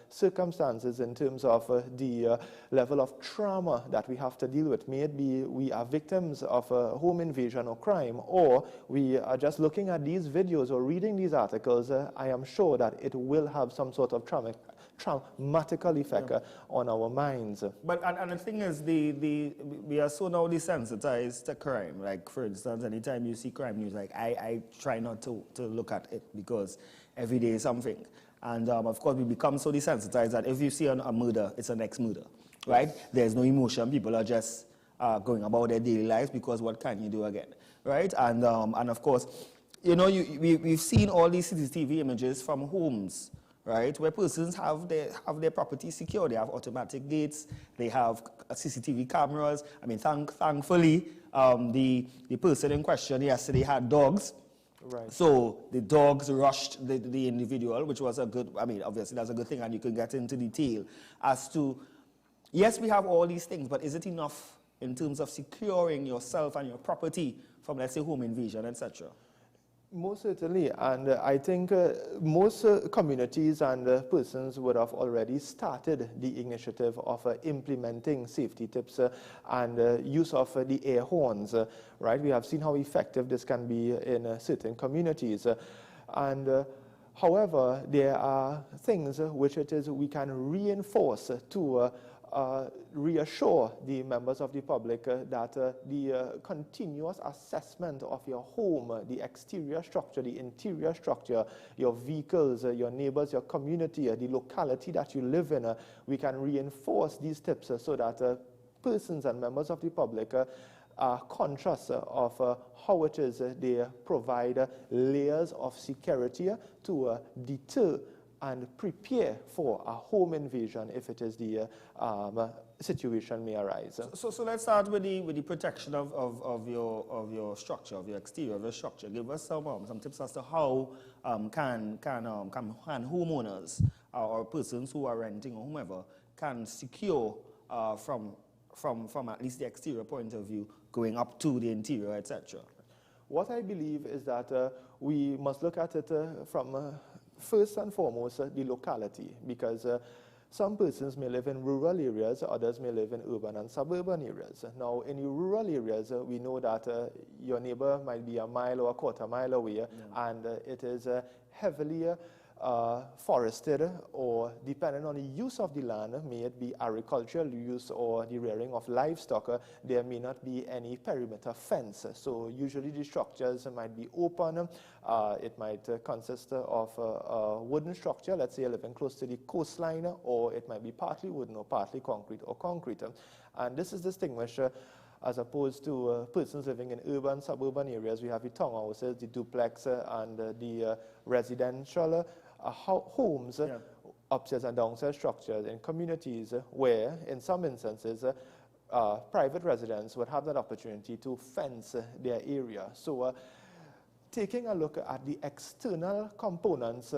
circumstances in terms of the level of trauma that we have to deal with. May it be we are victims of a home invasion or crime, or we are just looking at these videos or reading these articles, I am sure that it will have some sort of traumatical effect on our minds. But and the thing is, we are so now desensitized to crime. Like, for instance, anytime you see crime news, like I try not to look at it because every day something. And of course, we become so desensitized that if you see a murder, it's a next murder, right? There's no emotion. People are just going about their daily lives because what can you do again, right? And of course, you know, we've seen all these CCTV images from homes, right, where persons have their property secure. They have automatic gates. They have CCTV cameras. I mean, thankfully, the person in question yesterday had dogs. Right. So the dogs rushed the individual, which was a good, I mean, obviously that's a good thing, and you can get into detail as to, yes, we have all these things, but is it enough in terms of securing yourself and your property from, let's say, home invasion, etc.? Most certainly, and I think most communities and persons would have already started the initiative of implementing safety tips and use of the air horns, right? We have seen how effective this can be in certain communities. However, there are things which we can reinforce to reassure the members of the public that the continuous assessment of your home, the exterior structure, the interior structure, your vehicles, your neighbors, your community, the locality that you live in, we can reinforce these tips so that persons and members of the public are conscious of how it is they provide layers of security to deter and prepare for a home invasion if it is the situation may arise. So let's start with the protection of your structure, of your exterior, of your structure. Give us some tips as to how can homeowners or persons who are renting or whomever can secure from at least the exterior point of view going up to the interior, etc. What I believe is that we must look at it from first and foremost, the locality, because some persons may live in rural areas, others may live in urban and suburban areas. Now, in your rural areas, we know that your neighbor might be a mile or a quarter mile away, and it is heavily forested, or depending on the use of the land, may it be agricultural use or the rearing of livestock, there may not be any perimeter fence. So usually the structures might be open. It might consist of a wooden structure, let's say living close to the coastline, or it might be partly wooden or partly concrete or concrete. And this is distinguished as opposed to persons living in urban, suburban areas. We have the townhouses, the duplex, and the residential homes, upstairs and downstairs structures in communities where, in some instances, private residents would have that opportunity to fence their area. So taking a look at the external components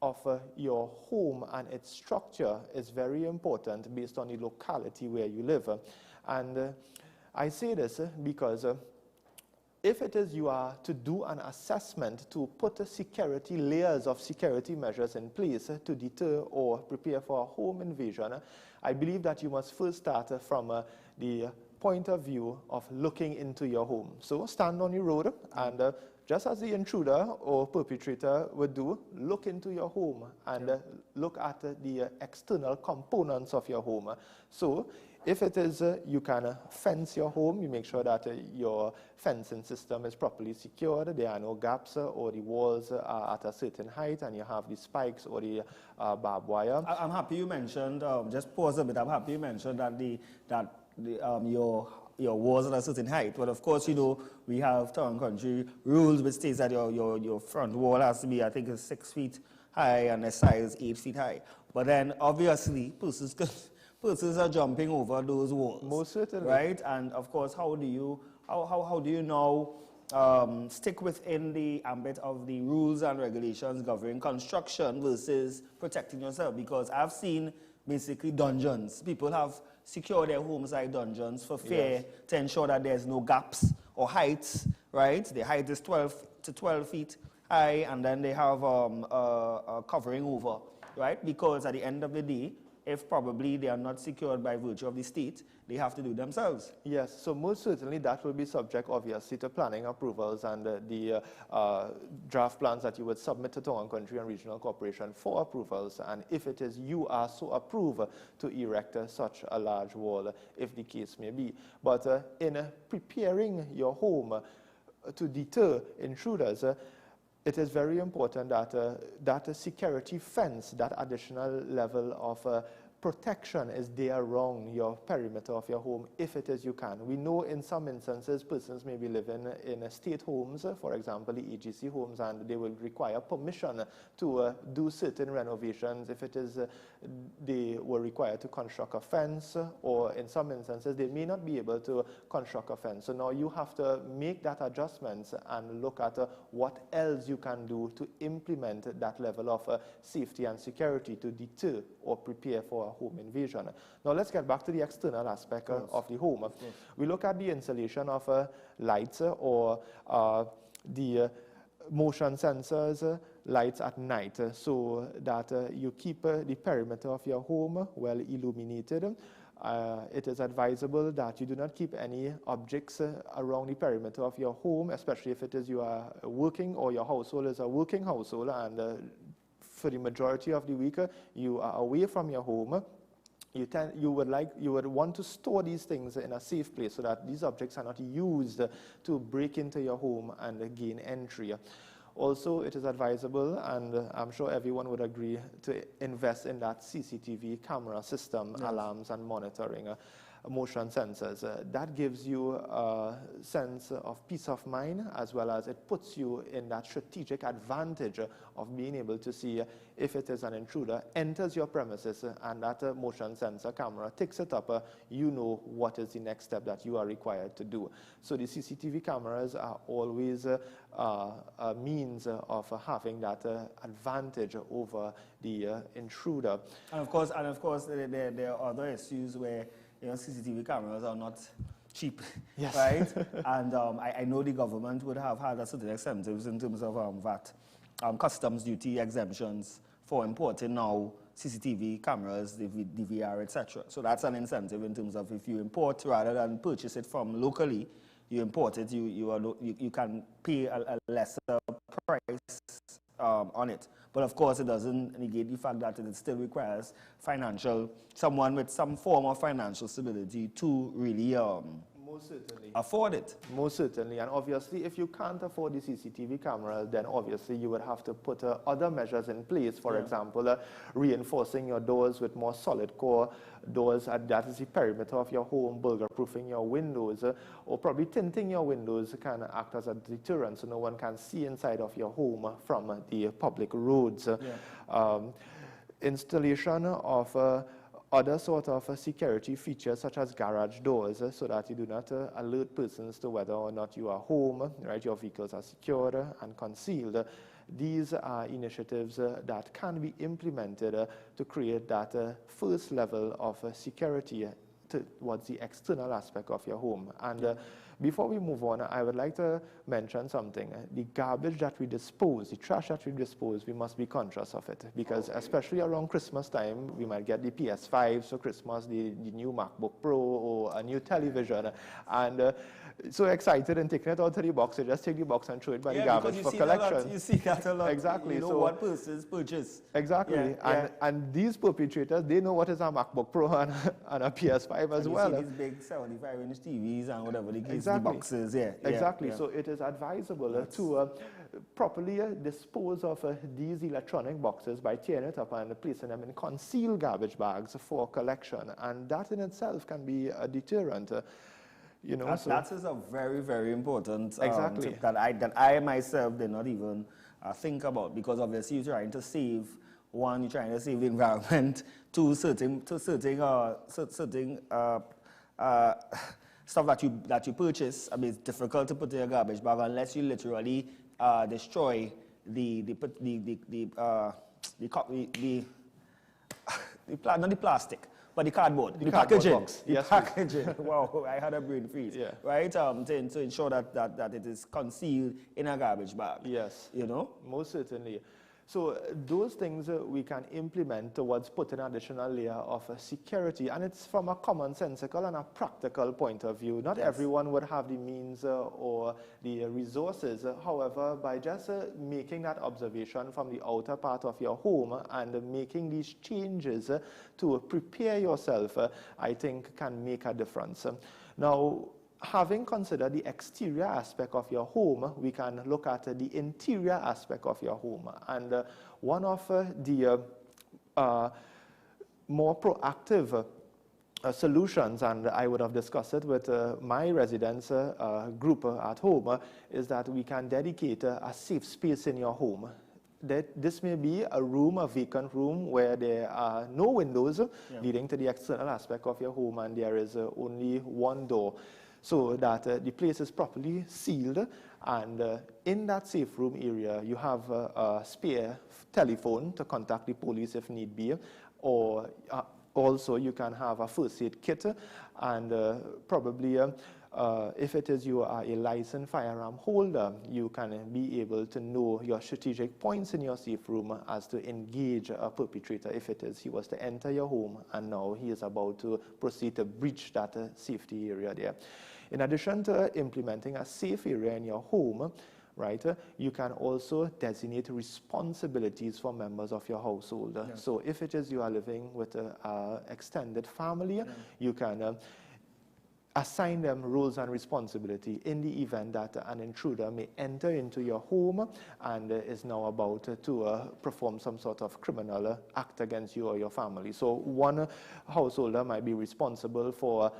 of your home and its structure is very important based on the locality where you live. And I say this because if it is you are to do an assessment to put security layers of security measures in place to deter or prepare for a home invasion, I believe that you must first start from the point of view of looking into your home. So stand on your road and just as the intruder or perpetrator would do, look into your home and look at the external components of your home. So if it is you can fence your home, you make sure that your fencing system is properly secured, there are no gaps or the walls are at a certain height, and you have the spikes or the barbed wire. I'm happy you mentioned, just pause a bit, I'm happy you mentioned that your walls at a certain height. But of course, you know, we have town country rules which states that your front wall has to be, I think, 6 feet high and the side is 8 feet high. But then obviously persons are jumping over those walls. Most certainly. Right? And of course, how do you now stick within the ambit of the rules and regulations governing construction versus protecting yourself? Because I've seen basically dungeons. People have secured their homes like dungeons for fear to ensure that there's no gaps or heights, right? The height is 12 to 12 feet high, and then they have a covering over, right? Because at the end of the day, if probably they are not secured by virtue of the state, they have to do themselves. Yes, so most certainly that will be subject, obviously, to planning approvals and the draft plans that you would submit to Town and Country and Regional Corporation for approvals. And if it is you are so approved to erect such a large wall, if the case may be. But in preparing your home to deter intruders, it is very important that that security fence, that additional level of protection is there around your perimeter of your home, if it is you can. We know in some instances persons may be living in state homes, for example the AGC homes, and they will require permission to do certain renovations. If it is they were required to construct a fence, or in some instances they may not be able to construct a fence. So now you have to make that adjustments and look at what else you can do to implement that level of safety and security to deter or prepare for a home invasion. Now let's get back to the external aspect of the home. We look at the installation of lights or the motion sensors, lights at night, so that you keep the perimeter of your home well illuminated. It is advisable that you do not keep any objects around the perimeter of your home, especially if it is you are working or your household is a working household, and for the majority of the week you are away from your home. You would want to store these things in a safe place so that these objects are not used to break into your home and gain entry. Also, it is advisable, and I'm sure everyone would agree, to invest in that CCTV camera system, alarms and monitoring, motion sensors. That gives you a sense of peace of mind, as well as it puts you in that strategic advantage of being able to see if it is an intruder enters your premises and that motion sensor camera takes it up, you know what is the next step that you are required to do. So the CCTV cameras are always a means of having that advantage over the intruder. And of course, there are other issues where CCTV cameras are not cheap, right? And I know the government would have had a certain incentives in terms of VAT, customs duty exemptions for importing now CCTV cameras, DVR, etc. So that's an incentive in terms of if you import rather than purchase it from locally, you import it, you can pay a lesser price on it. But of course, it doesn't negate the fact that it still requires someone with some form of financial stability to really Most certainly. afford it. Most certainly. And obviously, if you can't afford the CCTV camera, then obviously you would have to put other measures in place. For example, reinforcing your doors with more solid core doors, that is the perimeter of your home, burglar-proofing your windows, or probably tinting your windows can act as a deterrent so no one can see inside of your home from the public roads. Installation of other sort of security features such as garage doors, so that you do not alert persons to whether or not you are home, right? Your vehicles are secured and concealed. These are initiatives that can be implemented to create that first level of security towards the external aspect of your home. And before we move on, I would like to mention something. The garbage that we dispose, the trash that we dispose, we must be conscious of it, because especially around Christmas time, we might get the PS5 for Christmas, the new MacBook Pro, or a new television, and so excited and taking it out of the box, you just take the box and throw it by the garbage for collection. You see that a lot. Exactly. You know, so what persons purchase. Exactly. And these perpetrators, they know what is a MacBook Pro and a PS5 as well. You see these big 75-inch TVs and whatever the case, the boxes. Exactly. So it is advisable to properly dispose of these electronic boxes by tearing it up and placing them in concealed garbage bags for collection. And that in itself can be a deterrent. You know, that is a very, very important exactly. that I myself did not even think about, because obviously you're trying to save, one, you're trying to save the environment, two, certain stuff that you purchase. I mean, it's difficult to put in a garbage bag unless you literally destroy not the plastic, but the cardboard, the packaging. Box. Yes, packaging. Wow, I had a brain freeze. Right? To ensure that it is concealed in a garbage bag. Yes. You know? Most certainly. So those things we can implement towards putting an additional layer of security, and it's from a commonsensical and a practical point of view. Not everyone would have the means or the resources. However, by just making that observation from the outer part of your home and making these changes to prepare yourself, I think can make a difference. Now, having considered the exterior aspect of your home, we can look at the interior aspect of your home. And one of the more proactive solutions, and I would have discussed it with my residents group at home, is that we can dedicate a safe space in your home. This may be a room, a vacant room, where there are no windows leading to the external aspect of your home, and there is only one door, so that the place is properly sealed. And in that safe room area, you have a spare telephone to contact the police if need be, or also you can have a first aid kit, and probably if it is you are a licensed firearm holder, you can be able to know your strategic points in your safe room as to engage a perpetrator if it is he was to enter your home and now he is about to proceed to breach that safety area there. In addition to implementing a safe area in your home, right, you can also designate responsibilities for members of your household. So if it is you are living with an extended family, you can assign them roles and responsibility in the event that an intruder may enter into your home and is now about to perform some sort of criminal act against you or your family. So one householder might be responsible for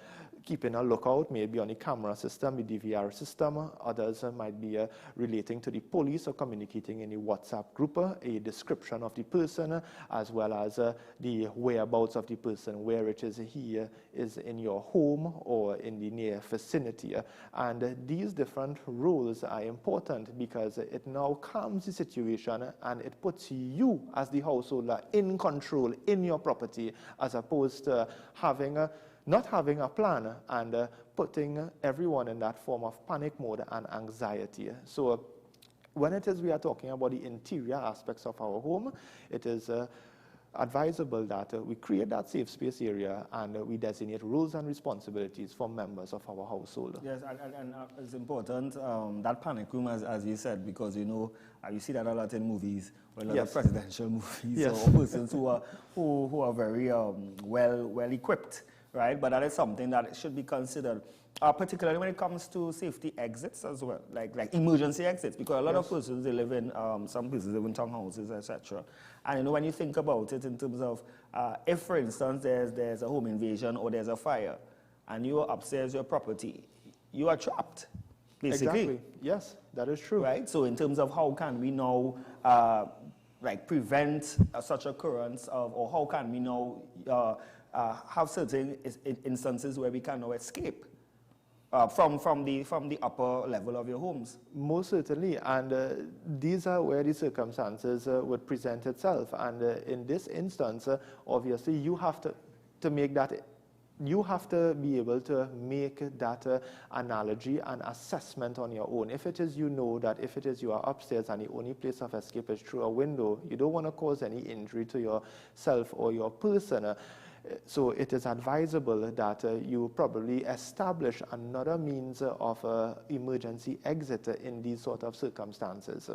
keeping a lookout, maybe on the camera system, the DVR system. Others might be relating to the police or communicating in the WhatsApp group, a description of the person, as well as the whereabouts of the person, where it is he is in your home or in the near vicinity. And these different roles are important because it now calms the situation and it puts you as the householder in control in your property, as opposed to not having a plan and putting everyone in that form of panic mode and anxiety. So when it is we are talking about the interior aspects of our home, it is advisable that we create that safe space area and we designate roles and responsibilities for members of our household. Yes, and it's important, that panic room, as you said, because you see that a lot in movies, or a lot of presidential movies, or persons who are very well equipped. Right, but that is something that should be considered, particularly when it comes to safety exits as well, like emergency exits, because a lot of persons, they live in, some persons live in townhouses, etc. And when you think about it in terms of, if for instance there's a home invasion or there's a fire, and you are upstairs your property, you are trapped, basically. Exactly. Yes, that is true. Right. So in terms of how can we now prevent such occurrence or how can we now have certain instances where we can now escape from the upper level of your homes? Most certainly, and these are where the circumstances would present itself. And in this instance, obviously, you have to make that. You have to be able to make that analogy and assessment on your own. If it is you know that if it is you are upstairs and the only place of escape is through a window, you don't want to cause any injury to yourself or your person. So it is advisable that you probably establish another means of emergency exit in these sort of circumstances.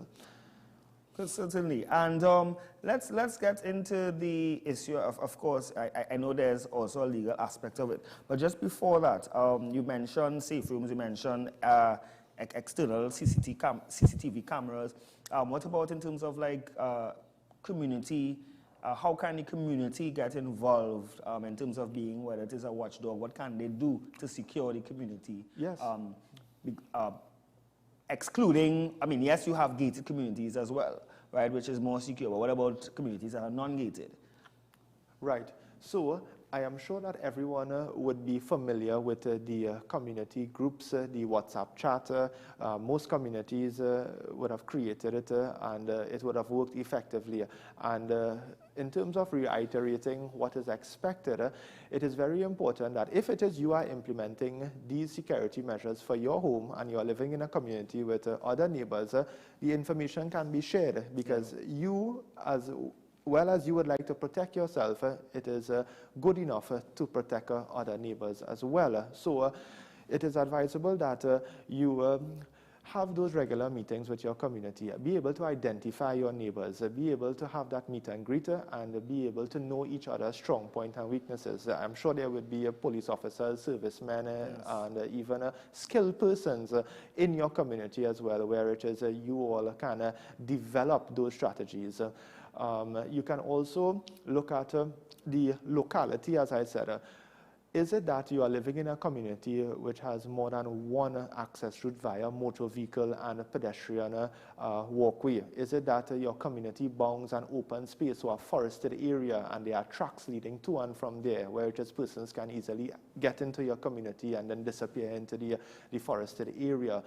Certainly. And let's get into the issue of course, I know there's also a legal aspect of it. But just before that, you mentioned safe rooms, you mentioned external CCTV cameras. What about in terms of community? How can the community get involved in terms of being, whether it is a watchdog, what can they do to secure the community? Yes. Excluding, yes, you have gated communities as well, right, which is more secure, but what about communities that are non-gated? Right. So I am sure that everyone would be familiar with the community groups, the WhatsApp chat. Most communities would have created it and it would have worked effectively. And in terms of reiterating what is expected, it is very important that if it is you are implementing these security measures for your home and you are living in a community with other neighbors, the information can be shared, because you, as well as you would like to protect yourself, it is good enough to protect other neighbors as well. So it is advisable that you have those regular meetings with your community. Be able to identify your neighbors. Be able to have that meet and greet and be able to know each other's strong points and weaknesses. I'm sure there would be police officers, servicemen, and even skilled persons in your community as well, where it is you all can develop those strategies. You can also look at the locality, as I said. Is it that you are living in a community which has more than one access route via motor vehicle and pedestrian walkway? Is it that your community bounds an open space or a forested area and there are tracks leading to and from there, where it is persons can easily get into your community and then disappear into the forested area?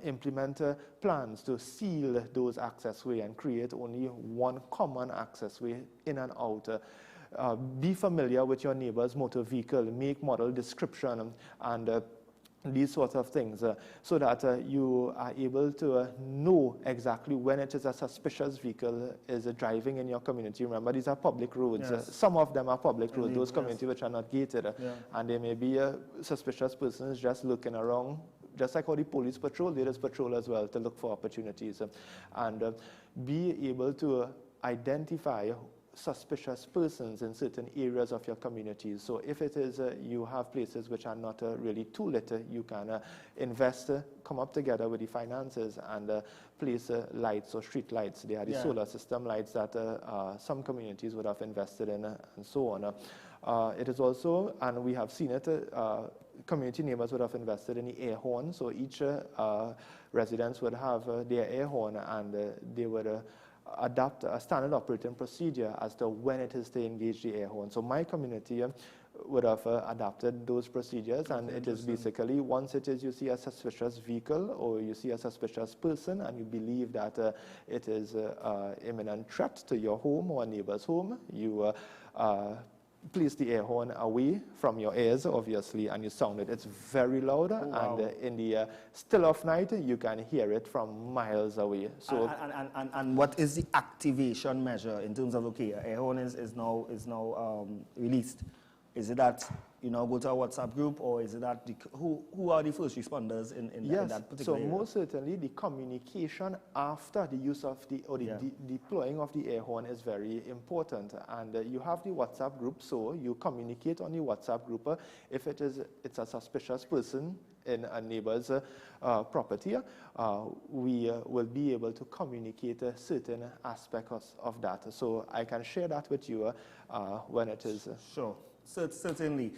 Implement plans to seal those accessways and create only one common accessway in and out. Be familiar with your neighbor's motor vehicle, make, model, description, and these sorts of things, so that you are able to know exactly when it is a suspicious vehicle is driving in your community. Remember, these are public roads. Yes. Some of them are public roads, those Yes. communities which are not gated, and there may be suspicious persons just looking around. Just like how the police patrol, there is patrol as well to look for opportunities, and be able to identify suspicious persons in certain areas of your community. So if it is you have places which are not really too lit, you can invest, come up together with the finances and place lights or street lights. There are the solar system lights that some communities would have invested in, and so on. It is also, and we have seen it, community neighbors would have invested in the air horn. So each residence would have their air horn, and they would adopt a standard operating procedure as to when it is to engage the air horn. So my community would have adopted those procedures, and it is basically, once it is you see a suspicious vehicle or you see a suspicious person and you believe that it is an imminent threat to your home or a neighbor's home, you place the air horn away from your ears, obviously, and you sound it. It's very loud, and in the still of night, you can hear it from miles away. So, and what is the activation measure in terms of, okay, air horn is now released? Is it that go to a WhatsApp group, or is it that who are the first responders in that particular area? So most certainly the communication after the use of the deploying of the air horn is very important, and you have the WhatsApp group, so you communicate on the WhatsApp group if it's a suspicious person in a neighbor's property. We will be able to communicate certain aspects of that. So I can share that with you when it is. Sure. Certainly.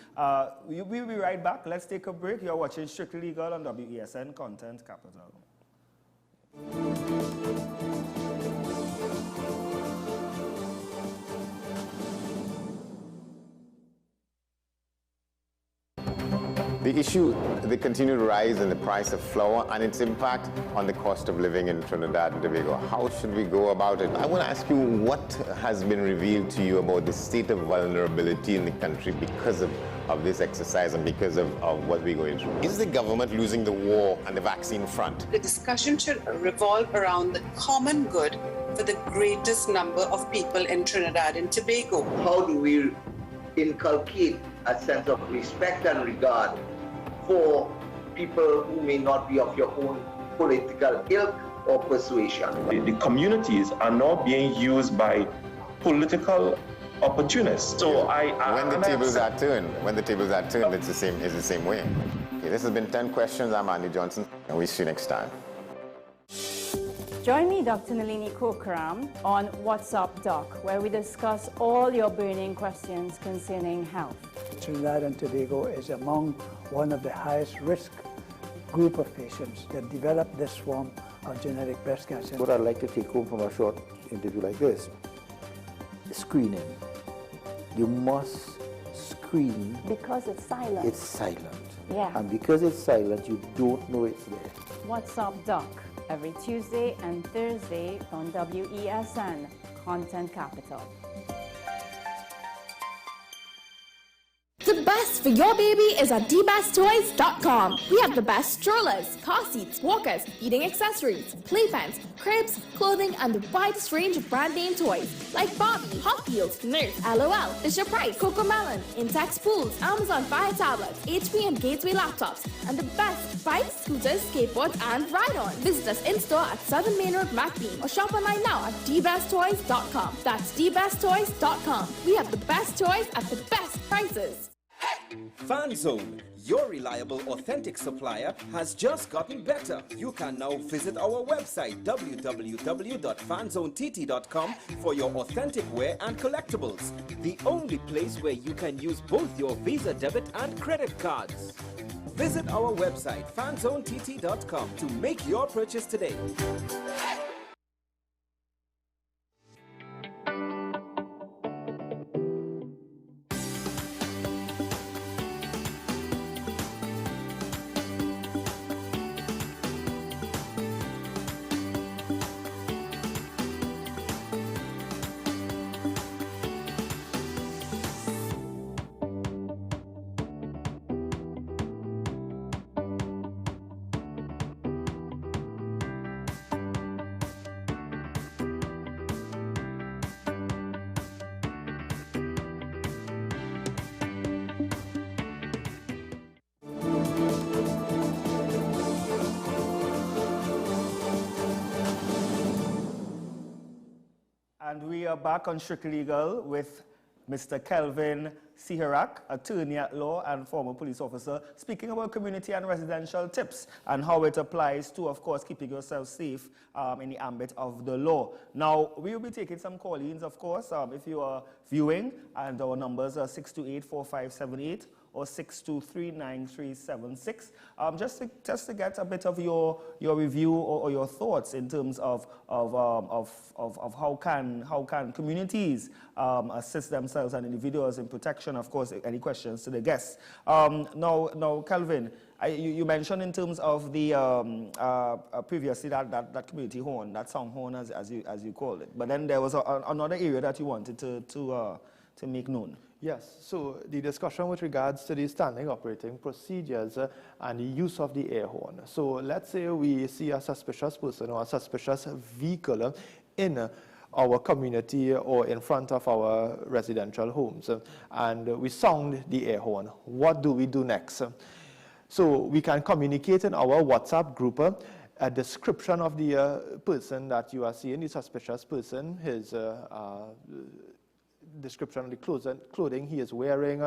We'll be right back. Let's take a break. You're watching Strictly Legal on WESN Content Capital. The issue, the continued rise in the price of flour and its impact on the cost of living in Trinidad and Tobago. How should we go about it? I want to ask you, what has been revealed to you about the state of vulnerability in the country because of this exercise and because of what we're going through? Is the government losing the war on the vaccine front? The discussion should revolve around the common good for the greatest number of people in Trinidad and Tobago. How do we inculcate a sense of respect and regard for people who may not be of your own political ilk or persuasion? The communities are now being used by political opportunists. So when the tables are turned, it's the same way. Okay, this has been 10 questions. I'm Andy Johnson, and we'll see you next time. Join me, Dr. Nalini Kokram, on What's Up Doc, where we discuss all your burning questions concerning health. Trinidad and Tobago is among one of the highest risk group of patients that develop this form of genetic breast cancer. What I'd like to take home from a short interview like this, screening. You must screen. Because it's silent. It's silent. Yeah. And because it's silent, you don't know it's there. What's Up Doc, every Tuesday and Thursday on WESN Content Capital. The best for your baby is at dbesttoys.com. We have the best strollers, car seats, walkers, feeding accessories, playpens, cribs, clothing, and the widest range of brand name toys like Barbie, Hot Wheels, Nerf, LOL, Fisher-Price, Cocomelon, Intex pools, Amazon Fire tablets, HP and Gateway laptops, and the best bikes, scooters, skateboards, and ride-on. Visit us in-store at 7 Main Road, McBean, or shop online now at dbesttoys.com. That's dbesttoys.com. We have the best toys at the best prices. FanZone, your reliable, authentic supplier, has just gotten better. You can now visit our website www.fanzonett.com for your authentic wear and collectibles. The only place where you can use both your Visa debit and credit cards. Visit our website fanzonett.com to make your purchase today. And we are back on Strict Legal with Mr. Kelvin Siharak, attorney at law and former police officer, speaking about community and residential tips and how it applies to, of course, keeping yourself safe in the ambit of the law. Now, we will be taking some call-ins, of course, if you are viewing, and our numbers are 628-4578 or 623-9376. Just to get a bit of your review or your thoughts in terms of how can communities assist themselves and individuals in protection. Of course, any questions to the guests. Now, Kelvin, you mentioned in terms of the previously that community horn, that sound horn as you called it. But then there was another area that you wanted to make known. Yes, so the discussion with regards to the standing operating procedures and the use of the air horn. So let's say we see a suspicious person or a suspicious vehicle in our community or in front of our residential homes, and we sound the air horn. What do we do next? So we can communicate in our WhatsApp group a description of the person that you are seeing, the suspicious person, his description of the clothing he is wearing,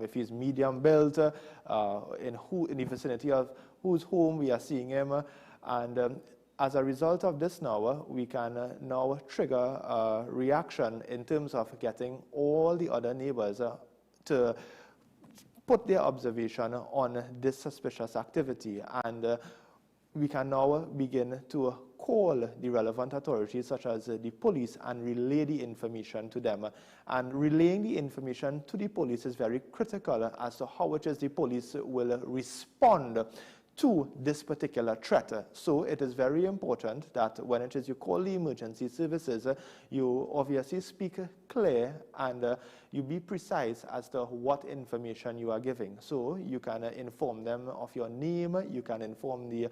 if he's medium built, in the vicinity of whose home we are seeing him, and as a result of this now, we can now trigger a reaction in terms of getting all the other neighbors to put their observation on this suspicious activity, and we can now begin to call the relevant authorities such as the police and relay the information to them. And relaying the information to the police is very critical as to how it is the police will respond to this particular threat. So it is very important that when it is you call the emergency services, you obviously speak clear and you be precise as to what information you are giving. So you can inform them of your name, you can inform the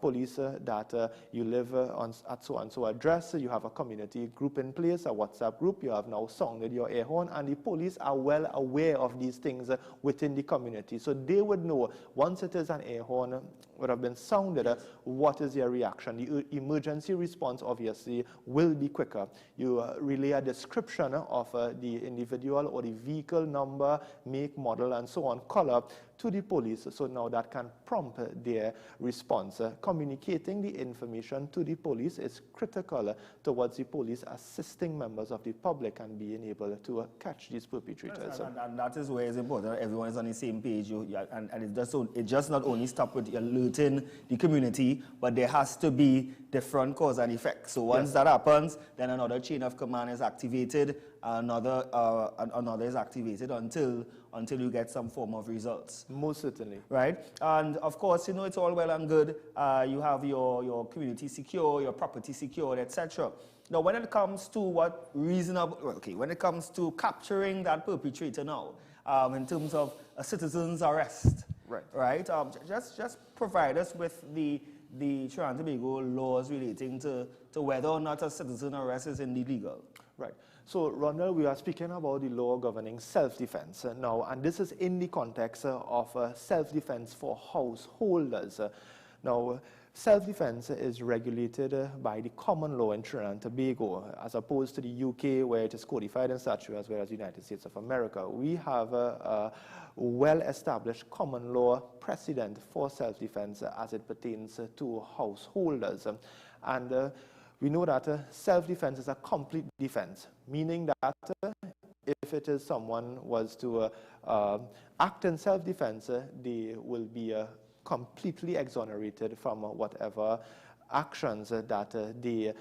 police that you live at so-and-so address, you have a community group in place, a WhatsApp group, you have now sounded your air horn, and the police are well aware of these things within the community. So they would know, once it is an air horn would have been sounded, what is your reaction? The emergency response obviously will be quicker. You relay a description of the individual or the vehicle number, make, model, and so on, color to the police, so now that can prompt their response. Communicating the information to the police is critical towards the police assisting members of the public and being able to catch these perpetrators. And that is where it's important. Everyone is on the same page, and it just not only stop with alerting the community, but there has to be different cause and effect. So once that happens, then another chain of command is activated, another is activated until you get some form of results. Most certainly. Right? And of course, you know, it's all well and good. You have your community secure, your property secured, etc. Now, when it comes to when it comes to capturing that perpetrator now, in terms of a citizen's arrest. Right. Just provide us with the Trinidad and Tobago laws relating to whether or not a citizen arrest is indeed legal. Right. So, Ronald, we are speaking about the law governing self-defense now, and this is in the context of self-defense for householders. Now, self-defense is regulated by the common law in Trinidad and Tobago, as opposed to the UK, where it is codified in statute, as well as the United States of America. We have a well-established common law precedent for self-defense as it pertains to householders. And we know that self-defense is a complete defense, meaning that if it is someone was to act in self-defense, they will be completely exonerated from whatever actions that they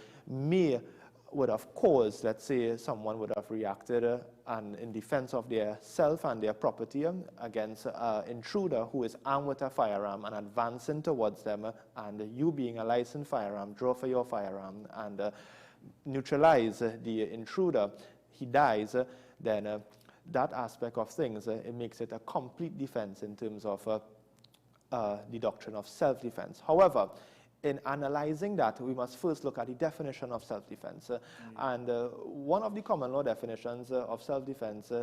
would have caused. Let's say someone would have reacted and in defense of their self and their property against an intruder who is armed with a firearm and advancing towards them, and you being a licensed firearm, draw for your firearm and neutralize the intruder, he dies, then that aspect of things, it makes it a complete defense in terms of the doctrine of self-defense. However, in analyzing that, we must first look at the definition of self-defense. And one of the common law definitions of self-defense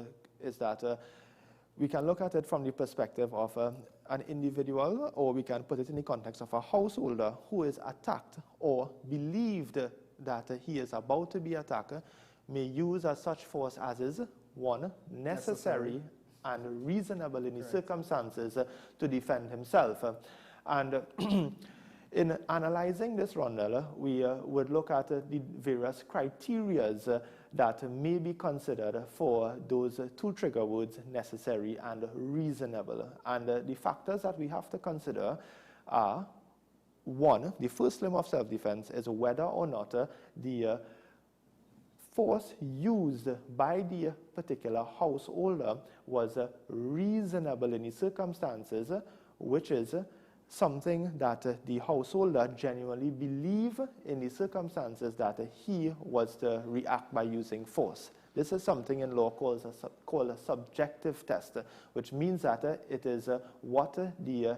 is that we can look at it from the perspective of an individual, or we can put it in the context of a householder who is attacked or believed that he is about to be attacked, may use as such force as is, one, necessary and reasonable in the circumstances to defend himself. And in analyzing this, Rondell, we would look at the various criteria that may be considered for those two trigger words, necessary and reasonable. And the factors that we have to consider are, one, the first limb of self-defense is whether or not the force used by the particular householder was reasonable in the circumstances, which is something that the householder genuinely believe in the circumstances that he was to react by using force. This is something in law called a subjective test, which means that it is what the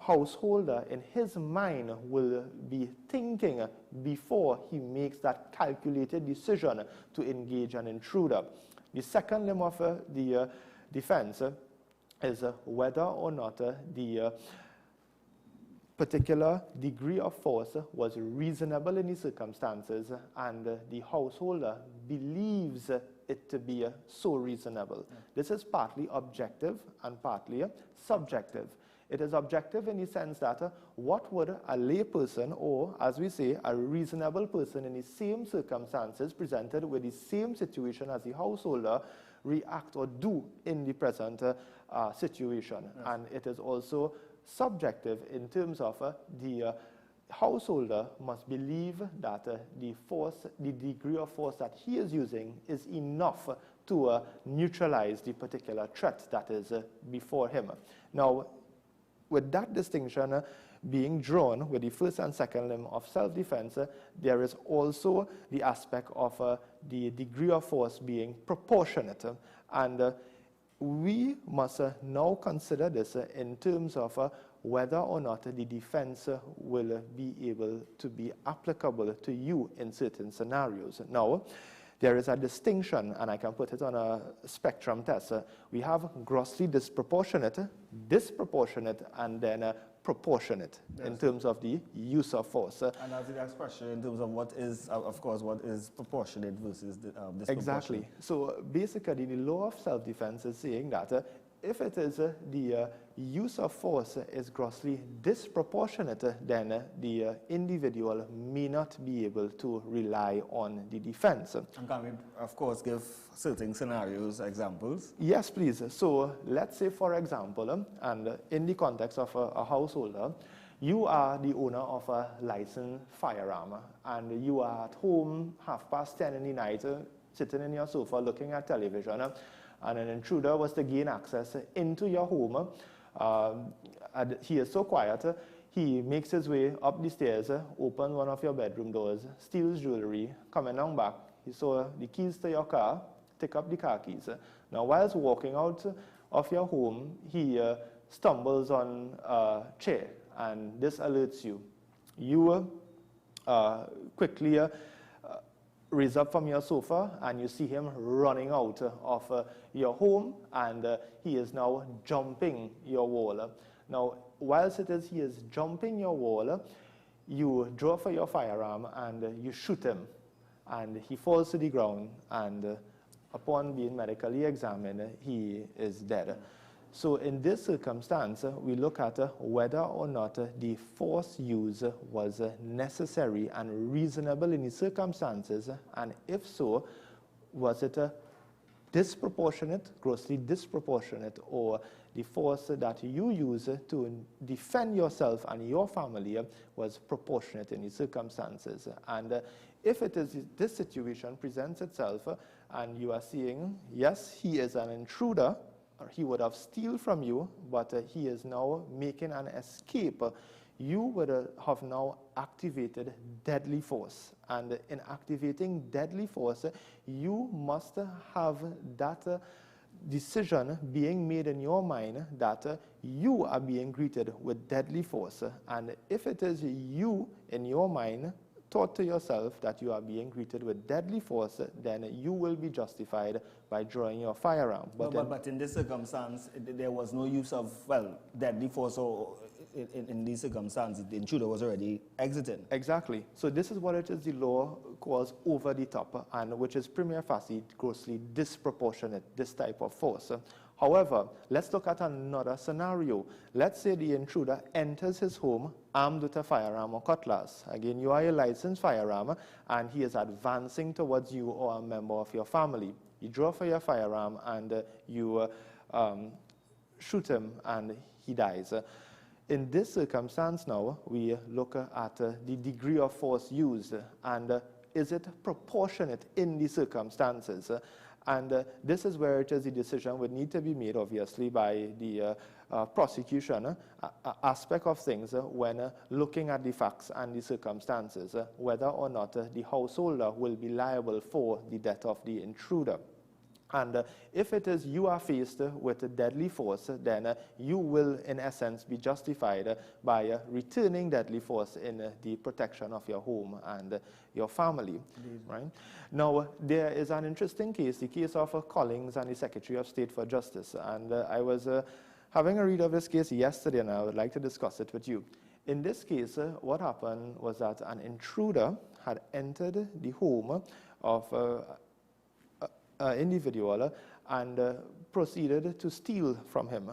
householder in his mind will be thinking before he makes that calculated decision to engage an intruder. The second limb of the defense is whether or not the particular degree of force was reasonable in the circumstances and the householder believes it to be so reasonable. This is partly objective and partly subjective. It is objective in the sense that what would a lay person, or as we say, a reasonable person in the same circumstances presented with the same situation as the householder, react or do in the present situation. Yes. And it is also subjective in terms of the householder must believe that the degree of force that he is using is enough to neutralize the particular threat that is before him. Now, with that distinction being drawn with the first and second limb of self-defense, there is also the aspect of the degree of force being proportionate. And we must now consider this in terms of whether or not the defense will be able to be applicable to you in certain scenarios. Now, there is a distinction, and I can put it on a spectrum test. We have grossly disproportionate, disproportionate, and then proportionate. Yes. In terms of the use of force. And that's the next question in terms of what is, of course, what is proportionate versus disproportionate. Exactly. So basically, the law of self-defense is saying that if it is the use of force is grossly disproportionate, then the individual may not be able to rely on the defense. And can we, of course, give certain scenarios, examples? Yes, please. So let's say, for example, and in the context of a householder, you are the owner of a licensed firearm, and you are at home 10:30 in the night, sitting in your sofa looking at television, and an intruder was to gain access into your home. And he is so quiet, he makes his way up the stairs, opens one of your bedroom doors, steals jewelry, coming down back. He saw the keys to your car, take up the car keys. Now, whilst walking out of your home, he stumbles on a chair, and this alerts you. You quickly raise up from your sofa, and you see him running out of your home, and he is now jumping your wall. Now, whilst he is jumping your wall, you draw for your firearm and you shoot him, and he falls to the ground, and upon being medically examined, he is dead. So in this circumstance, we look at whether or not the force used was necessary and reasonable in the circumstances, and if so, was it disproportionate, grossly disproportionate, or the force that you use to defend yourself and your family was proportionate in the circumstances. And if it is this situation presents itself and you are seeing, yes, he is an intruder, or he would have stolen from you, but he is now making an escape, you would have now activated deadly force. And in activating deadly force, you must have that decision being made in your mind that you are being greeted with deadly force. And if it is you in your mind thought to yourself that you are being greeted with deadly force, then you will be justified by drawing your firearm. But in this circumstance, there was no use of, well, deadly force, or in these circumstances, the intruder was already exiting. Exactly. So this is what it is the law calls over the top, and which is prima facie grossly disproportionate, this type of force. However, let's look at another scenario. Let's say the intruder enters his home armed with a firearm or cutlass. Again, you are a licensed firearm, and he is advancing towards you or a member of your family. You draw for your firearm, and you shoot him, and he dies. In this circumstance now, we look at the degree of force used, and is it proportionate in the circumstances? And this is where it is the decision would need to be made, obviously, by the prosecution aspect of things when looking at the facts and the circumstances, whether or not the householder will be liable for the death of the intruder. And if it is you are faced with a deadly force, then you will, in essence, be justified by returning deadly force in the protection of your home and your family. Right? Now, there is an interesting case, the case of Collins and the Secretary of State for Justice. And I was having a read of this case yesterday, and I would like to discuss it with you. In this case, what happened was that an intruder had entered the home of individual and proceeded to steal from him.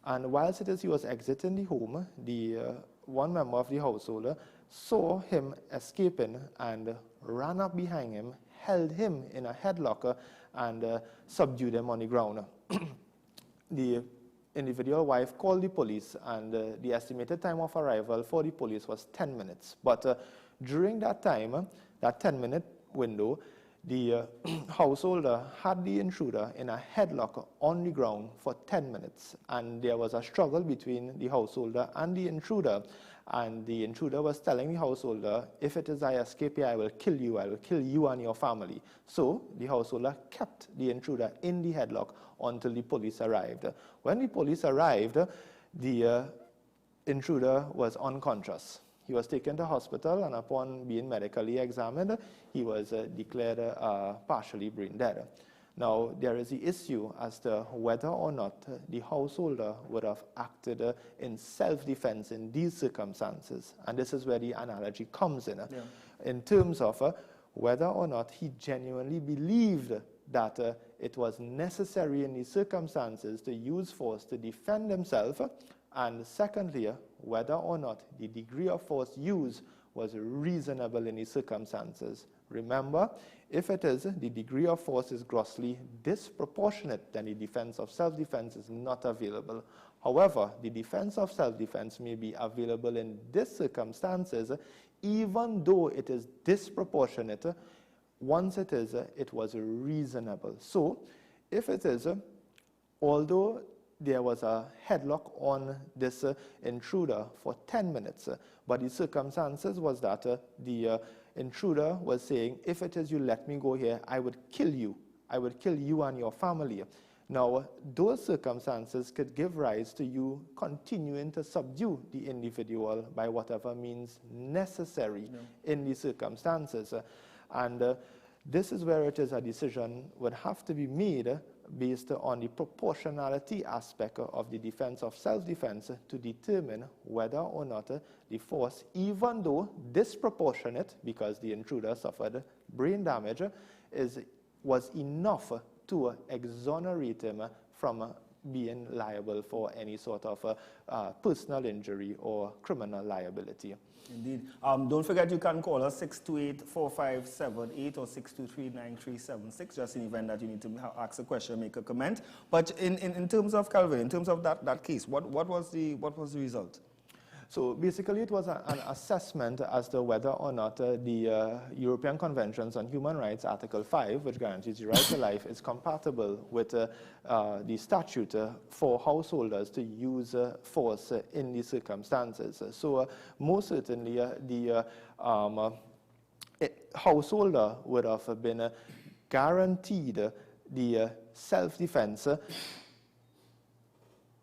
And whilst he was exiting the home, the one member of the household saw him escaping and ran up behind him, held him in a headlock, and subdued him on the ground. The individual wife called the police, and the estimated time of arrival for the police was 10 minutes. But during that time, that 10-minute window, the householder had the intruder in a headlock on the ground for 10 minutes. And there was a struggle between the householder and the intruder. And the intruder was telling the householder, if it is I escape here, I will kill you and your family. So the householder kept the intruder in the headlock until the police arrived. When the police arrived, the intruder was unconscious. He was taken to hospital, and upon being medically examined, he was declared partially brain dead. Now, there is the issue as to whether or not the householder would have acted in self-defense in these circumstances. And this is where the analogy comes in, in terms of whether or not he genuinely believed that it was necessary in these circumstances to use force to defend himself, and secondly, whether or not the degree of force used was reasonable in these circumstances. Remember, if it is, the degree of force is grossly disproportionate, then the defense of self-defense is not available. However, the defense of self-defense may be available in these circumstances, even though it is disproportionate. Once it is, it was reasonable. So, if it is, although there was a headlock on this intruder for 10 minutes, but the circumstances was that the intruder was saying, if it is you let me go here, I would kill you I would kill you and your family. Now, those circumstances could give rise to you continuing to subdue the individual by whatever means necessary in the circumstances. And this is where it is a decision would have to be made based on the proportionality aspect of the defense of self-defense to determine whether or not the force, even though disproportionate because the intruder suffered brain damage, was enough to exonerate him from being liable for any sort of personal injury or criminal liability. Indeed. Don't forget you can call us 628-4578 or 623-9376, just in the event that you need to ask a question, make a comment. But in terms of Calvin, in terms of that case, what was the result? So basically it was an assessment as to whether or not the European Conventions on Human Rights, Article 5, which guarantees the right to life, is compatible with the statute for householders to use force in these circumstances. So most certainly the householder would have been guaranteed the self-defense,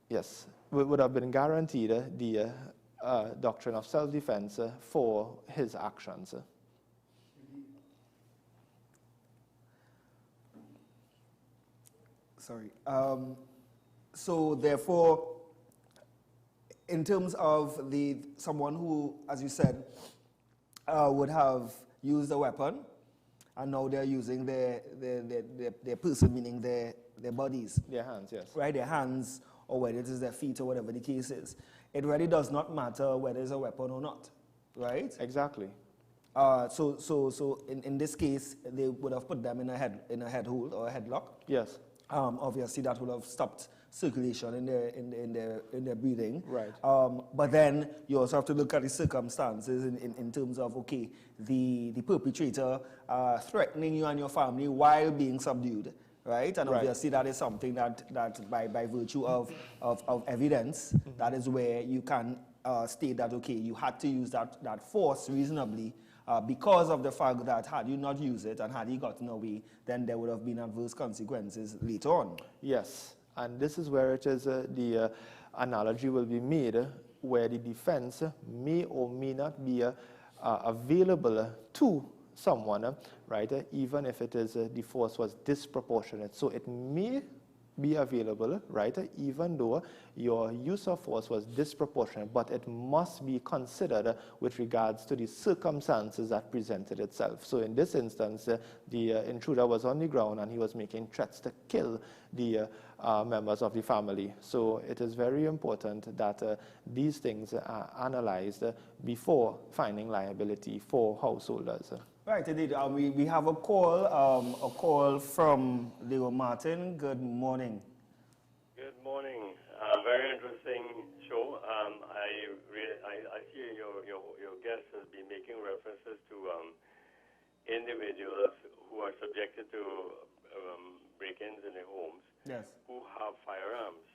yes, would have been guaranteed the doctrine of self-defense for his actions. Sorry. So therefore, in terms of someone who, as you said, would have used a weapon, and now they're using their person, meaning their bodies. Their hands, yes. Right, their hands, or whether it is their feet or whatever the case is. It really does not matter whether it's a weapon or not, right? Exactly. So in this case, they would have put them in a head hold or a headlock. Yes. Obviously, that would have stopped circulation in their breathing. Right. But then you also have to look at the circumstances in terms of, okay, the perpetrator threatening you and your family while being subdued. Right, and obviously that is something that by virtue of evidence, that is where you can state that, okay, you had to use that force reasonably because of the fact that had you not used it and had he gotten away, then there would have been adverse consequences later on. Yes, and this is where it is the analogy will be made where the defense may or may not be available to someone, right, even if it is the force was disproportionate. So it may be available, right, even though your use of force was disproportionate, but it must be considered with regards to the circumstances that presented itself. So in this instance, the intruder was on the ground and he was making threats to kill the members of the family. So it is very important that these things are analyzed before finding liability for householders. Right, indeed. We have a call from Leo Martin. Good morning. Good morning. Very interesting show. I see your guest has been making references to individuals who are subjected to break-ins in their homes. Yes. Who have firearms.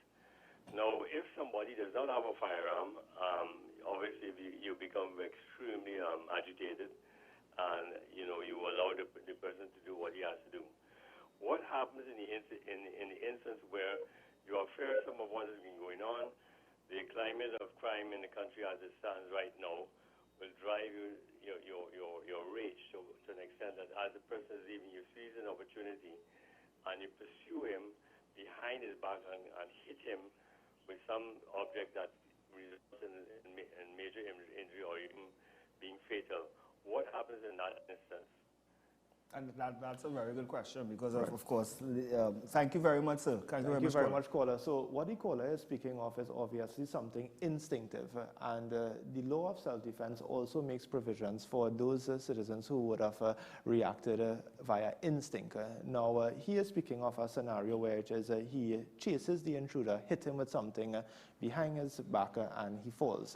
Now, if somebody does not have a firearm, obviously you become extremely agitated. And you allow the person to do what he has to do. What happens in the instance where you are aware some of what has been going on? The climate of crime in the country as it stands right now will drive your rage to an extent that as the person is leaving, you seize an opportunity and you pursue him behind his back and hit him with some object that results in major injury or even being fatal. What happens in that instance? And that's a very good question because, of course, thank you very much, sir. Thank you very much, caller. So what the caller is speaking of is obviously something instinctive. And the law of self-defense also makes provisions for those citizens who would have reacted via instinct. Now, he is speaking of a scenario where it is he chases the intruder, hit him with something behind his back, and he falls.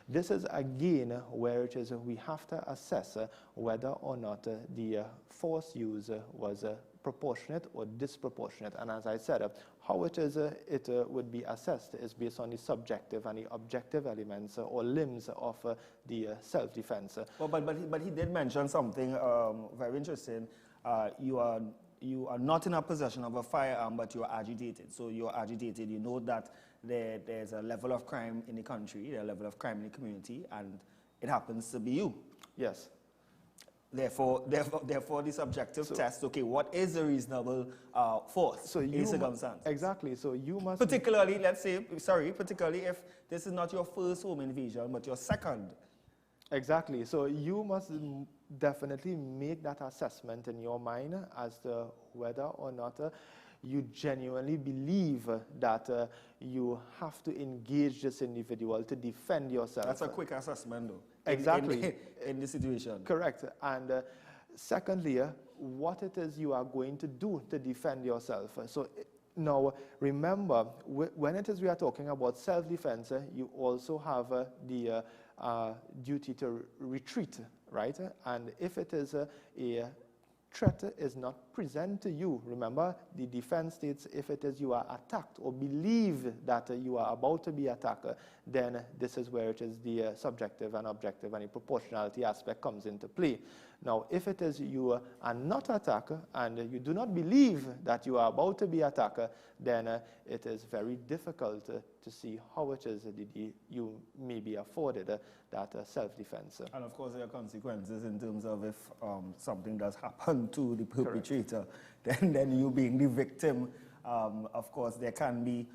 This is again where it is we have to assess whether or not the force used was proportionate or disproportionate. And as I said, how it would be assessed is based on the subjective and the objective elements or limbs of the self-defense. Well, but he did mention something very interesting. You are you are not in a possession of a firearm, but you are agitated. So you're agitated, you know that there's a level of crime in the country, there's a level of crime in the community, and it happens to be you. Yes. Therefore, the subjective test, okay, what is a reasonable force in the circumstance? Exactly, so you must... Particularly, let's say, particularly if this is not your first home invasion, but your second. Exactly, so you must definitely make that assessment in your mind as to whether or not you genuinely believe that you have to engage this individual to defend yourself. That's a quick assessment, though. Exactly. In the situation. Correct. And secondly, what it is you are going to do to defend yourself. So now, remember, when it is we are talking about self-defense, you also have the duty to retreat, right? And if it is a threat is not present to you, remember, the defense states if it is you are attacked or believe that you are about to be attacked, then this is where it is the subjective and objective and the proportionality aspect comes into play. Now, if it is you are not attacked and you do not believe that you are about to be attacked, then it is very difficult to see how it is that you may be afforded that self-defense. And of course, there are consequences in terms of if something does happen to the perpetrator, then you being the victim, of course, there can be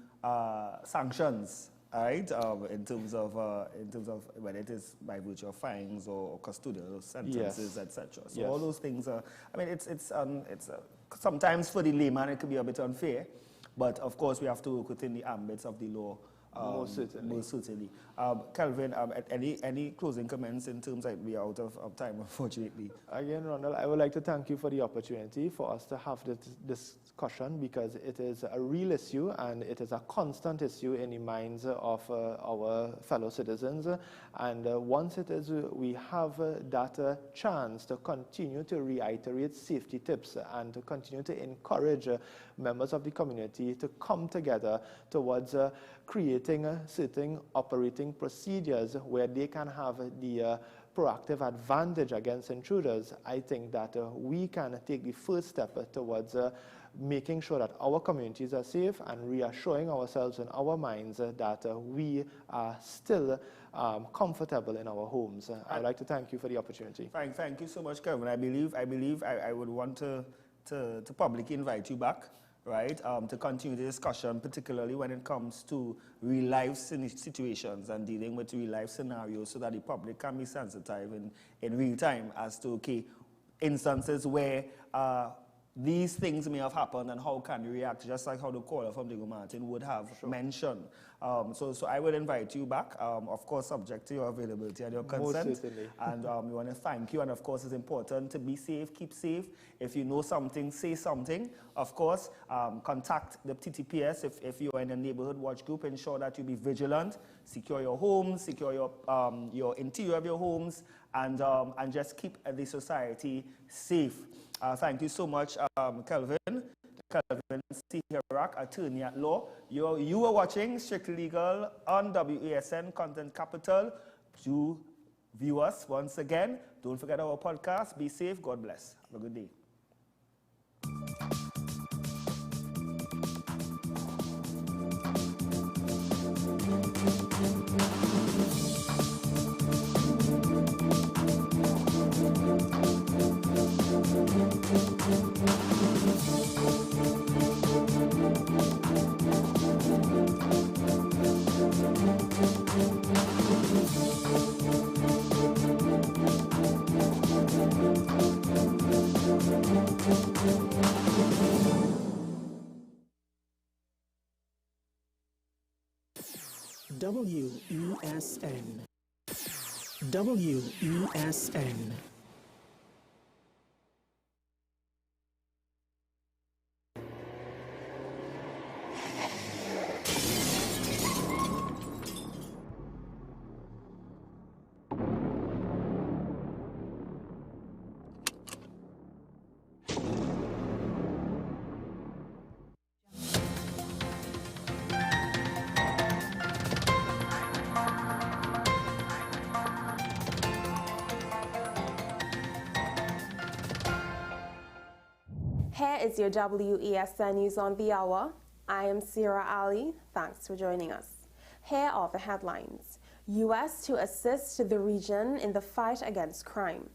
sanctions. Right, in terms of whether it is by virtue of fines or custodial sentences, etc. So all those things are. I mean, it's sometimes for the layman it could be a bit unfair, but of course we have to work within the ambits of the law. Most certainly. Kelvin, any closing comments in terms of we are out of time, unfortunately? Again, Ronald, I would like to thank you for the opportunity for us to have this discussion, because it is a real issue and it is a constant issue in the minds of our fellow citizens. And once it is we have that chance to continue to reiterate safety tips and to continue to encourage members of the community to come together towards creating certain operating procedures where they can have the proactive advantage against intruders, I think that we can take the first step towards making sure that our communities are safe and reassuring ourselves in our minds that we are still comfortable in our homes. I'd like to thank you for the opportunity. Thank you so much, Kevin. I believe I would want to publicly invite you back, right, to continue the discussion, particularly when it comes to real-life situations and dealing with real-life scenarios, so that the public can be sensitized in real time as to, okay, instances where these things may have happened and how can you react, just like how the caller from Diego Martin would have mentioned. So I will invite you back, of course, subject to your availability and your consent. Most certainly. And we want to thank you. And of course, it's important to be safe, keep safe. If you know something, say something. Of course, contact the TTPS if you are in a neighborhood watch group. Ensure that you be vigilant, secure your homes, secure your interior of your homes, and just keep the society safe. Thank you so much, Kelvin C. Hirak, attorney at law. You are watching Strictly Legal on WESN Content Capital. Do view us once again. Don't forget our podcast. Be safe. God bless. Have a good day. WESN. WESN. is your WESN News on the Hour. I am Sierra Ali. Thanks for joining us. Here are the headlines. U.S. to assist the region in the fight against crime.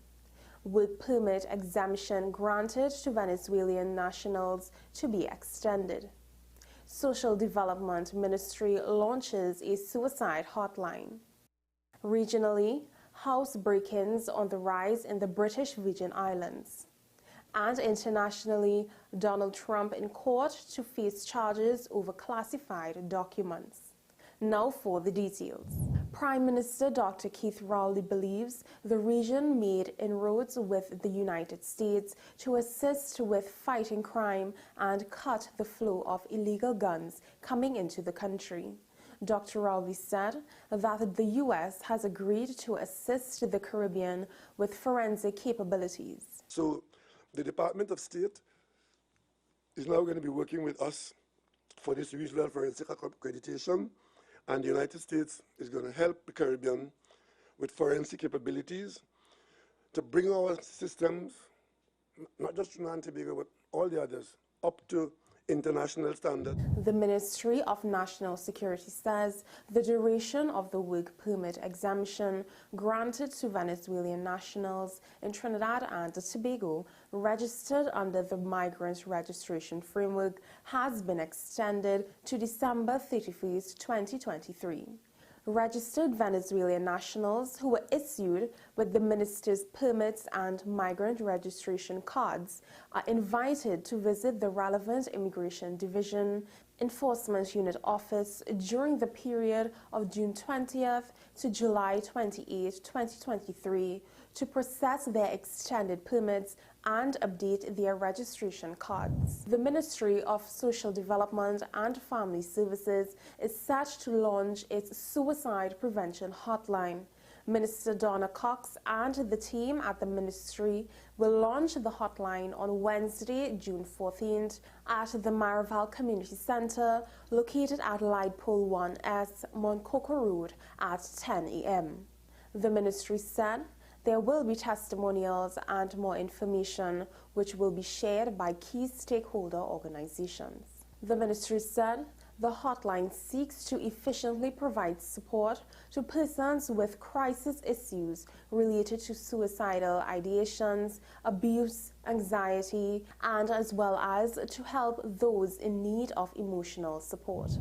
Work permit exemption granted to Venezuelan nationals to be extended. Social Development Ministry launches a suicide hotline. Regionally, house break-ins on the rise in the British Virgin Islands. And internationally, Donald Trump in court to face charges over classified documents. Now for the details. Prime Minister Dr. Keith Rowley believes the region made inroads with the United States to assist with fighting crime and cut the flow of illegal guns coming into the country. Dr. Rowley said that the U.S. has agreed to assist the Caribbean with forensic capabilities. So the Department of State is now going to be working with us for this regional forensic accreditation, and the United States is going to help the Caribbean with forensic capabilities to bring our systems, not just Trinidad and Tobago, but all the others, up to international standard. The Ministry of National Security says the duration of the work permit exemption granted to Venezuelan nationals in Trinidad and Tobago registered under the Migrant Registration Framework has been extended to December 31, 2023. Registered Venezuelan nationals who were issued with the minister's permits and migrant registration cards are invited to visit the relevant Immigration Division Enforcement Unit office during the period of June 20th to July 28, 2023 to process their extended permits and update their registration cards. The Ministry of Social Development and Family Services is set to launch its suicide prevention hotline. Minister Donna Cox and the team at the ministry will launch the hotline on Wednesday, June 14th at the Maraval Community Center located at Light Pole 1S, Moncoko Road at 10 a.m. The ministry said there will be testimonials and more information which will be shared by key stakeholder organizations. The ministry said the hotline seeks to efficiently provide support to persons with crisis issues related to suicidal ideations, abuse, anxiety, and as well as to help those in need of emotional support.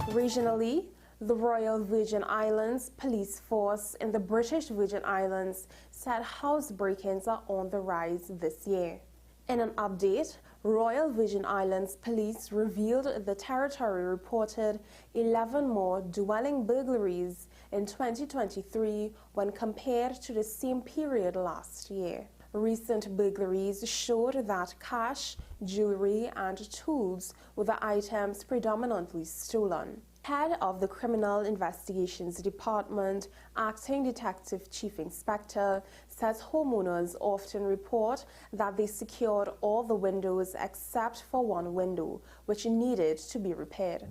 Regionally, the Royal Virgin Islands Police Force in the British Virgin Islands said house break-ins are on the rise this year. In an update, Royal Virgin Islands Police revealed the territory reported 11 more dwelling burglaries in 2023 when compared to the same period last year. Recent burglaries showed that cash, jewelry, and tools were the items predominantly stolen. Head of the Criminal Investigations Department, Acting Detective Chief Inspector, says homeowners often report that they secured all the windows except for one window, which needed to be repaired.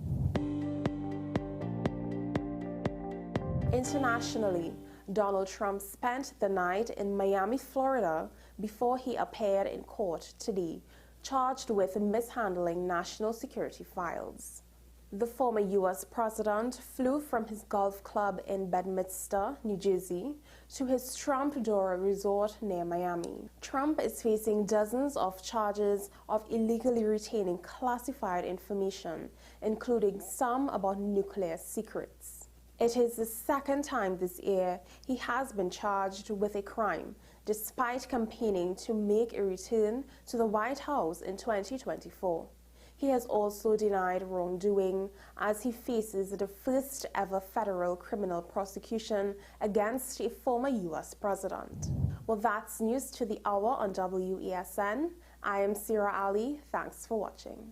Internationally, Donald Trump spent the night in Miami, Florida, before he appeared in court today, charged with mishandling national security files. The former U.S. president flew from his golf club in Bedminster, New Jersey, to his Trump Dora resort near Miami. Trump is facing dozens of charges of illegally retaining classified information, including some about nuclear secrets. It is the second time this year he has been charged with a crime, despite campaigning to make a return to the White House in 2024. He has also denied wrongdoing as he faces the first ever federal criminal prosecution against a former U.S. president. Well, that's news to the hour on WESN. I am Sierra Ali. Thanks for watching.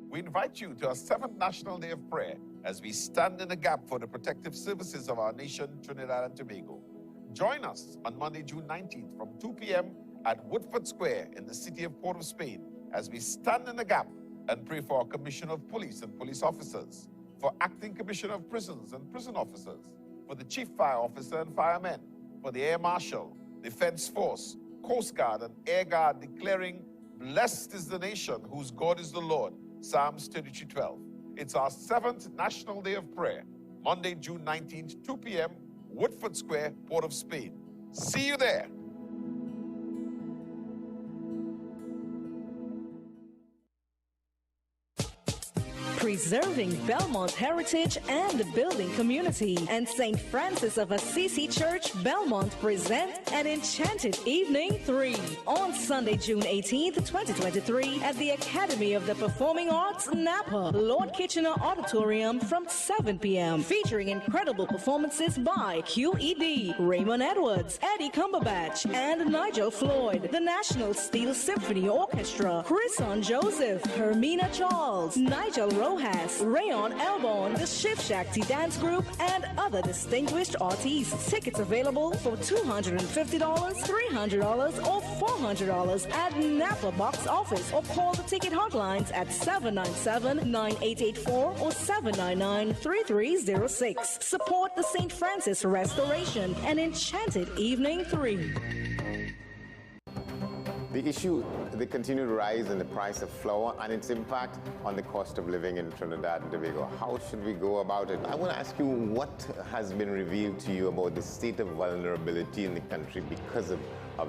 We invite you to our 7th National Day of Prayer as we stand in the gap for the protective services of our nation, Trinidad and Tobago. Join us on Monday, June 19th from 2 p.m. at Woodford Square in the city of Port of Spain as we stand in the gap and pray for our Commissioner of Police and police officers, for Acting Commissioner of Prisons and prison officers, for the Chief Fire Officer and firemen, for the Air Marshal, Defense Force, Coast Guard and Air Guard, declaring, "Blessed is the nation whose God is the Lord," Psalms 33:12. It's our 7th National Day of Prayer, Monday, June 19th, 2 p.m., Woodford Square, Port of Spain. See you there. Preserving Belmont heritage and building community. And St. Francis of Assisi Church, Belmont present an Enchanted Evening 3 on Sunday, June 18th, 2023 at the Academy of the Performing Arts, Napa, Lord Kitchener Auditorium from 7 p.m. featuring incredible performances by QED, Raymond Edwards, Eddie Cumberbatch, and Nigel Floyd, the National Steel Symphony Orchestra, Chrison Joseph, Hermina Charles, Nigel Rojas, Rayon Elbon, the Shiv Shakti Dance Group, and other distinguished artists. Tickets available for $250, $300, or $400 at Napa Box Office, or call the ticket hotlines at 797-9884 or 799-3306. Support the St. Francis Restoration and Enchanted Evening 3. The issue, the continued rise in the price of flour and its impact on the cost of living in Trinidad and Tobago. How should we go about it? I want to ask you, what has been revealed to you about the state of vulnerability in the country because of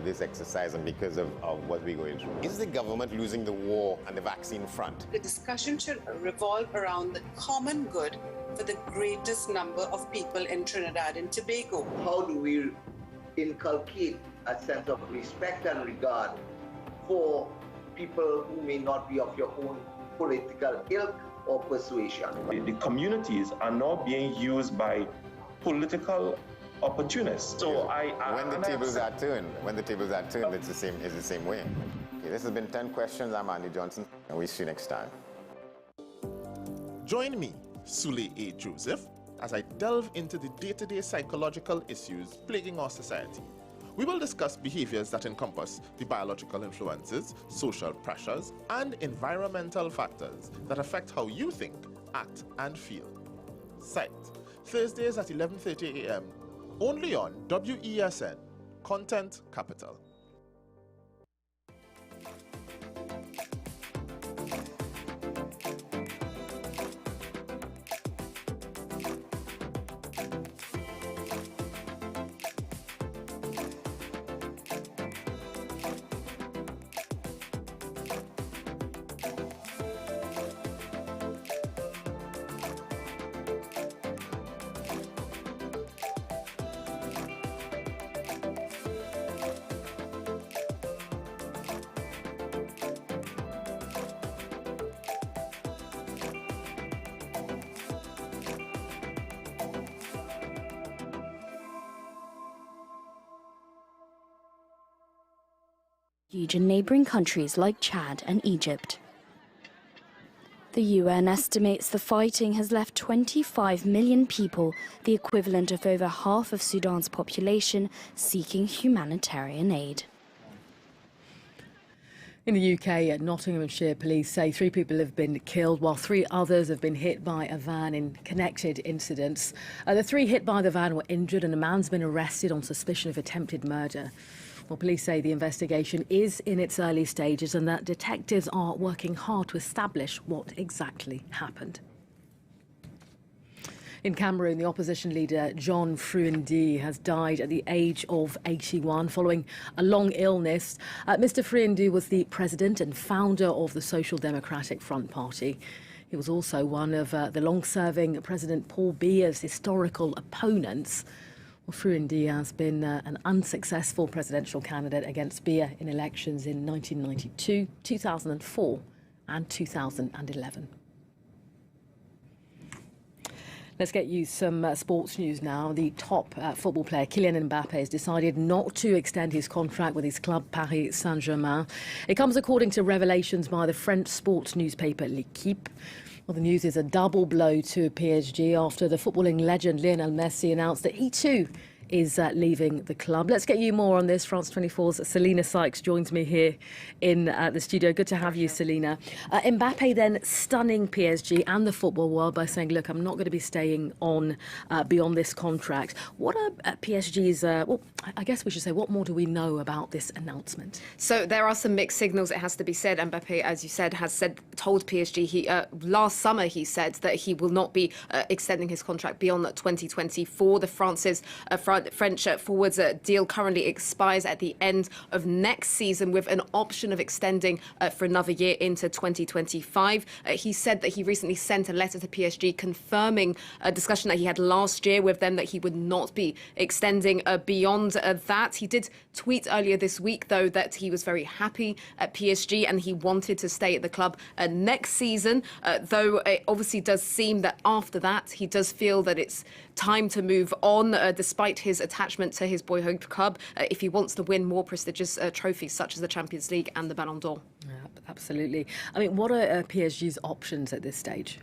this exercise and because of what we're going through? Is the government losing the war on the vaccine front? The discussion should revolve around the common good for the greatest number of people in Trinidad and Tobago. How do we inculcate a sense of respect and regard for people who may not be of your own political ilk or persuasion? The communities are now being used by political opportunists. So when the tables are turned, it's the same way. Okay, this has been 10 Questions. I'm Andy Johnson, and we'll see you next time. Join me, Sule A. Joseph, as I delve into the day-to-day psychological issues plaguing our society. We will discuss behaviors that encompass the biological influences, social pressures, and environmental factors that affect how you think, act, and feel. Sight, Thursdays at 11:30 a.m., only on WESN, Content Capital. In neighboring countries like Chad and Egypt. The UN estimates the fighting has left 25 million people, the equivalent of over half of Sudan's population, seeking humanitarian aid. In the UK, Nottinghamshire police say 3 people have been killed while 3 others have been hit by a van in connected incidents. The 3 hit by the van were injured and a man's been arrested on suspicion of attempted murder. Well, police say the investigation is in its early stages and that detectives are working hard to establish what exactly happened. In Cameroon, the opposition leader John Fruindi has died at the age of 81 following a long illness. Mr. Fruindi was the president and founder of the Social Democratic Front Party. He was also one of the long-serving President Paul Biya's historical opponents. Well, Fruindi has been an unsuccessful presidential candidate against Biya in elections in 1992, 2004 and 2011. Let's get you some sports news now. The top football player, Kylian Mbappe, has decided not to extend his contract with his club, Paris Saint-Germain. It comes according to revelations by the French sports newspaper L'Équipe. Well, the news is a double blow to PSG after the footballing legend Lionel Messi announced that he too is leaving the club. Let's get you more on this. France 24's Selina Sykes joins me here in the studio. Good to have you, Selina. Mbappe then stunning PSG and the football world by saying, look, I'm not going to be staying on beyond this contract. What are PSG's, well, I guess we should say, what more do we know about this announcement? So there are some mixed signals, it has to be said. Mbappe, as you said, told PSG last summer he said that he will not be extending his contract beyond 2024. The French forwards deal currently expires at the end of next season with an option of extending for another year into 2025. He said that he recently sent a letter to PSG confirming a discussion that he had last year with them that he would not be extending beyond that. He did tweet earlier this week, though, that he was very happy at PSG and he wanted to stay at the club next season, though it obviously does seem that after that he does feel that it's time to move on, despite his attachment to his boyhood club, if he wants to win more prestigious trophies such as the Champions League and the Ballon d'Or. Yeah, absolutely. I mean, what are PSG's options at this stage?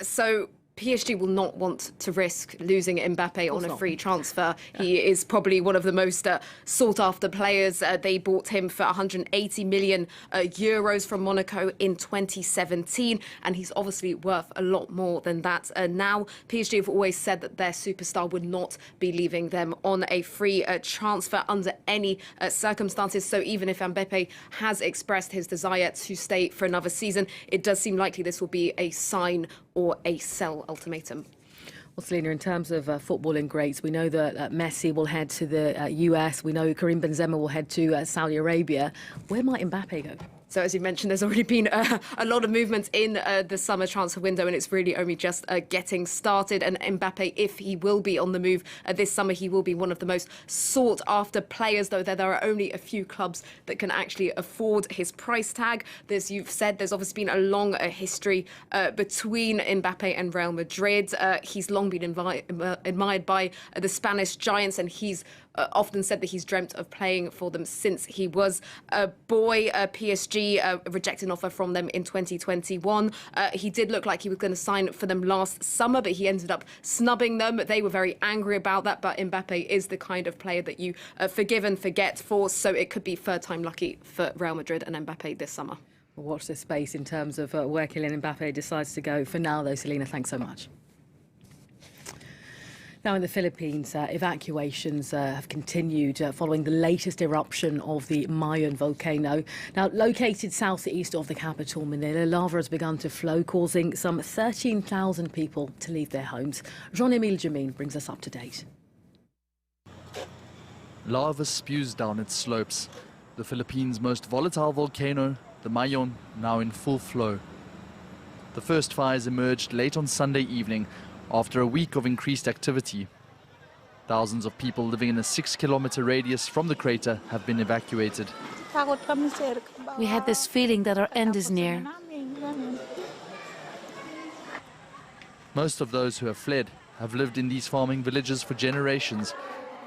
So PSG will not want to risk losing Mbappe on a free transfer. He is probably one of the most sought-after players. They bought him for 180 million euros from Monaco in 2017, and he's obviously worth a lot more than that. Now, PSG have always said that their superstar would not be leaving them on a free transfer under any circumstances. So even if Mbappe has expressed his desire to stay for another season, it does seem likely this will be a sign or a sell ultimatum. Well, Selina, in terms of footballing greats, we know that Messi will head to the US. We know Karim Benzema will head to Saudi Arabia. Where might Mbappe go? So, as you mentioned, there's already been a lot of movement in the summer transfer window, and it's really only just getting started. And Mbappe, if he will be on the move this summer, he will be one of the most sought-after players, though there are only a few clubs that can actually afford his price tag. As you've said, there's obviously been a long history between Mbappe and Real Madrid. He's long been admired by the Spanish giants, and he's often said that he's dreamt of playing for them since he was a boy. PSG rejected an offer from them in 2021. He did look like he was going to sign for them last summer, but he ended up snubbing them. They were very angry about that, but Mbappe is the kind of player that you forgive and forget for, so it could be third time lucky for Real Madrid and Mbappe this summer. We'll watch this space in terms of where Kylian Mbappe decides to go. For now, though, Selina, thanks so much. Now, in the Philippines, evacuations have continued following the latest eruption of the Mayon volcano. Now, located southeast of the capital, Manila, lava has begun to flow, causing some 13,000 people to leave their homes. Jean-Emile Jamin brings us up to date. Lava spews down its slopes. The Philippines' most volatile volcano, the Mayon, now in full flow. The first fires emerged late on Sunday evening, after a week of increased activity. Thousands of people living in a 6-kilometer radius from the crater have been evacuated. We had this feeling that our end is near. Most of those who have fled have lived in these farming villages for generations,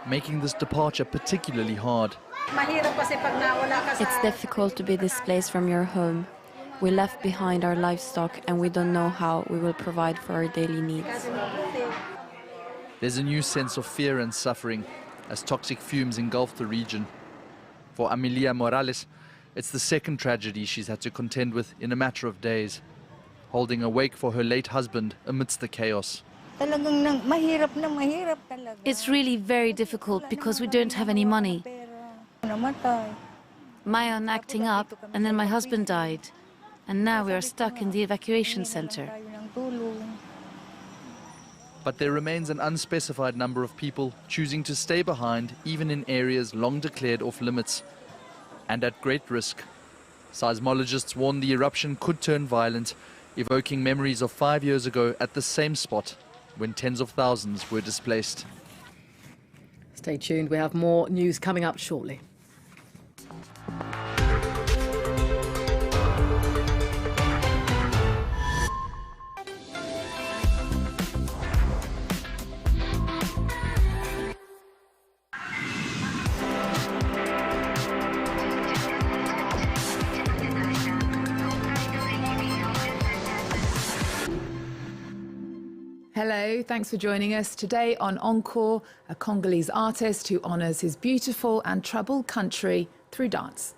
making this departure particularly hard. It's difficult to be displaced from your home. We left behind our livestock and we don't know how we will provide for our daily needs. There's a new sense of fear and suffering as toxic fumes engulf the region. For Amelia Morales, it's the second tragedy she's had to contend with in a matter of days, holding a wake for her late husband amidst the chaos. It's really very difficult because we don't have any money. Mayon acting up and then my husband died. And now we are stuck in the evacuation center. But there remains an unspecified number of people choosing to stay behind, even in areas long declared off limits, and at great risk. Seismologists warn the eruption could turn violent, evoking memories of 5 years ago at the same spot, when tens of thousands were displaced. Stay tuned, we have more news coming up shortly. Hello, thanks for joining us. Today on Encore, a Congolese artist who honours his beautiful and troubled country through dance.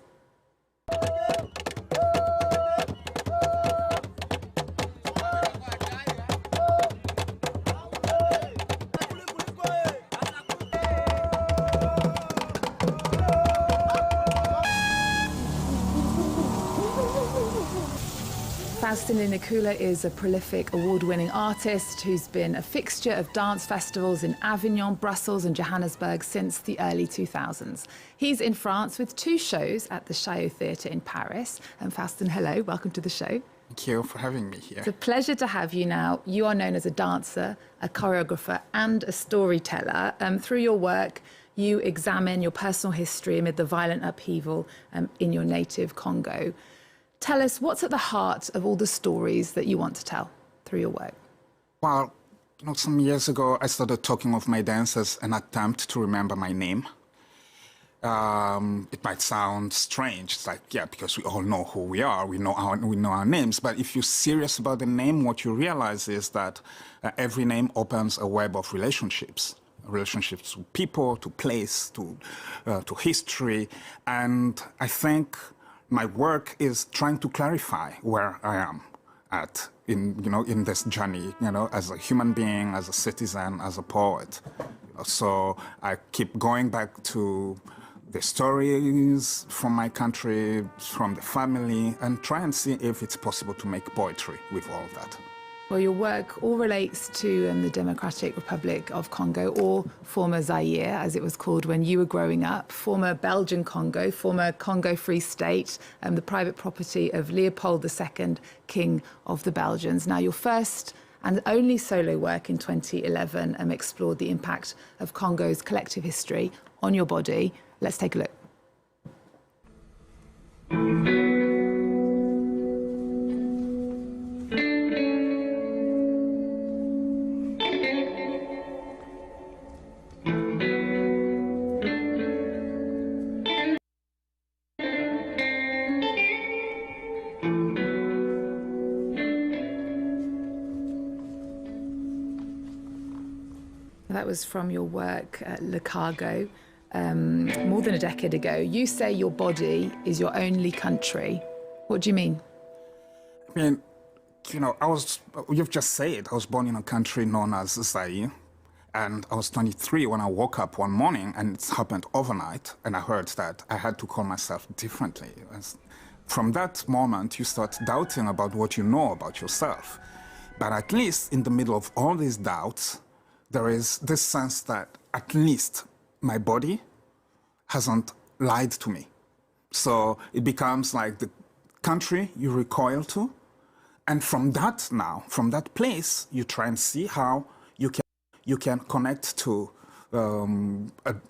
Faustin Inakula is a prolific award-winning artist who's been a fixture of dance festivals in Avignon, Brussels and Johannesburg since the early 2000s. He's in France with 2 shows at the Chaillot Theatre in Paris. And Faustin, hello, welcome to the show. Thank you for having me here. It's a pleasure to have you now. You are known as a dancer, a choreographer and a storyteller. Through your work, you examine your personal history amid the violent upheaval in your native Congo. Tell us, what's at the heart of all the stories that you want to tell through your work? Well, some years ago, I started talking of my dance as an attempt to remember my name. It might sound strange. It's like, yeah, because we all know who we are. We know our names. But if you're serious about the name, what you realize is that every name opens a web of relationships. Relationships to people, to place, to history. And I think my work is trying to clarify where I am at in this journey, as a human being, as a citizen, as a poet. So I keep going back to the stories from my country, from the family, and try and see if it's possible to make poetry with all of that. Well, your work all relates to the Democratic Republic of Congo, or former Zaire, as it was called when you were growing up, former Belgian Congo, former Congo Free State, the private property of Leopold II, King of the Belgians. Now, your first and only solo work in 2011 explored the impact of Congo's collective history on your body. Let's take a look. That was from your work at Le Cargo more than a decade ago. You say your body is your only country. What do you mean? I mean, you've just said, I was born in a country known as Zaire, and I was 23 when I woke up one morning, and it happened overnight, and I heard that I had to call myself differently. From that moment, you start doubting about what you know about yourself. But at least in the middle of all these doubts, there is this sense that at least my body hasn't lied to me. So it becomes like the country you recoil to. And from that place, you try and see how you can connect to a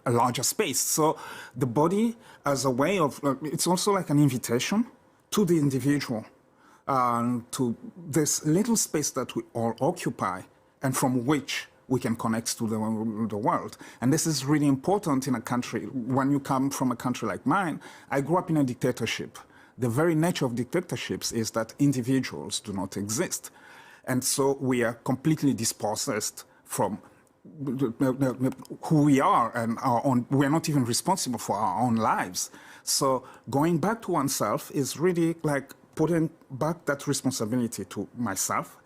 larger space. So the body as a way of, it's also like an invitation to the individual, to this little space that we all occupy and from which we can connect to the world. And this is really important in a country. When you come from a country like mine, I grew up in a dictatorship. The very nature of dictatorships is that individuals do not exist. And so we are completely dispossessed from who we are and our own. We're not even responsible for our own lives. So going back to oneself is really like putting back that responsibility to myself,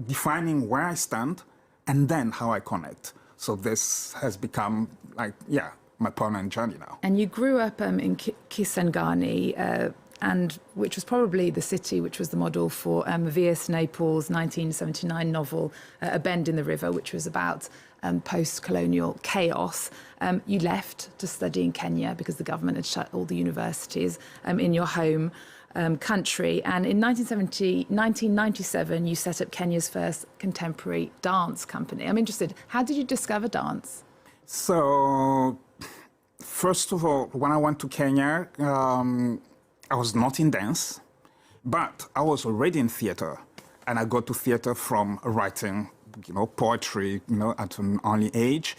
defining where I stand, and then how I connect. So this has become like, my permanent journey now. And you grew up in Kisangani, and which was probably the city which was the model for V.S. Naples' 1979 novel, A Bend in the River, which was about post-colonial chaos. You left to study in Kenya because the government had shut all the universities in your home country. And in 1997, you set up Kenya's first contemporary dance company. I'm interested, how did you discover dance? So, first of all, when I went to Kenya, I was not in dance, but I was already in theater. And I got to theater from writing, poetry, at an early age.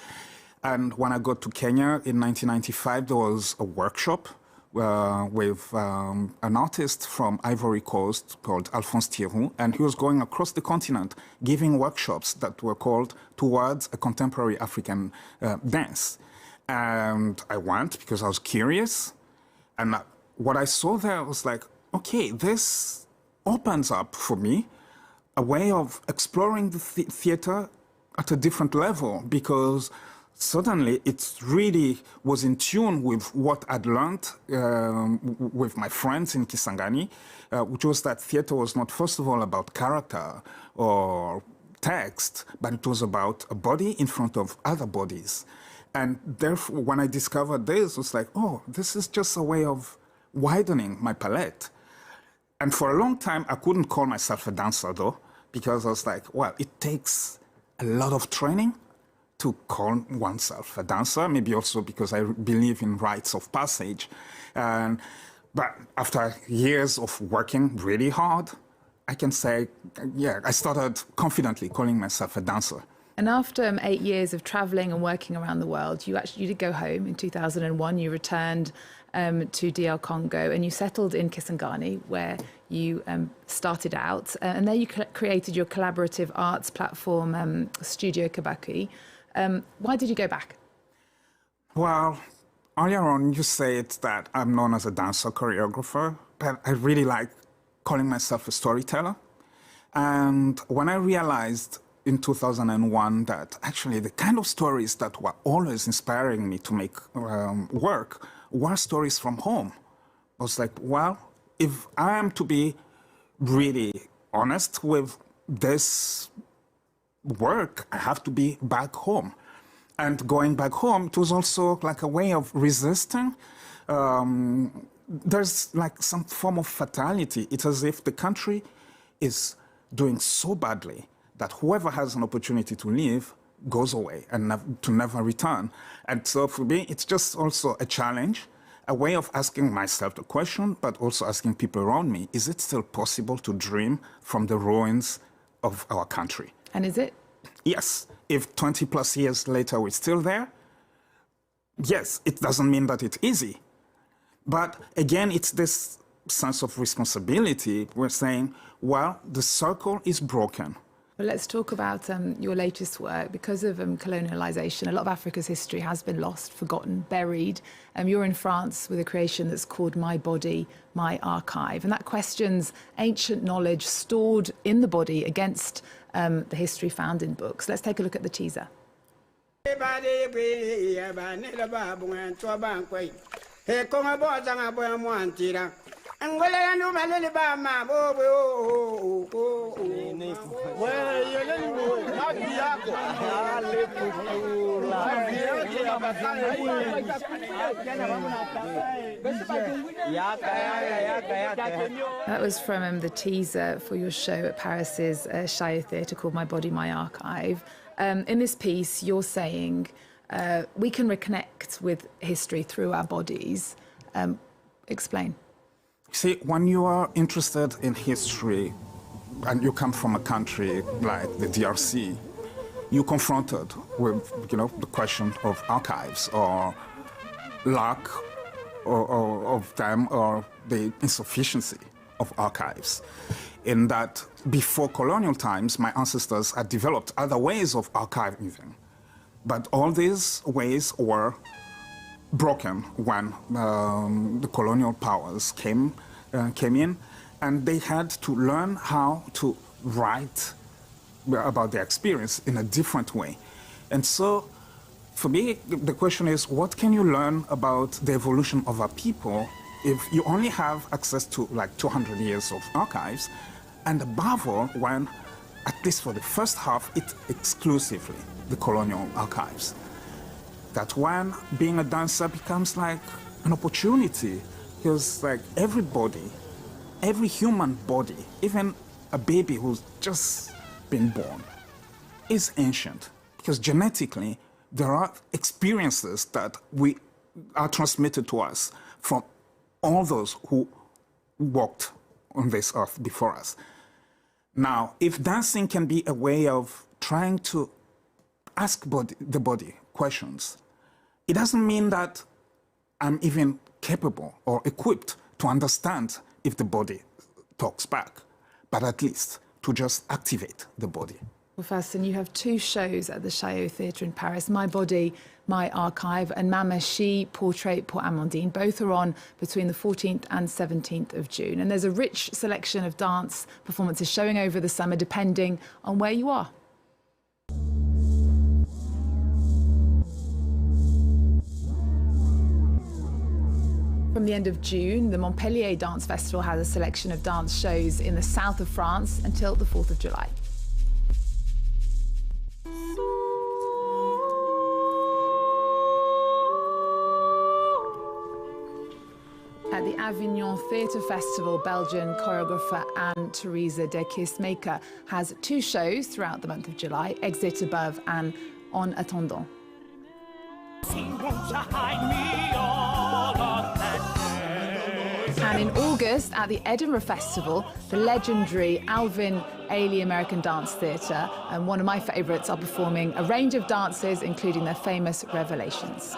And when I got to Kenya in 1995, there was a workshop with an artist from Ivory Coast called Alphonse Thierou, and he was going across the continent giving workshops that were called Towards a Contemporary African Dance. And I went because I was curious, and what I saw there was like, okay, this opens up for me a way of exploring the theater at a different level, because suddenly it really was in tune with what I'd learned with my friends in Kisangani, which was that theater was not, first of all, about character or text, but it was about a body in front of other bodies. And therefore, when I discovered this, it was like, oh, this is just a way of widening my palette. And for a long time, I couldn't call myself a dancer, though, because I was like, well, it takes a lot of training to call oneself a dancer, maybe also because I believe in rites of passage. But after years of working really hard, I can say, yeah, I started confidently calling myself a dancer. And after 8 years of traveling and working around the world, you did go home in 2001. You returned to DR Congo, and you settled in Kisangani, where you started out. And there you created your collaborative arts platform, Studio Kabaki. Why did you go back? Well, earlier on you said that I'm known as a dancer choreographer, but I really like calling myself a storyteller. And when I realized in 2001 that actually the kind of stories that were always inspiring me to make work were stories from home, I was like, well, if I am to be really honest with this work, I have to be back home. And going back home, it was also like a way of resisting. There's like some form of fatality. It's as if the country is doing so badly that whoever has an opportunity to leave goes away and to never return. And so for me, it's just also a challenge, a way of asking myself the question, but also asking people around me, is it still possible to dream from the ruins of our country? And is it? Yes. If 20 plus years later we're still there, yes, it doesn't mean that it's easy. But again, it's this sense of responsibility. We're saying, well, the circle is broken. Well, let's talk about your latest work. Because of colonialization, a lot of Africa's history has been lost, forgotten, buried. You're in France with a creation that's called My Body, My Archive. And that questions ancient knowledge stored in the body against the history found in books. Let's take a look at the teaser. That was from the teaser for your show at Paris's Chaillot Theatre called My Body, My Archive. In this piece, you're saying we can reconnect with history through our bodies. Explain. See, when you are interested in history and you come from a country like the DRC, you're confronted with, the question of archives or lack of them or the insufficiency of archives. In that before colonial times, my ancestors had developed other ways of archiving, but all these ways were broken when the colonial powers came in, and they had to learn how to write about their experience in a different way. And so, for me, the question is, what can you learn about the evolution of a people if you only have access to like 200 years of archives, and above all, when, at least for the first half, it's exclusively the colonial archives? That when being a dancer becomes like an opportunity, because like everybody, every human body, even a baby who's just been born, is ancient, because genetically there are experiences that are transmitted to us from all those who walked on this earth before us. Now, if dancing can be a way of trying to ask the body questions, it doesn't mean that I'm even capable or equipped to understand if the body talks back, but at least to just activate the body. Well, Faustin, you have two shows at the Chaillot Theatre in Paris, My Body, My Archive, and Mama She, Portrait pour Amandine. Both are on between the 14th and 17th of June. And there's a rich selection of dance performances showing over the summer, depending on where you are. From the end of June, the Montpellier Dance Festival has a selection of dance shows in the south of France until the 4th of July. At the Avignon Theatre Festival, Belgian choreographer Anne-Therese de Kissmaker has two shows throughout the month of July, Exit Above and En Attendant. And in August, at the Edinburgh Festival, the legendary Alvin Ailey American Dance Theatre and one of my favourites are performing a range of dances, including their famous Revelations.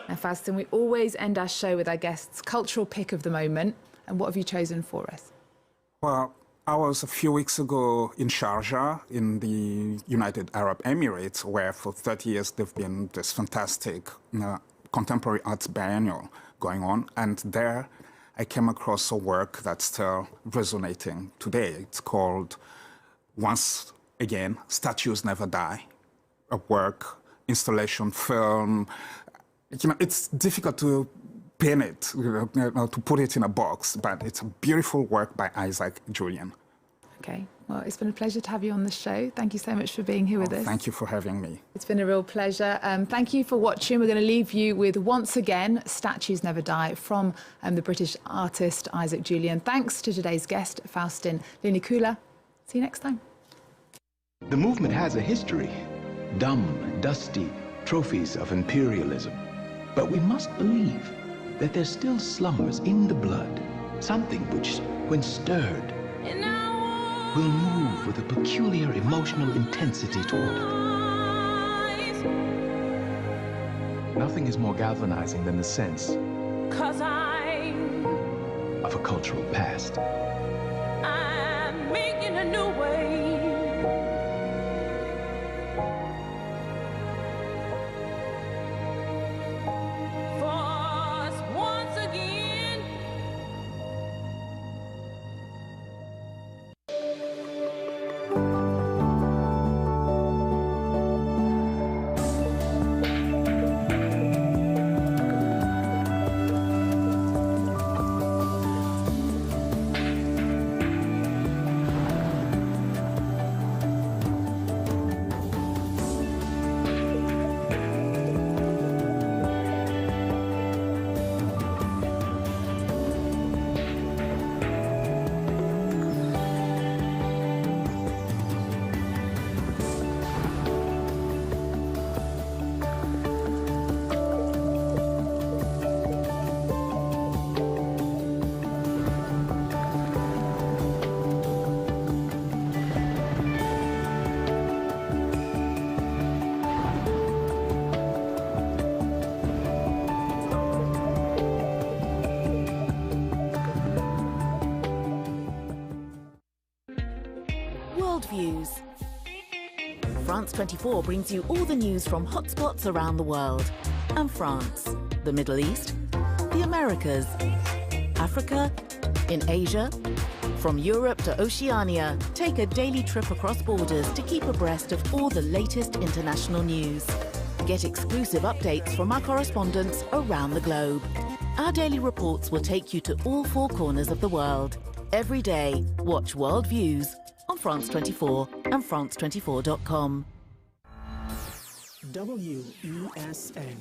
Now, Faustin, we always end our show with our guests' cultural pick of the moment. And what have you chosen for us? Well, I was a few weeks ago in Sharjah, in the United Arab Emirates, where for 30 years there've been this fantastic contemporary arts biennial going on. And there I came across a work that's still resonating today. It's called, once again, Statues Never Die, a work, installation, film. You know, it's difficult to pin it, to put it in a box, but it's a beautiful work by Isaac Julian. Okay, well, it's been a pleasure to have you on the show. Thank you so much for being here with us. Thank you for having me. It's been a real pleasure. Thank you for watching. We're going to leave you with, once again, Statues Never Die from the British artist Isaac Julian. Thanks to today's guest, Faustin Linikula. See you next time. The movement has a history. Dumb, dusty trophies of imperialism. But we must believe that there still slumbers in the blood something which, when stirred, will move with a peculiar emotional intensity toward it. Nothing is more galvanizing than the sense of a cultural past. I'm making a new way. Views. France 24 brings you all the news from hotspots around the world. And France, the Middle East, the Americas, Africa, in Asia. From Europe to Oceania, take a daily trip across borders to keep abreast of all the latest international news. Get exclusive updates from our correspondents around the globe. Our daily reports will take you to all four corners of the world. Every day, watch World Views on France 24 and France24.com. WESN.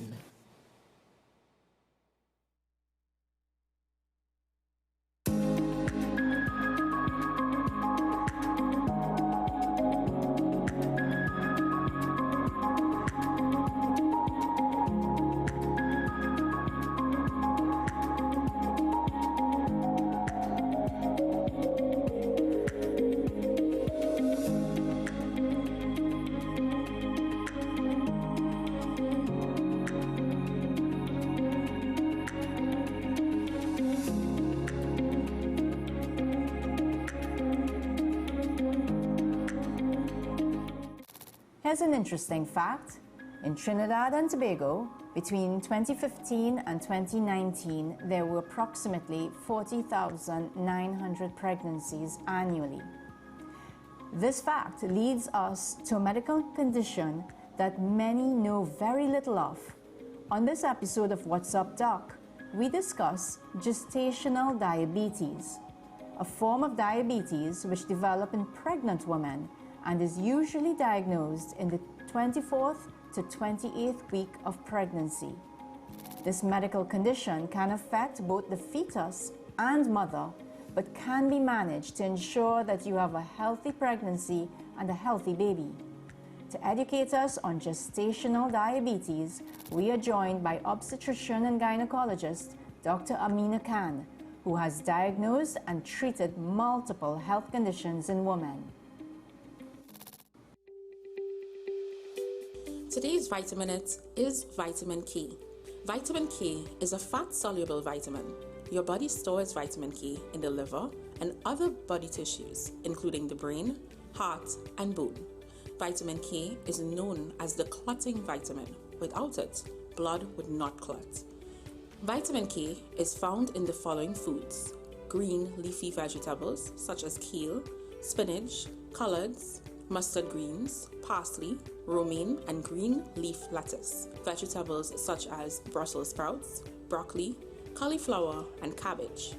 Here's an interesting fact. In Trinidad and Tobago, between 2015 and 2019, there were approximately 40,900 pregnancies annually. This fact leads us to a medical condition that many know very little of. On this episode of What's Up Doc, we discuss gestational diabetes, a form of diabetes which develops in pregnant women and is usually diagnosed in the 24th to 28th week of pregnancy. This medical condition can affect both the fetus and mother, but can be managed to ensure that you have a healthy pregnancy and a healthy baby. To educate us on gestational diabetes, we are joined by obstetrician and gynecologist Dr. Amina Khan, who has diagnosed and treated multiple health conditions in women. Today's Vitaminate is vitamin K. Vitamin K is a fat-soluble vitamin. Your body stores vitamin K in the liver and other body tissues, including the brain, heart, and bone. Vitamin K is known as the clotting vitamin. Without it, blood would not clot. Vitamin K is found in the following foods: green leafy vegetables such as kale, spinach, collards, mustard greens, parsley, romaine, and green leaf lettuce. Vegetables such as Brussels sprouts, broccoli, cauliflower, and cabbage.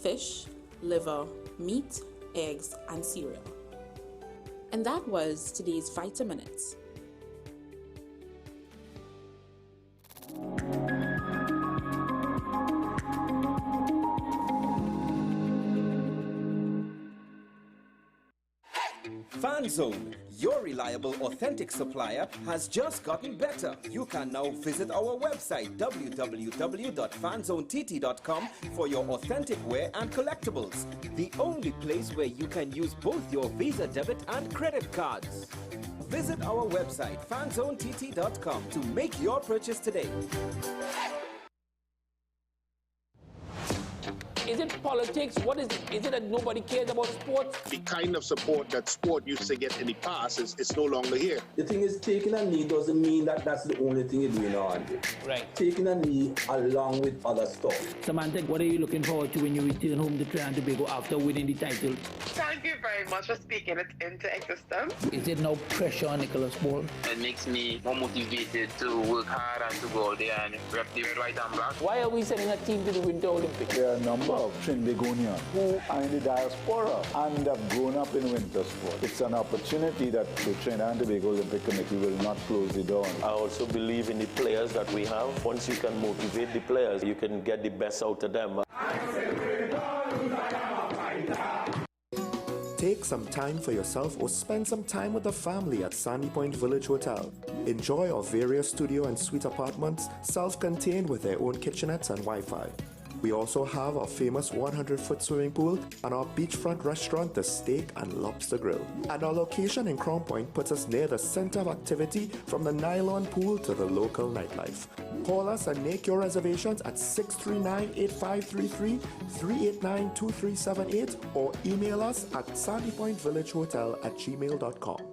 Fish, liver, meat, eggs, and cereal. And that was today's Vitaminutes. FanZone, your reliable, authentic supplier, has just gotten better. You can now visit our website www.fanzonett.com for your authentic wear and collectibles. The only place where you can use both your Visa debit and credit cards. Visit our website fanzonett.com to make your purchase today. Is it politics? What is it? Is it that nobody cares about sports? The kind of support that sport used to get in the past is no longer here. The thing is, taking a knee doesn't mean that that's the only thing you're doing on it. Right. Taking a knee along with other stuff. Samantha, what are you looking forward to when you return home to Trinidad and Tobago after winning the title? Thank you very much for speaking it into existence. Is there no pressure on Nicholas Ball? It makes me more motivated to work hard and to go out there and rep the white and black. Why are we sending a team to the Winter Olympics? There are a number of Trinbagonians who are in the diaspora and have grown up in winter sport. It's an opportunity that the Trinidad and Tobago Olympic Committee will not close the door on. I also believe in the players that we have. Once you can motivate the players, you can get the best out of them. Take some time for yourself or spend some time with the family at Sandy Point Village Hotel. Enjoy our various studio and suite apartments, self-contained with their own kitchenettes and Wi-Fi. We also have our famous 100-foot swimming pool and our beachfront restaurant, the Steak and Lobster Grill. And our location in Crown Point puts us near the center of activity from the nylon pool to the local nightlife. Call us and make your reservations at 639-8533, 389-2378 or email us at sandypointvillagehotel@gmail.com.